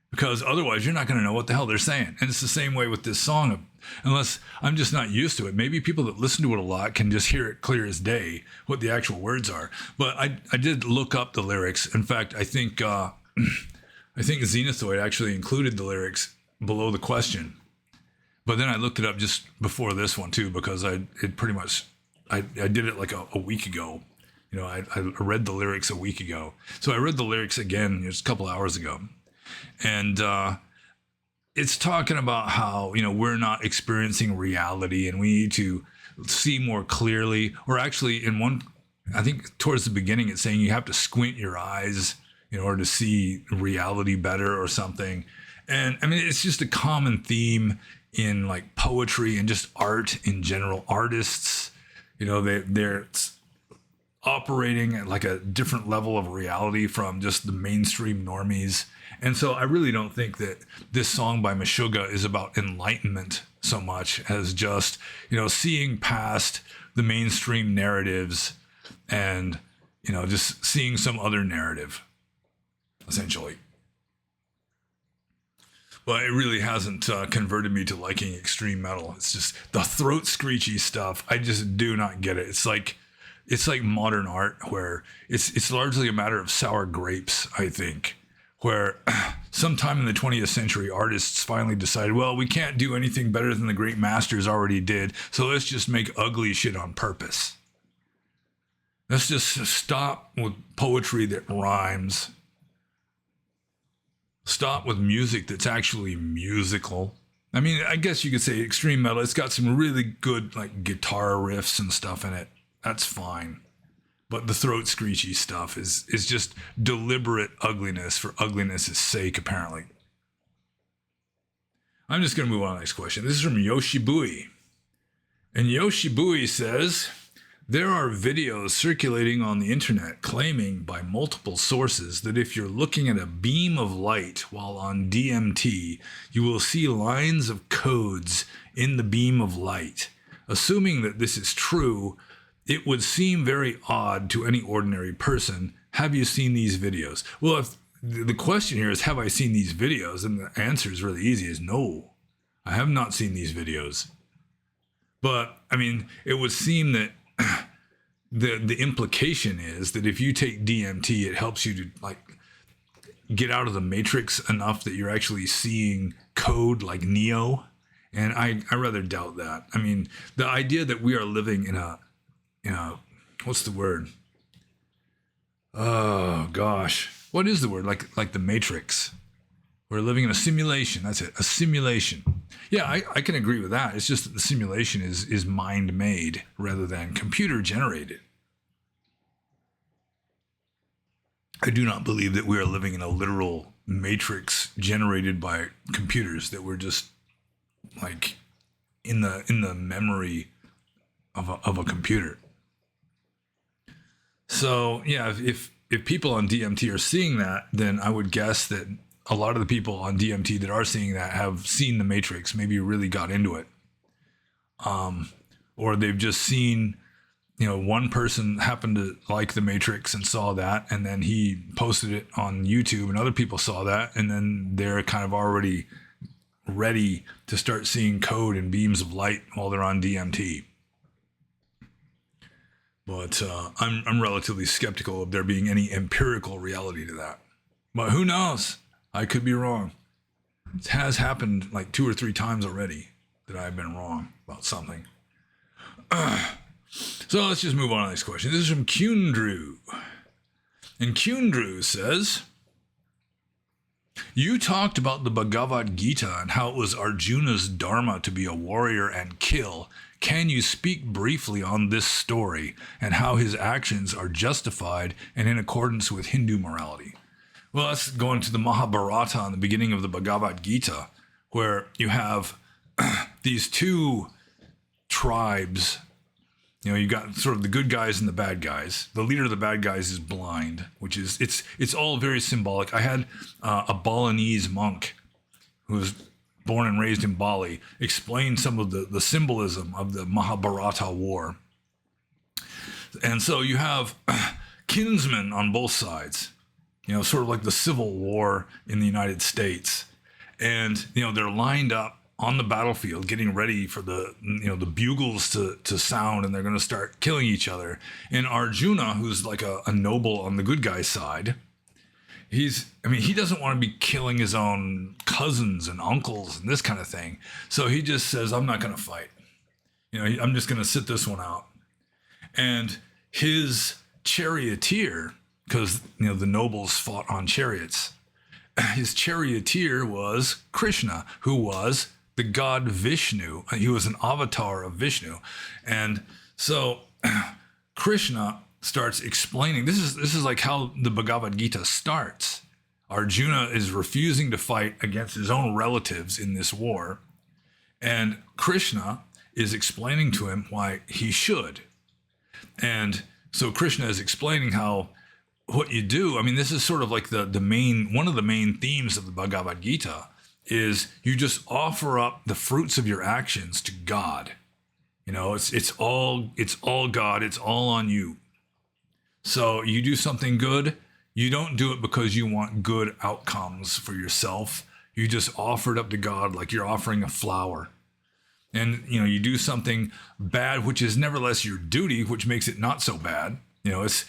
because otherwise you're not going to know what the hell they're saying. And it's the same way with this song, unless I'm just not used to it. Maybe people that listen to it a lot can just hear it clear as day what the actual words are. But I did look up the lyrics. In fact, I think Zenithoid actually included the lyrics below the question. But then I looked it up just before this one too, because I did it like a week ago. You know, I read the lyrics a week ago. So I read the lyrics again just a couple hours ago. And it's talking about how, you know, we're not experiencing reality and we need to see more clearly. Or actually, I think towards the beginning, it's saying you have to squint your eyes in order to see reality better or something. And I mean, it's just a common theme in like poetry and just art in general. Artists, you know, they're operating at like a different level of reality from just the mainstream normies. And so I really don't think that this song by Meshuggah is about enlightenment so much as just, you know, seeing past the mainstream narratives and, you know, just seeing some other narrative, essentially. But it really hasn't converted me to liking extreme metal. It's just the throat screechy stuff. I just do not get it. It's like modern art where it's largely a matter of sour grapes, I think, where sometime in the 20th century, artists finally decided, well, we can't do anything better than the great masters already did, so let's just make ugly shit on purpose. Let's just stop with poetry that rhymes. Stop with music that's actually musical. I mean, I guess you could say extreme metal, it's got some really good like guitar riffs and stuff in it. That's fine. But the throat screechy stuff is just deliberate ugliness for ugliness' sake, apparently. I'm just going to move on to the next question. This is from Yoshibui. And Yoshibui says, there are videos circulating on the internet claiming by multiple sources that if you're looking at a beam of light while on DMT, you will see lines of codes in the beam of light. Assuming that this is true, it would seem very odd to any ordinary person. Have you seen these videos? Well, if the question here is, have I seen these videos? And the answer is really easy, is no. I have not seen these videos. But, I mean, it would seem that the implication is that if you take DMT, it helps you to, like, get out of the matrix enough that you're actually seeing code like Neo. And I rather doubt that. I mean, the idea that we are living in a what's the word? Oh gosh, what is the word? Like the Matrix. We're living in a simulation. That's it, a simulation. Yeah, I can agree with that. It's just that the simulation is mind made rather than computer generated. I do not believe that we are living in a literal matrix generated by computers, that we're just like in the memory of a computer. So yeah, if people on DMT are seeing that, then I would guess that a lot of the people on DMT that are seeing that have seen the Matrix, maybe really got into it. Or they've just seen, you know, one person happened to like the Matrix and saw that, and then he posted it on YouTube and other people saw that, and then they're kind of already ready to start seeing code and beams of light while they're on DMT. But I'm relatively skeptical of there being any empirical reality to that. But who knows? I could be wrong. It has happened like 2 or 3 times already. that I've been wrong about something. So let's just move on to the next question. This is from Kundru. And Kundru says, you talked about the Bhagavad Gita and how it was Arjuna's dharma to be a warrior and kill. Can you speak briefly on this story and how his actions are justified and in accordance with Hindu morality? Well, let's go into the Mahabharata in the beginning of the Bhagavad Gita, where you have these two tribes. You know, you got sort of the good guys and the bad guys. The leader of the bad guys is blind, which is, it's all very symbolic. I had a Balinese monk who was born and raised in Bali explain some of the symbolism of the Mahabharata war. And so you have kinsmen on both sides, you know, sort of like the Civil War in the United States. And, you know, they're lined up on the battlefield getting ready for the, you know, the bugles to sound, and they're going to start killing each other. And Arjuna, who's like a noble on the good guy's side, he doesn't want to be killing his own cousins and uncles and this kind of thing. So he just says, I'm not going to fight. You know, I'm just going to sit this one out. And his charioteer, because, you know, the nobles fought on chariots, his charioteer was Krishna, who was the god Vishnu. He was an avatar of Vishnu. And so Krishna starts explaining, this is like how the Bhagavad Gita starts. Arjuna is refusing to fight against his own relatives in this war. And Krishna is explaining to him why he should. And so Krishna is explaining how what you do, I mean, this is sort of like the main, one of the main themes of the Bhagavad Gita is you just offer up the fruits of your actions to God. You know, it's all God, it's all on you. So you do something good, you don't do it because you want good outcomes for yourself. You just offer it up to God like you're offering a flower. And, you know, you do something bad, which is nevertheless your duty, which makes it not so bad. You know, it's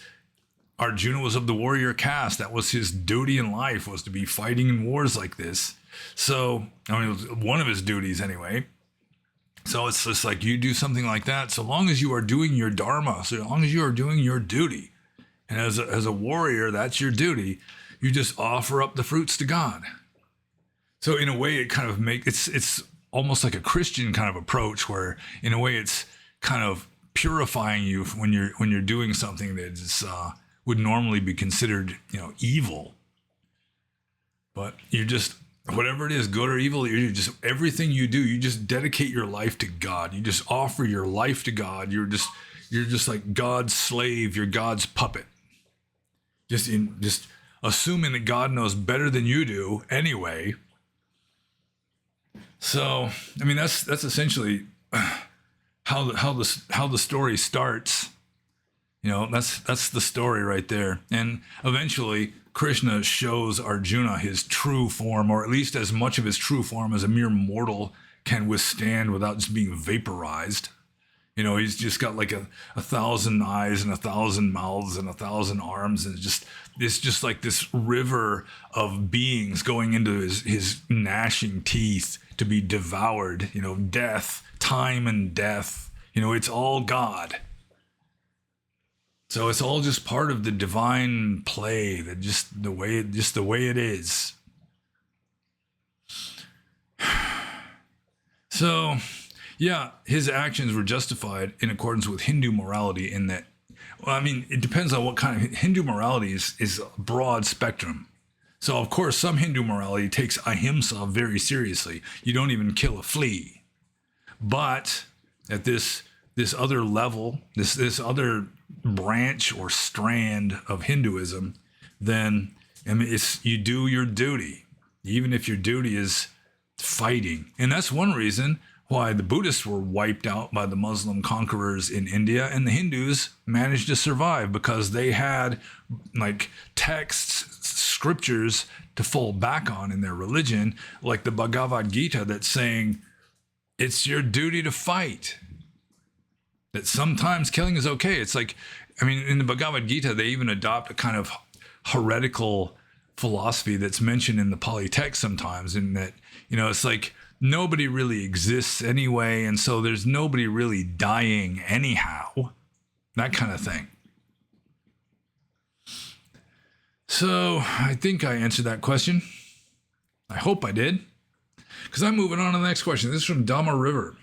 Arjuna was of the warrior caste. That was his duty in life, was to be fighting in wars like this. So, I mean, it was one of his duties anyway. So it's just like you do something like that, so long as you are doing your dharma, so long as you are doing your duty. And as a warrior, that's your duty. You just offer up the fruits to God. So in a way, it kind of it's almost like a Christian kind of approach, where in a way it's kind of purifying you when you're doing something that is would normally be considered, you know, evil. But you just, whatever it is, good or evil, you just, everything you do, you just dedicate your life to God. You just offer your life to God. You're just like God's slave. You're God's puppet. Just assuming that God knows better than you do anyway. So, I mean, that's essentially how the story starts. You know, that's the story right there. And eventually Krishna shows Arjuna his true form, or at least as much of his true form as a mere mortal can withstand without just being vaporized. You know, he's just got like a 1,000 eyes and 1,000 mouths and 1,000 arms, and it's just like this river of beings going into his gnashing teeth to be devoured. You know, death, time and death. You know, it's all God. So it's all just part of the divine play, that just the way it is. So, yeah, his actions were justified in accordance with Hindu morality in that, well, I mean, it depends on what kind of Hindu morality is a broad spectrum. So, of course, some Hindu morality takes ahimsa very seriously. You don't even kill a flea. But at this other level, this other branch or strand of Hinduism, then I mean, you do your duty, even if your duty is fighting. And that's one reason why the Buddhists were wiped out by the Muslim conquerors in India, and the Hindus managed to survive because they had like texts, scriptures to fall back on in their religion, like the Bhagavad Gita, that's saying it's your duty to fight. That sometimes killing is okay. It's like, I mean, in the Bhagavad Gita, they even adopt a kind of heretical philosophy that's mentioned in the Pali text sometimes, in that, you know, it's like nobody really exists anyway, and so there's nobody really dying anyhow. That kind of thing. So I think I answered that question. I hope I did. Because I'm moving on to the next question. This is from Dharma River.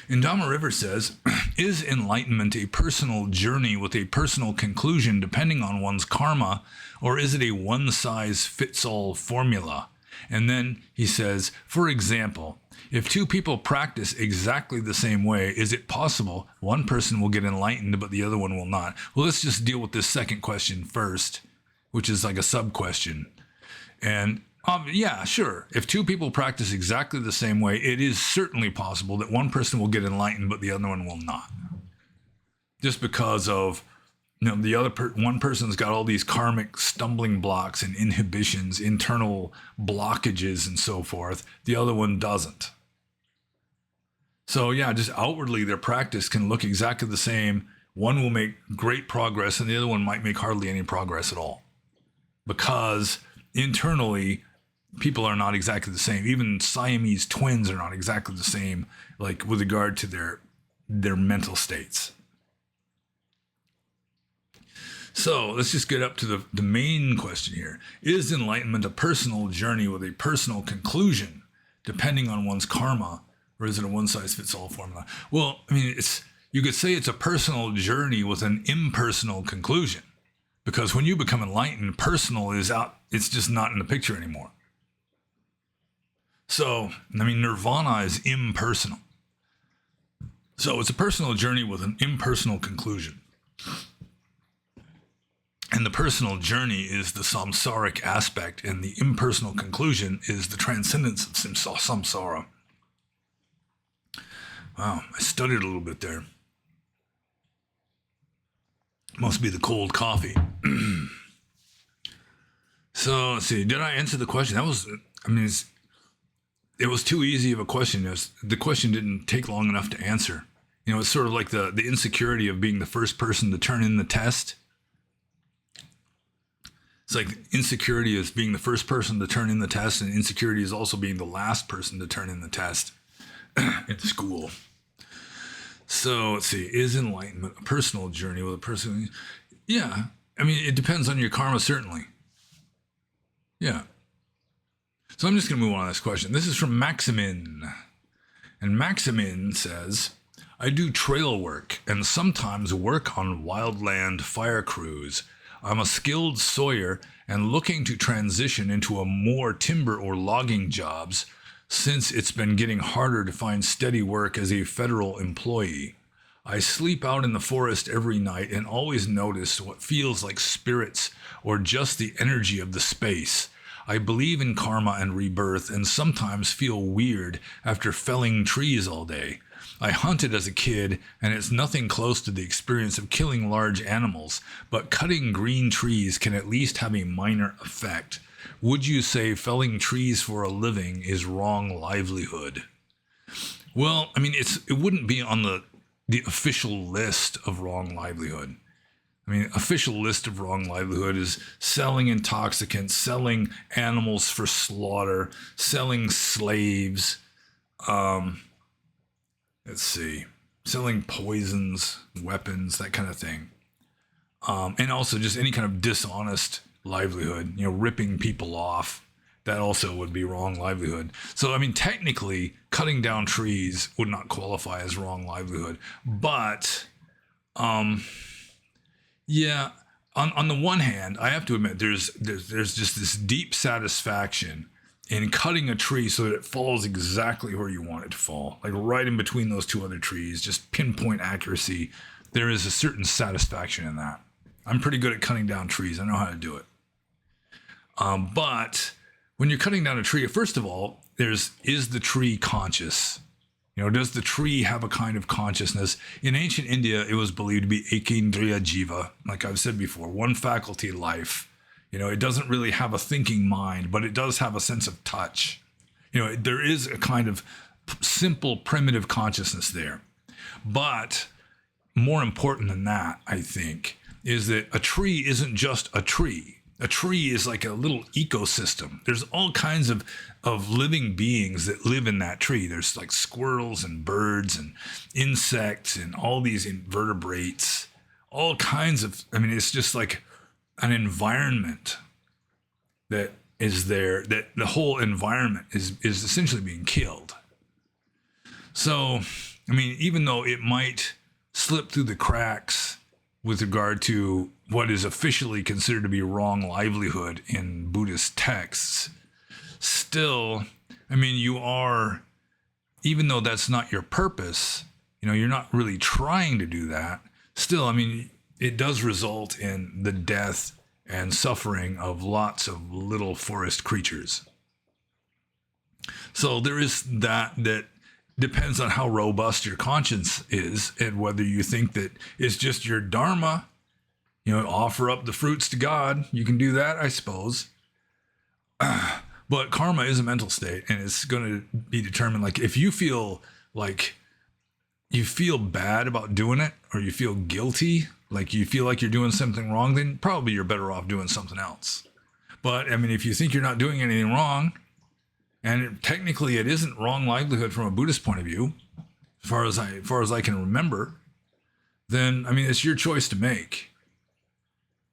And Dharma River says, is enlightenment a personal journey with a personal conclusion depending on one's karma, or is it a one-size-fits-all formula? And then he says, for example, if two people practice exactly the same way, is it possible one person will get enlightened but the other one will not? Well, let's just deal with this second question first, which is like a sub-question. And yeah, sure. If two people practice exactly the same way, it is certainly possible that one person will get enlightened but the other one will not. Just because of, the other one person's got all these karmic stumbling blocks and inhibitions, internal blockages and so forth. The other one doesn't. So yeah, just outwardly their practice can look exactly the same. One will make great progress and the other one might make hardly any progress at all. Because internally, people are not exactly the same. Even Siamese twins are not exactly the same, like with regard to their mental states. So let's just get up to the main question here. Is enlightenment a personal journey with a personal conclusion, depending on one's karma, or is it a one-size-fits-all formula? Well, I mean, you could say it's a personal journey with an impersonal conclusion, because when you become enlightened, personal is out. It's just not in the picture anymore. So, I mean, nirvana is impersonal. So it's a personal journey with an impersonal conclusion. And the personal journey is the samsaric aspect, and the impersonal conclusion is the transcendence of samsara. Wow, I stuttered a little bit there. Must be the cold coffee. So, let's see, did I answer the question? It was too easy of a question. The question didn't take long enough to answer. It's sort of like the insecurity of being the first person to turn in the test. It's like insecurity is being the first person to turn in the test, and insecurity is also being the last person to turn in the test in school. So let's see, is enlightenment a personal journey with a person? Yeah, I mean, it depends on your karma, certainly. Yeah. So I'm just going to move on to this question. This is from Maximin. And Maximin says, I do trail work and sometimes work on wildland fire crews. I'm a skilled sawyer and looking to transition into a more timber or logging jobs since it's been getting harder to find steady work as a federal employee. I sleep out in the forest every night and always notice what feels like spirits or just the energy of the space. I believe in karma and rebirth and sometimes feel weird after felling trees all day. I hunted as a kid, and it's nothing close to the experience of killing large animals, but cutting green trees can at least have a minor effect. Would you say felling trees for a living is wrong livelihood? Well, I mean, it wouldn't be on the official list of wrong livelihood. I mean, official list of wrong livelihood is selling intoxicants, selling animals for slaughter, selling slaves, selling poisons, weapons, that kind of thing. And also just any kind of dishonest livelihood, ripping people off. That also would be wrong livelihood. So, I mean, technically, cutting down trees would not qualify as wrong livelihood. But, yeah, on the one hand, I have to admit, there's just this deep satisfaction in cutting a tree so that it falls exactly where you want it to fall, like right in between those two other trees, just pinpoint accuracy. There is a certain satisfaction in that. I'm pretty good at cutting down trees. I know how to do it. But when you're cutting down a tree, first of all, is the tree conscious? Does the tree have a kind of consciousness? In ancient India, it was believed to be ekendriya jiva, like I've said before, one faculty life. It doesn't really have a thinking mind, but it does have a sense of touch. There is a kind of simple, primitive consciousness there. But more important than that, I think, is that a tree isn't just a tree. a tree is like a little ecosystem. There's all kinds of living beings that live in that tree. There's like squirrels and birds and insects and all these invertebrates, all kinds of, I mean, it's just like an environment that is there, that the whole environment is essentially being killed. So, I mean, even though it might slip through the cracks with regard to what is officially considered to be wrong livelihood in Buddhist texts, still, I mean, you are, even though that's not your purpose, you know, you're not really trying to do that. Still, I mean, it does result in the death and suffering of lots of little forest creatures. So there is that depends on how robust your conscience is and whether you think that it's just your Dharma, you know, offer up the fruits to God. You can do that, I suppose. But karma is a mental state, and it's going to be determined. Like if you feel like you feel bad about doing it, or you feel guilty, like you feel like you're doing something wrong, then probably you're better off doing something else. But I mean, if you think you're not doing anything wrong, and technically it isn't wrong livelihood from a Buddhist point of view, as far as I can remember, then I mean, it's your choice to make.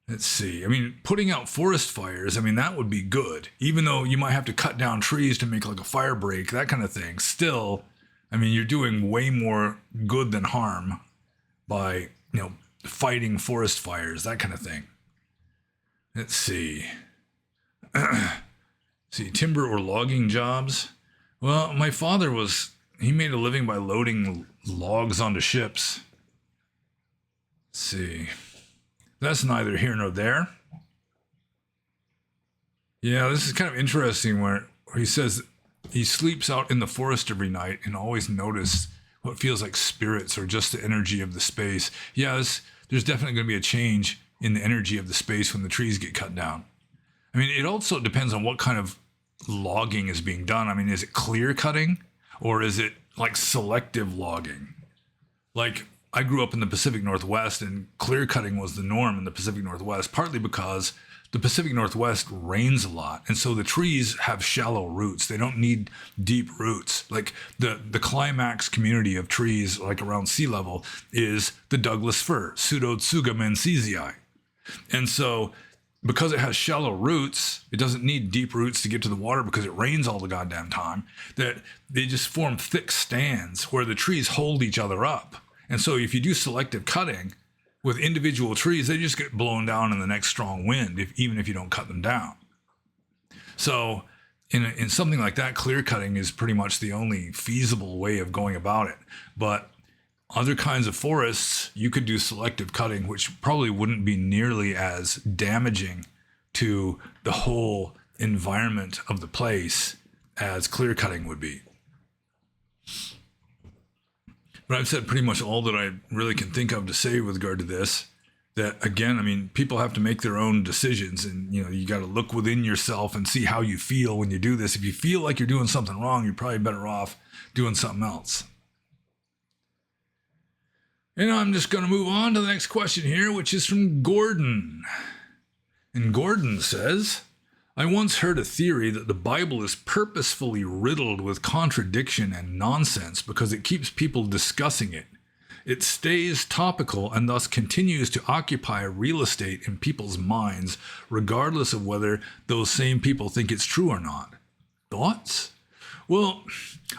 Let's see. I mean, putting out forest fires, I mean, that would be good. Even though you might have to cut down trees to make like a fire break, that kind of thing. Still, I mean, you're doing way more good than harm by, you know, fighting forest fires, that kind of thing. Let's see. See, timber or logging jobs. Well, my father he made a living by loading logs onto ships. Let's see. That's neither here nor there. Yeah, this is kind of interesting where he says he sleeps out in the forest every night and always notice what feels like spirits or just the energy of the space. Yeah, there's definitely going to be a change in the energy of the space when the trees get cut down. I mean, it also depends on what kind of logging is being done. I mean, is it clear cutting or is it like selective logging? Like, I grew up in the Pacific Northwest, and clear cutting was the norm in the Pacific Northwest, partly because the Pacific Northwest rains a lot. And so the trees have shallow roots. They don't need deep roots. Like the climax community of trees, like around sea level, is the Douglas fir, Pseudotsuga menziesii. And so because it has shallow roots, it doesn't need deep roots to get to the water because it rains all the goddamn time, that they just form thick stands where the trees hold each other up. And so if you do selective cutting with individual trees, they just get blown down in the next strong wind, even if you don't cut them down. So in something like that, clear cutting is pretty much the only feasible way of going about it. But other kinds of forests, you could do selective cutting, which probably wouldn't be nearly as damaging to the whole environment of the place as clear cutting would be. But I've said pretty much all that I really can think of to say with regard to this. That again, I mean, people have to make their own decisions, and you know, you got to look within yourself and see how you feel when you do this. If you feel like you're doing something wrong, you're probably better off doing something else. And I'm just going to move on to the next question here, which is from Gordon. And Gordon says, I once heard a theory that the Bible is purposefully riddled with contradiction and nonsense because it keeps people discussing it. It stays topical and thus continues to occupy real estate in people's minds, regardless of whether those same people think it's true or not. Thoughts? Well,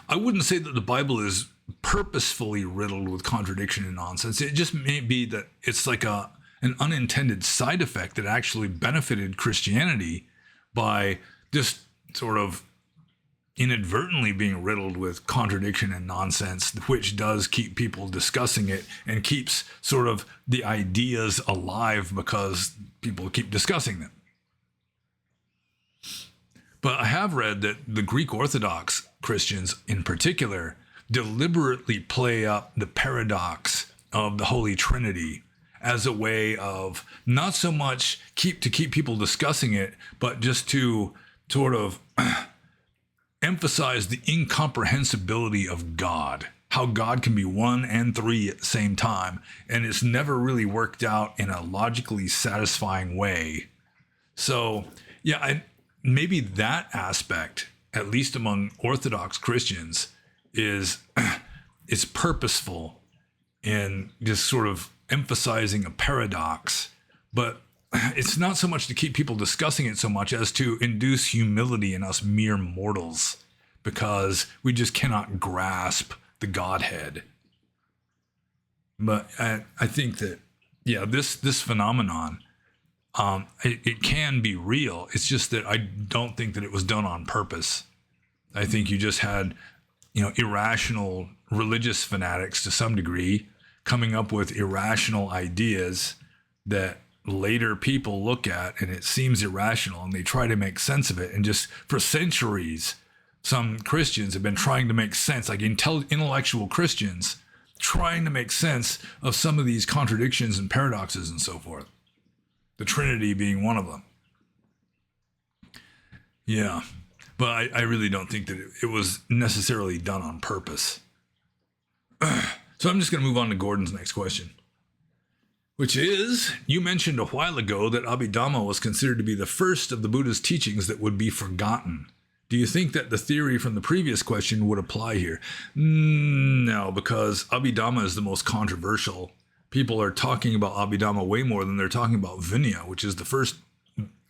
I wouldn't say that the Bible is purposefully riddled with contradiction and nonsense. It just may be that it's like an unintended side effect that actually benefited Christianity by just sort of inadvertently being riddled with contradiction and nonsense, which does keep people discussing it and keeps sort of the ideas alive because people keep discussing them. But I have read that the Greek Orthodox Christians in particular deliberately play up the paradox of the Holy Trinity as a way of not so much keep people discussing it, but just to sort of emphasize the incomprehensibility of God, how God can be one and three at the same time. And it's never really worked out in a logically satisfying way So, yeah, maybe that aspect, at least among Orthodox Christians, is it's purposeful in just sort of emphasizing a paradox, but it's not so much to keep people discussing it so much as to induce humility in us mere mortals, because we just cannot grasp the Godhead. But I think that, yeah, this phenomenon, it can be real. It's just that I don't think that it was done on purpose. I think you just had, irrational religious fanatics to some degree coming up with irrational ideas that later people look at and it seems irrational and they try to make sense of it. And just for centuries, some Christians have been trying to make sense, like intellectual Christians, trying to make sense of some of these contradictions and paradoxes and so forth. The Trinity being one of them. Yeah, but I really don't think that it was necessarily done on purpose. So I'm just going to move on to Gordon's next question, which is, you mentioned a while ago that Abhidhamma was considered to be the first of the Buddha's teachings that would be forgotten. Do you think that the theory from the previous question would apply here? No, because Abhidhamma is the most controversial. People are talking about Abhidhamma way more than they're talking about Vinaya, which is the first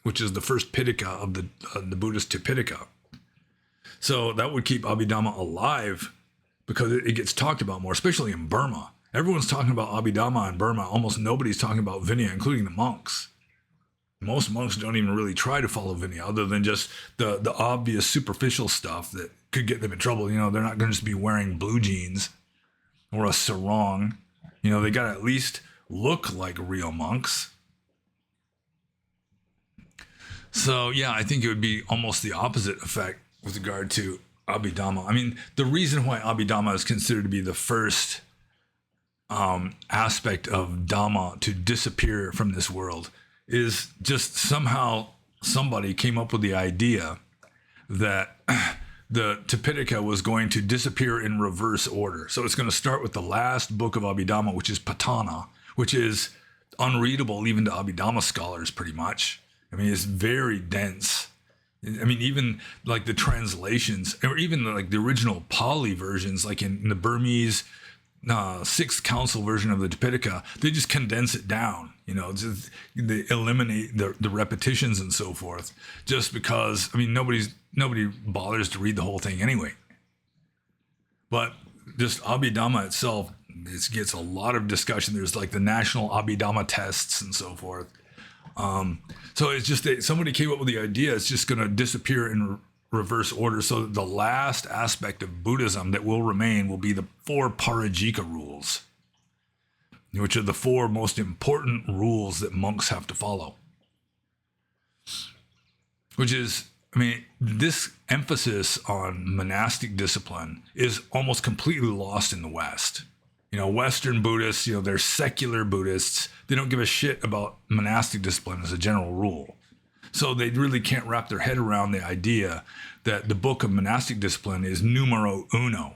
Pitaka of the Buddhist Tipitaka. So that would keep Abhidhamma alive because it gets talked about more, especially in Burma. Everyone's talking about Abhidhamma in Burma. Almost nobody's talking about Vinaya, including the monks. Most monks don't even really try to follow Vinaya, other than just the obvious superficial stuff that could get them in trouble. They're not going to just be wearing blue jeans or a sarong. They got to at least look like real monks. So, yeah, I think it would be almost the opposite effect with regard to Abhidhamma. I mean, the reason why Abhidhamma is considered to be the first aspect of Dhamma to disappear from this world is just somehow somebody came up with the idea that the Tipitaka was going to disappear in reverse order. So it's going to start with the last book of Abhidhamma, which is Patana, which is unreadable even to Abhidhamma scholars pretty much. I mean, it's very dense. I mean, even like the translations, or even like the original Pali versions, like in the Burmese Sixth Council version of the Tipitaka, they just condense it down. They eliminate the repetitions and so forth, just because, I mean, nobody bothers to read the whole thing anyway. But just Abhidhamma itself, it gets a lot of discussion. There's like the national Abhidhamma tests and so forth. So it's just that somebody came up with the idea it's just going to disappear in reverse order. So the last aspect of Buddhism that will remain will be the 4 Parajika rules, which are the 4 most important rules that monks have to follow. Which is, I mean, this emphasis on monastic discipline is almost completely lost in the West. Western Buddhists, they're secular Buddhists. They don't give a shit about monastic discipline as a general rule. So they really can't wrap their head around the idea that the book of monastic discipline is numero uno.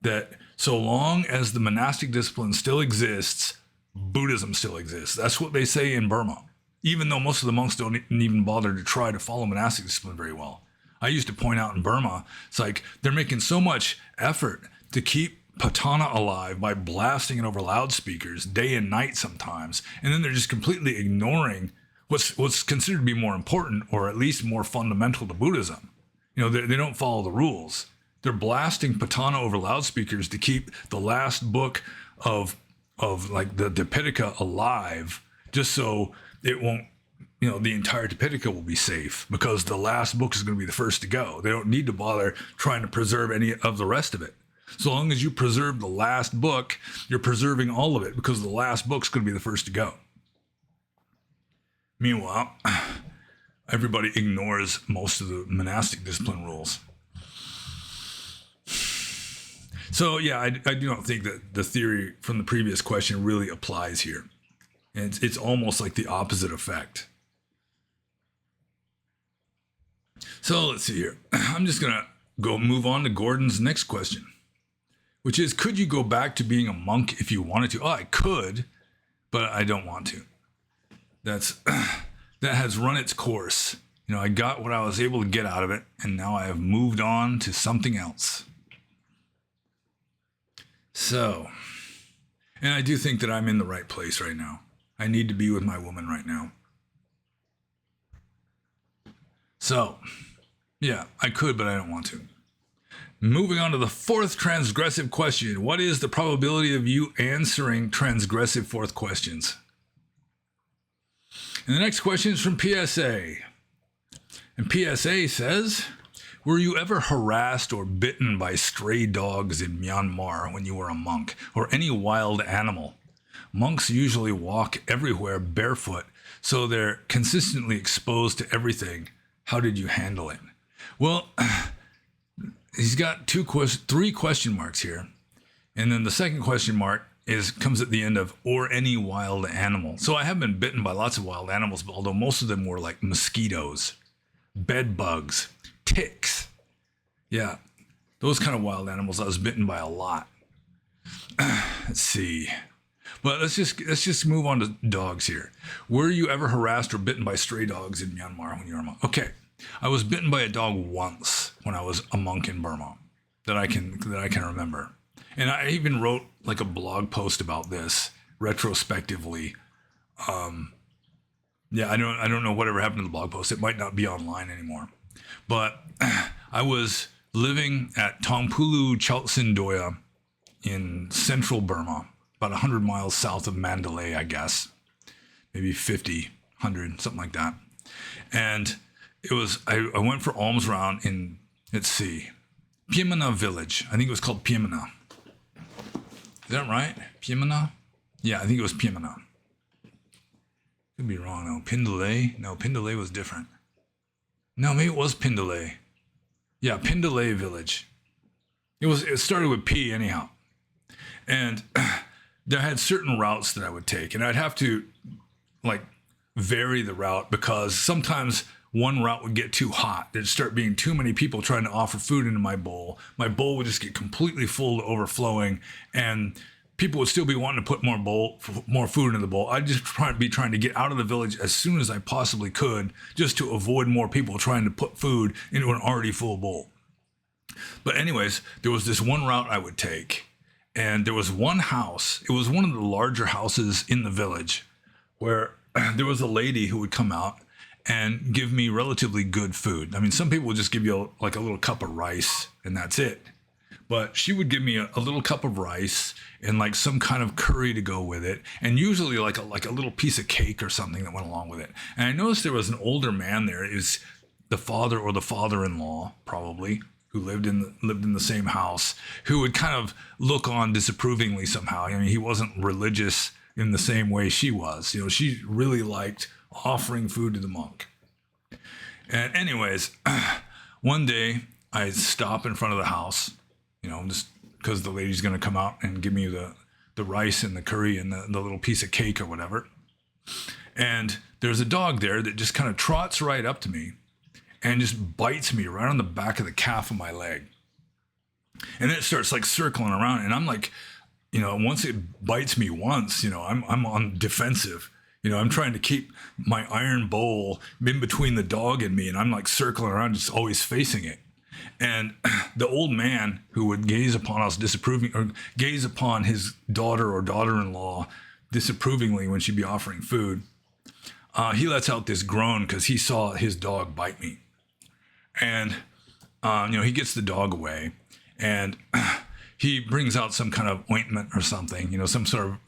That so long as the monastic discipline still exists, Buddhism still exists. That's what they say in Burma, even though most of the monks don't even bother to try to follow monastic discipline very well. I used to point out in Burma, it's like they're making so much effort to keep Patana alive by blasting it over loudspeakers day and night sometimes, and then they're just completely ignoring what's considered to be more important, or at least more fundamental to Buddhism. They don't follow the rules. They're blasting Patana over loudspeakers to keep the last book of like the Pitaka alive, just so it won't, the entire Pitaka will be safe, because the last book is going to be the first to go. They don't need to bother trying to preserve any of the rest of it. So long as you preserve the last book, you're preserving all of it, because the last book's going to be the first to go. Meanwhile, everybody ignores most of the monastic discipline rules. So yeah, I do not think that the theory from the previous question really applies here. And it's almost like the opposite effect. So let's see here. I'm just going to move on to Gordon's next question, which is, could you go back to being a monk if you wanted to? Oh, I could, but I don't want to. That's that has run its course. I got what I was able to get out of it, and now I have moved on to something else. So, and I do think that I'm in the right place right now. I need to be with my woman right now. So, yeah, I could, but I don't want to. Moving on to the fourth transgressive question. What is the probability of you answering transgressive fourth questions? And the next question is from PSA. And PSA says, were you ever harassed or bitten by stray dogs in Myanmar when you were a monk, or any wild animal? Monks usually walk everywhere barefoot, so they're consistently exposed to everything. How did you handle it? Well, he's got three question marks here. And then the second question mark comes at the end of, or any wild animal. So I have been bitten by lots of wild animals, but although most of them were like mosquitoes, bed bugs, ticks. Yeah, those kind of wild animals I was bitten by a lot. Let's see. But let's just move on to dogs here. Were you ever harassed or bitten by stray dogs in Myanmar when you were a monk? Okay, I was bitten by a dog once when I was a monk in Burma that I can remember. And I even wrote like a blog post about this retrospectively. Yeah, I don't know whatever happened to the blog post. It might not be online anymore. But I was living at Tongpulu Chaltsin Doya in central Burma, about 100 miles south of Mandalay, I guess. Maybe 50, 100, something like that. And it was, I went for alms round in, let's see, Pyemana village. I think it was called Pyemana. Is that right? Pyemana? Yeah, I think it was Pyemana. Could be wrong though. Pindalay? No, Pindalay was different. No, maybe it was Pindalay. Yeah, Pindalay village. It started with P anyhow. And there had certain routes that I would take, and I'd have to like vary the route because sometimes one route would get too hot. There'd start being too many people trying to offer food into my bowl. My bowl would just get completely full to overflowing, and people would still be wanting to put more food into the bowl. I'd just be trying to get out of the village as soon as I possibly could, just to avoid more people trying to put food into an already full bowl. But anyways, there was this one route I would take, and there was one house. It was one of the larger houses in the village where there was a lady who would come out and give me relatively good food. I mean, some people would just give you like a little cup of rice and that's it. But she would give me a little cup of rice and like some kind of curry to go with it, and usually like a little piece of cake or something that went along with it. And I noticed there was an older man there. It was the father or the father-in-law, probably, who lived in the same house, who would kind of look on disapprovingly somehow. I mean, he wasn't religious in the same way she was. She really liked offering food to the monk. And anyways, one day I stop in front of the house, just because the lady's going to come out and give me the rice and the curry and the little piece of cake or whatever. And there's a dog there that just kind of trots right up to me and just bites me right on the back of the calf of my leg. And then it starts like circling around, and I'm like, once it bites me once, I'm on defensive. I'm trying to keep my iron bowl in between the dog and me, and I'm like circling around, just always facing it. And the old man who would gaze upon us disapproving, or gaze upon his daughter or daughter-in-law disapprovingly when she'd be offering food, he lets out this groan because he saw his dog bite me. And, he gets the dog away, and he brings out some kind of ointment or something, some sort of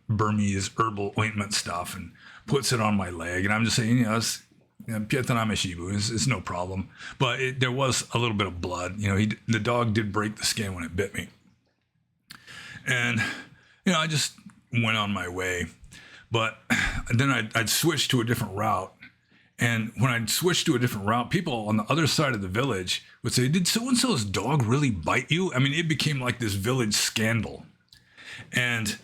Burmese herbal ointment stuff, and puts it on my leg. And I'm just saying, it's no problem. But there was a little bit of blood. The dog did break the skin when it bit me. And, I just went on my way. But then I'd switch to a different route. And when I'd switch to a different route, people on the other side of the village would say, "Did so-and-so's dog really bite you?" I mean, it became like this village scandal. And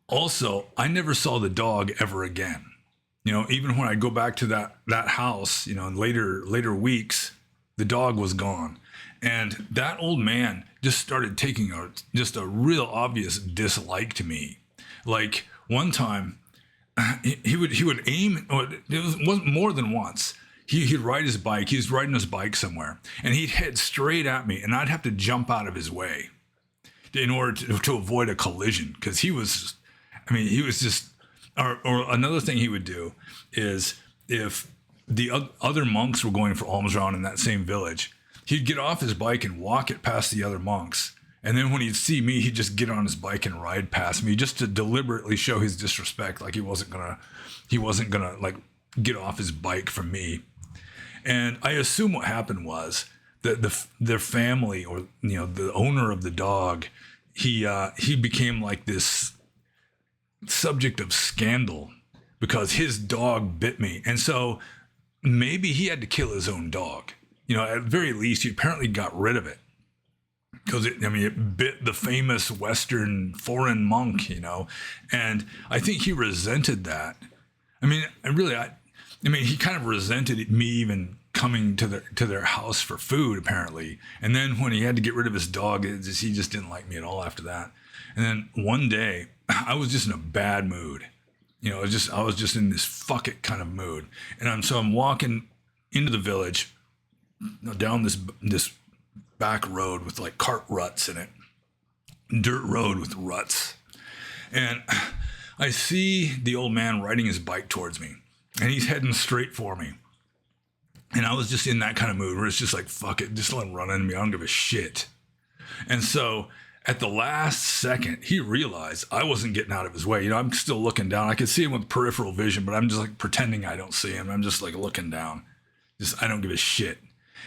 also, I never saw the dog ever again. Even when I go back to that house, in later weeks, the dog was gone. And that old man just started taking a real obvious dislike to me. Like one time, he would aim, or wasn't more than once. He'd ride his bike. He was riding his bike somewhere, and he'd head straight at me, and I'd have to jump out of his way in order to avoid a collision, because he was just. Or another thing he would do is, if the other monks were going for alms round in that same village, he'd get off his bike and walk it past the other monks. And then when he'd see me, he'd just get on his bike and ride past me, just to deliberately show his disrespect. Like he wasn't gonna like get off his bike from me. And I assume what happened was that their family, or the owner of the dog, he became like this subject of scandal because his dog bit me. And so maybe he had to kill his own dog. At the very least, he apparently got rid of it, because it bit the famous Western foreign monk, and I think he resented that. He kind of resented me even coming to their house for food, apparently. And then when he had to get rid of his dog, he just didn't like me at all after that. And then one day, I was just in a bad mood. I was just in this fuck it kind of mood. And I'm walking into the village, down this back road with like cart ruts in it, dirt road with ruts. And I see the old man riding his bike towards me, and he's heading straight for me. And I was just in that kind of mood where it's just like, fuck it, just let him run into me. I don't give a shit. And so at the last second, he realized I wasn't getting out of his way. I'm still looking down. I could see him with peripheral vision, but I'm just like pretending I don't see him. I'm just like looking down. I don't give a shit.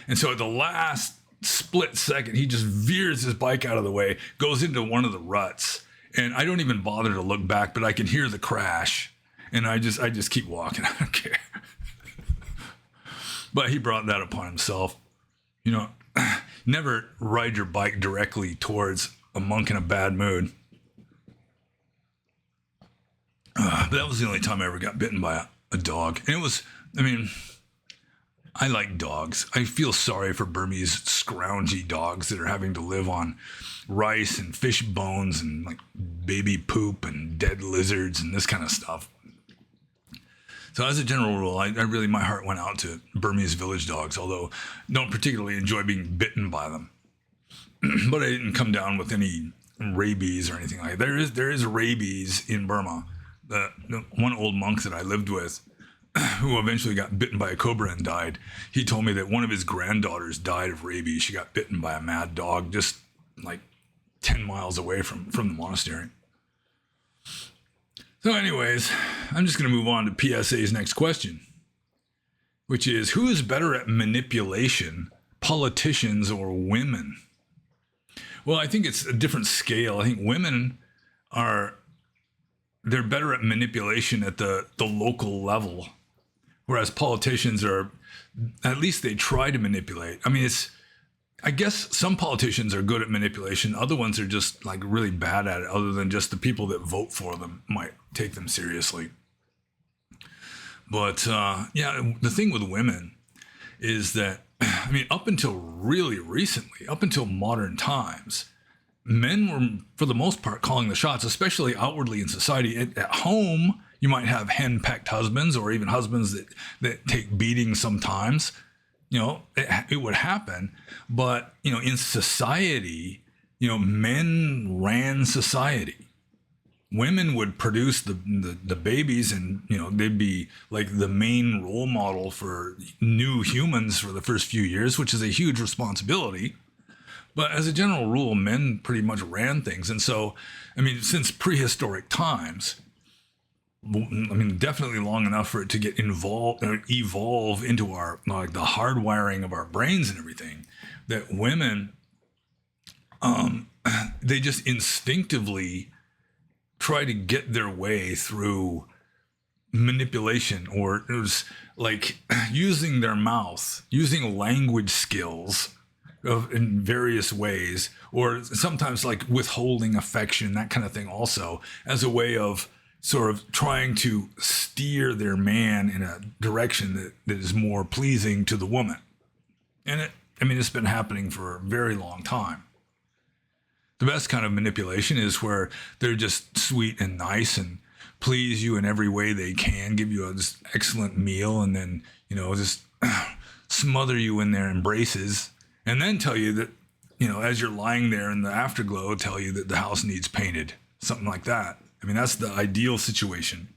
And so at the last split second, he just veers his bike out of the way, goes into one of the ruts. And I don't even bother to look back, but I can hear the crash. And I just keep walking. I don't care. But he brought that upon himself. Never ride your bike directly towards a monk in a bad mood. But that was the only time I ever got bitten by a dog. And it was, I like dogs. I feel sorry for Burmese scroungy dogs that are having to live on rice and fish bones and like baby poop and dead lizards and this kind of stuff. So as a general rule, my heart went out to Burmese village dogs, although I don't particularly enjoy being bitten by them. But I didn't come down with any rabies or anything like that. There is rabies in Burma. The one old monk that I lived with, who eventually got bitten by a cobra and died, he told me that one of his granddaughters died of rabies. She got bitten by a mad dog just like 10 miles away from the monastery. So anyways, I'm just going to move on to PSA's next question, which is, who is better at manipulation, politicians or women? Well, I think it's a different scale. I think women they're better at manipulation at the local level, whereas politicians at least they try to manipulate. I guess some politicians are good at manipulation. Other ones are just like really bad at it, other than just the people that vote for them might take them seriously. But the thing with women is that, up until really recently, up until modern times, men were, for the most part, calling the shots, especially outwardly in society. At home, you might have hen-pecked husbands, or even husbands that take beatings sometimes. It would happen. But, in society, men ran society. Women would produce the babies, and, they'd be like the main role model for new humans for the first few years, which is a huge responsibility. But as a general rule, men pretty much ran things. And so, since prehistoric times, definitely long enough for it to get evolve into our, like, the hardwiring of our brains and everything, that women, they just instinctively try to get their way through manipulation, or it was like using their mouth, using language skills in various ways, or sometimes like withholding affection, that kind of thing, also as a way of sort of trying to steer their man in a direction that is more pleasing to the woman. And it's been happening for a very long time. The best kind of manipulation is where they're just sweet and nice, and please you in every way they can, give you a just excellent meal, and then, just smother you in their embraces, and then tell you that, as you're lying there in the afterglow, tell you that the house needs painted, something like that. I mean, that's the ideal situation.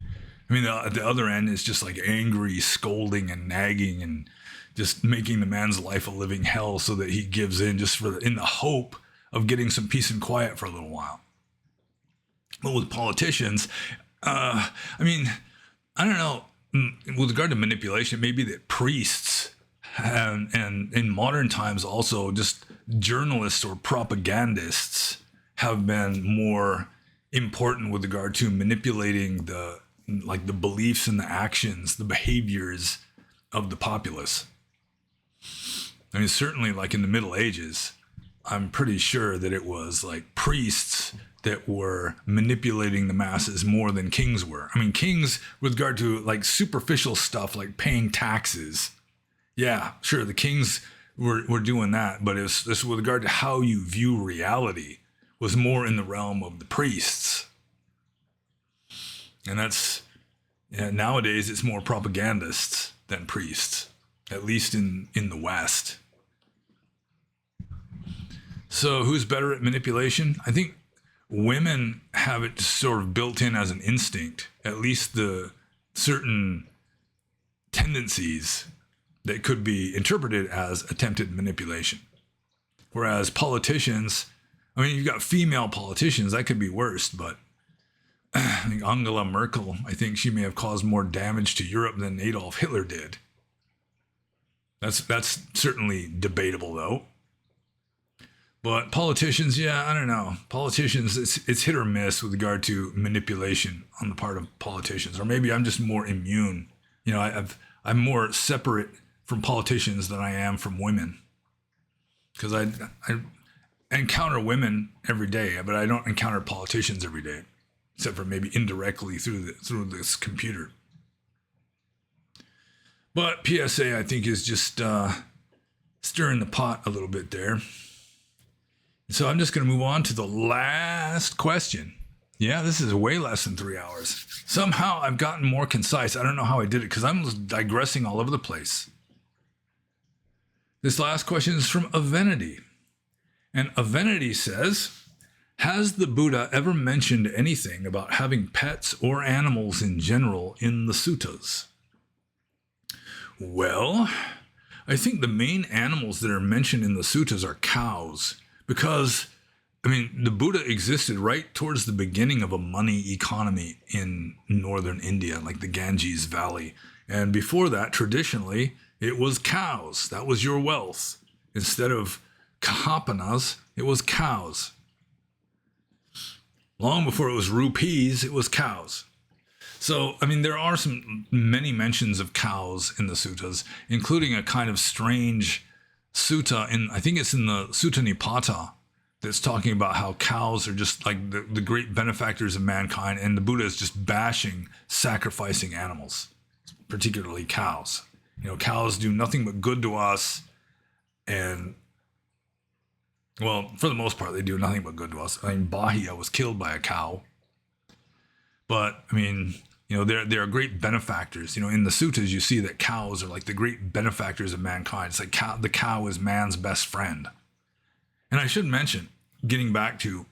I mean, the other end is just like angry, scolding and nagging and just making the man's life a living hell so that he gives in just in the hope of getting some peace and quiet for a little while. But with politicians, I don't know, with regard to manipulation, it may be that priests and in modern times also just journalists or propagandists have been more important with regard to manipulating the beliefs and the actions, the behaviors of the populace. I mean, certainly like in the Middle Ages, I'm pretty sure that it was like priests that were manipulating the masses more than kings were. I mean, kings with regard to like superficial stuff like paying taxes. Yeah, sure, the kings were doing that, but it's with regard to how you view reality was more in the realm of the priests. And nowadays it's more propagandists than priests, at least in the West. So who's better at manipulation? I think women have it sort of built in as an instinct, at least the certain tendencies that could be interpreted as attempted manipulation. Whereas politicians, I mean, you've got female politicians, that could be worse, but I think Angela Merkel, I think she may have caused more damage to Europe than Adolf Hitler did. That's certainly debatable, though. But politicians, yeah, I don't know. Politicians, it's hit or miss with regard to manipulation on the part of politicians. Or maybe I'm just more immune. I'm more separate from politicians than I am from women. Because I encounter women every day, but I don't encounter politicians every day. Except for maybe indirectly through this computer. But PSA, I think, is just stirring the pot a little bit there. So I'm just going to move on to the last question. Yeah, this is way less than 3 hours. Somehow I've gotten more concise. I don't know how I did it because I'm just digressing all over the place. This last question is from Avenity. And Avenity says, has the Buddha ever mentioned anything about having pets or animals in general in the suttas? Well, I think the main animals that are mentioned in the suttas are cows, because, the Buddha existed right towards the beginning of a money economy in northern India, like the Ganges Valley. And before that, traditionally, it was cows. That was your wealth. Instead of kahapanas, it was cows. Long before it was rupees, it was cows. So, there are many mentions of cows in the suttas, including a kind of strange sutta I think it's in the Sutta Nipata, that's talking about how cows are just like the great benefactors of mankind, and the Buddha is just bashing sacrificing animals, particularly cows. Cows do nothing but good to us, and well, for the most part, they do nothing but good to us. Bahia was killed by a cow. But, they're great benefactors. In the suttas, you see that cows are like the great benefactors of mankind. It's like the cow is man's best friend. And I should mention, getting back to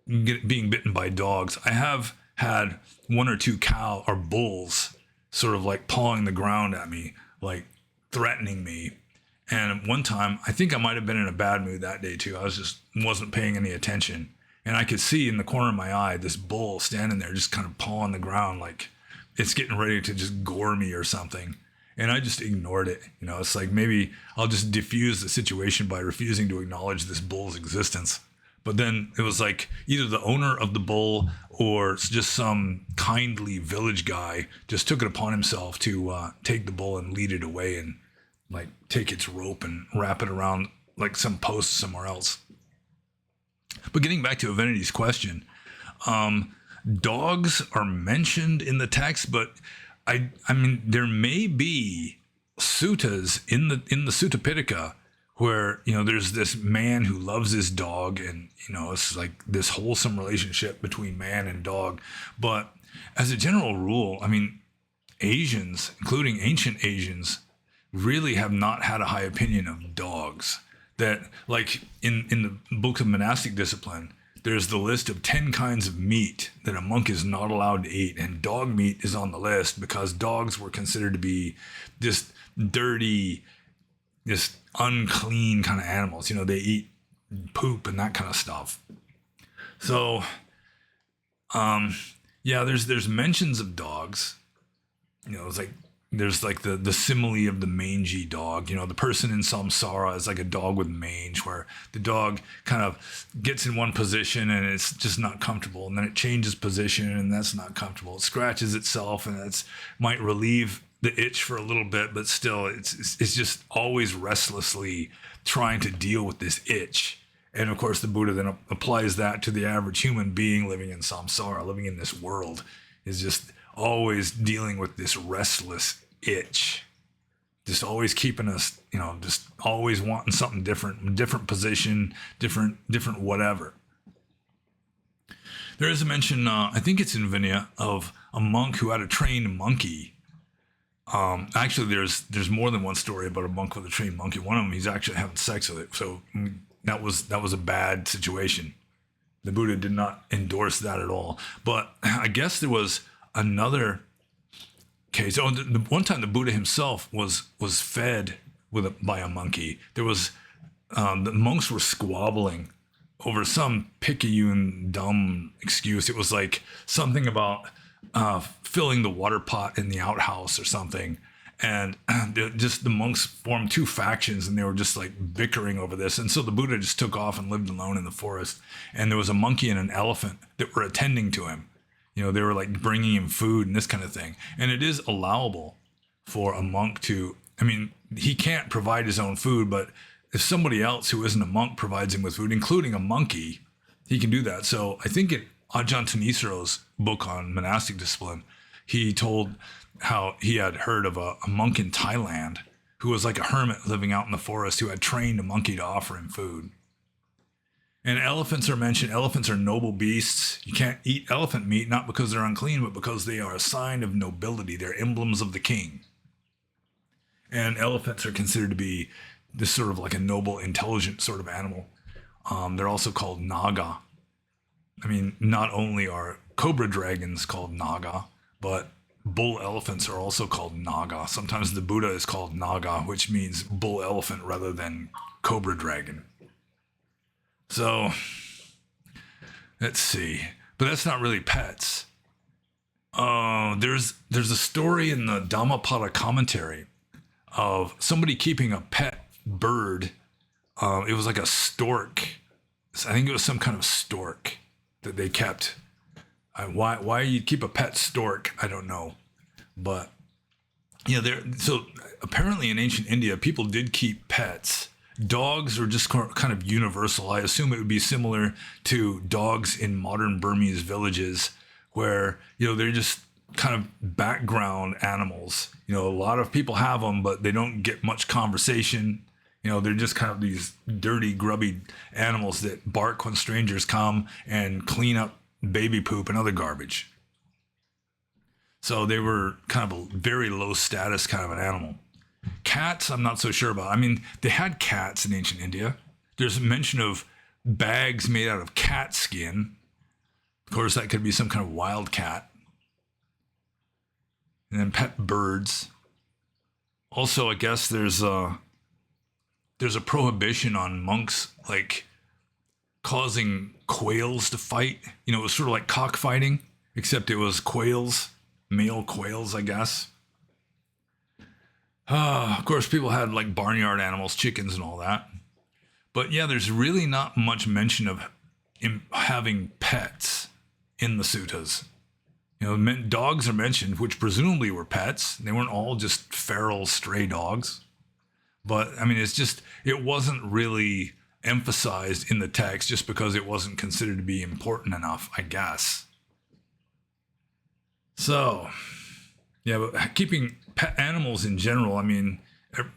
being bitten by dogs, I have had one or two cow or bulls sort of like pawing the ground at me, like threatening me. And one time, I think I might have been in a bad mood that day too. I wasn't paying any attention. And I could see in the corner of my eye, this bull standing there just kind of pawing the ground like it's getting ready to just gore me or something. And I just ignored it. It's like maybe I'll just diffuse the situation by refusing to acknowledge this bull's existence. But then it was like either the owner of the bull or just some kindly village guy just took it upon himself to take the bull and lead it away and like take its rope and wrap it around like some post somewhere else. But getting back to Avenity's question, dogs are mentioned in the text, but there may be suttas in the Sutta Pitaka where, there's this man who loves his dog, and, it's like this wholesome relationship between man and dog. But as a general rule, I mean, Asians, including ancient Asians, really have not had a high opinion of dogs. That, like, in the book of monastic discipline, there's the list of 10 kinds of meat that a monk is not allowed to eat. And dog meat is on the list because dogs were considered to be just dirty, just unclean kind of animals. They eat poop and that kind of stuff. So, there's mentions of dogs. It's like, there's like the simile of the mangy dog. The person in samsara is like a dog with mange, where the dog kind of gets in one position and it's just not comfortable, and then it changes position and that's not comfortable. It scratches itself, and that's might relieve the itch for a little bit, but still it's just always restlessly trying to deal with this itch. And of course, the Buddha then applies that to the average human being living in samsara, living in this world, is just always dealing with this restless itch, just always keeping us, just always wanting something different position, different whatever. There is a mention, I think it's in Vinaya, of a monk who had a trained monkey. Actually, there's more than one story about a monk with a trained monkey. One of them, he's actually having sex with it. So that was a bad situation. The Buddha did not endorse that at all. But I guess there was another case. Oh, the one time the Buddha himself was fed by a monkey. There was the monks were squabbling over some picayune dumb excuse. It was like something about filling the water pot in the outhouse or something. And the monks formed two factions, and they were just like bickering over this. And so the Buddha just took off and lived alone in the forest. And there was a monkey and an elephant that were attending to him. They were like bringing him food and this kind of thing. And it is allowable for a monk to, he can't provide his own food, but if somebody else who isn't a monk provides him with food, including a monkey, he can do that. So I think in Ajahn Tanisaro's book on monastic discipline, he told how he had heard of a monk in Thailand who was like a hermit living out in the forest who had trained a monkey to offer him food. And elephants are mentioned. Elephants are noble beasts. You can't eat elephant meat, not because they're unclean, but because they are a sign of nobility. They're emblems of the king. And elephants are considered to be this sort of like a noble, intelligent sort of animal. They're also called naga. Not only are cobra dragons called naga, but bull elephants are also called naga. Sometimes the Buddha is called naga, which means bull elephant rather than cobra dragon. So, let's see. But that's not really pets. There's a story in the Dhammapada commentary of somebody keeping a pet bird. It was like a stork. I think it was some kind of stork that they kept. Why you keep a pet stork, I don't know. But, so apparently in ancient India, people did keep pets. Dogs are just kind of universal. I assume it would be similar to dogs in modern Burmese villages where, they're just kind of background animals. A lot of people have them, but they don't get much conversation. They're just kind of these dirty, grubby animals that bark when strangers come and clean up baby poop and other garbage. So they were kind of a very low status kind of an animal. Cats, I'm not so sure about. They had cats in ancient India. There's a mention of bags made out of cat skin. Of course, that could be some kind of wild cat. And then pet birds. Also, I guess there's a prohibition on monks, like, causing quails to fight. It was sort of like cockfighting, except it was quails, male quails, I guess. Of course, people had like barnyard animals, chickens and all that. But yeah, there's really not much mention of having pets in the suttas. Dogs are mentioned, which presumably were pets. They weren't all just feral stray dogs. But it wasn't really emphasized in the text just because it wasn't considered to be important enough, I guess. So, yeah, but keeping pet animals in general,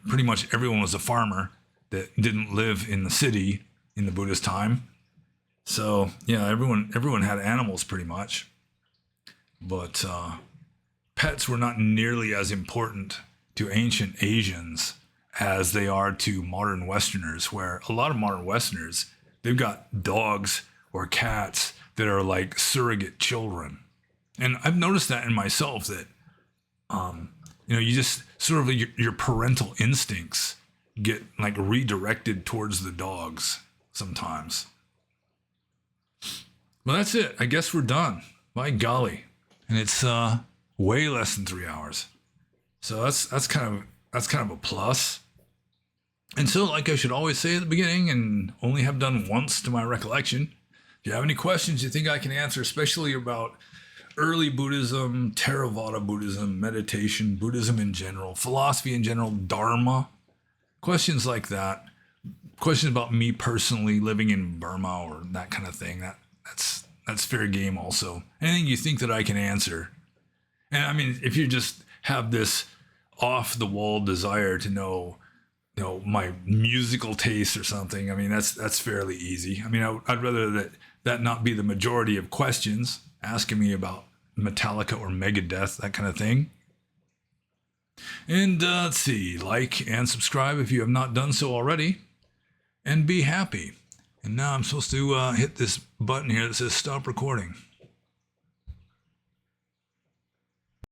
pretty much everyone was a farmer. that didn't live in the city in the Buddhist time. So yeah, everyone had animals pretty much, but pets were not nearly as important to ancient Asians as they are to modern Westerners, where a lot of modern Westerners, they've got dogs or cats that are like surrogate children. And I've noticed that in myself that, you just sort of your parental instincts get like redirected towards the dogs sometimes. Well, that's it. I guess we're done. By golly. And it's way less than 3 hours. So that's kind of a plus. And so, like I should always say at the beginning, and only have done once to my recollection, if you have any questions you think I can answer, especially about early Buddhism, Theravada Buddhism, meditation, Buddhism in general, philosophy in general, Dharma, questions like that, questions about me personally living in Burma or that kind of thing, that's fair game also. Anything you think that I can answer. And I mean, if you just have this off the wall desire to know my musical taste or something, I mean, that's fairly easy. I mean, I'd rather that not be the majority of questions asking me about Metallica or Megadeth, that kind of thing. And let's see, like and subscribe if you have not done so already, and be happy. And now I'm supposed to hit this button here that says stop recording.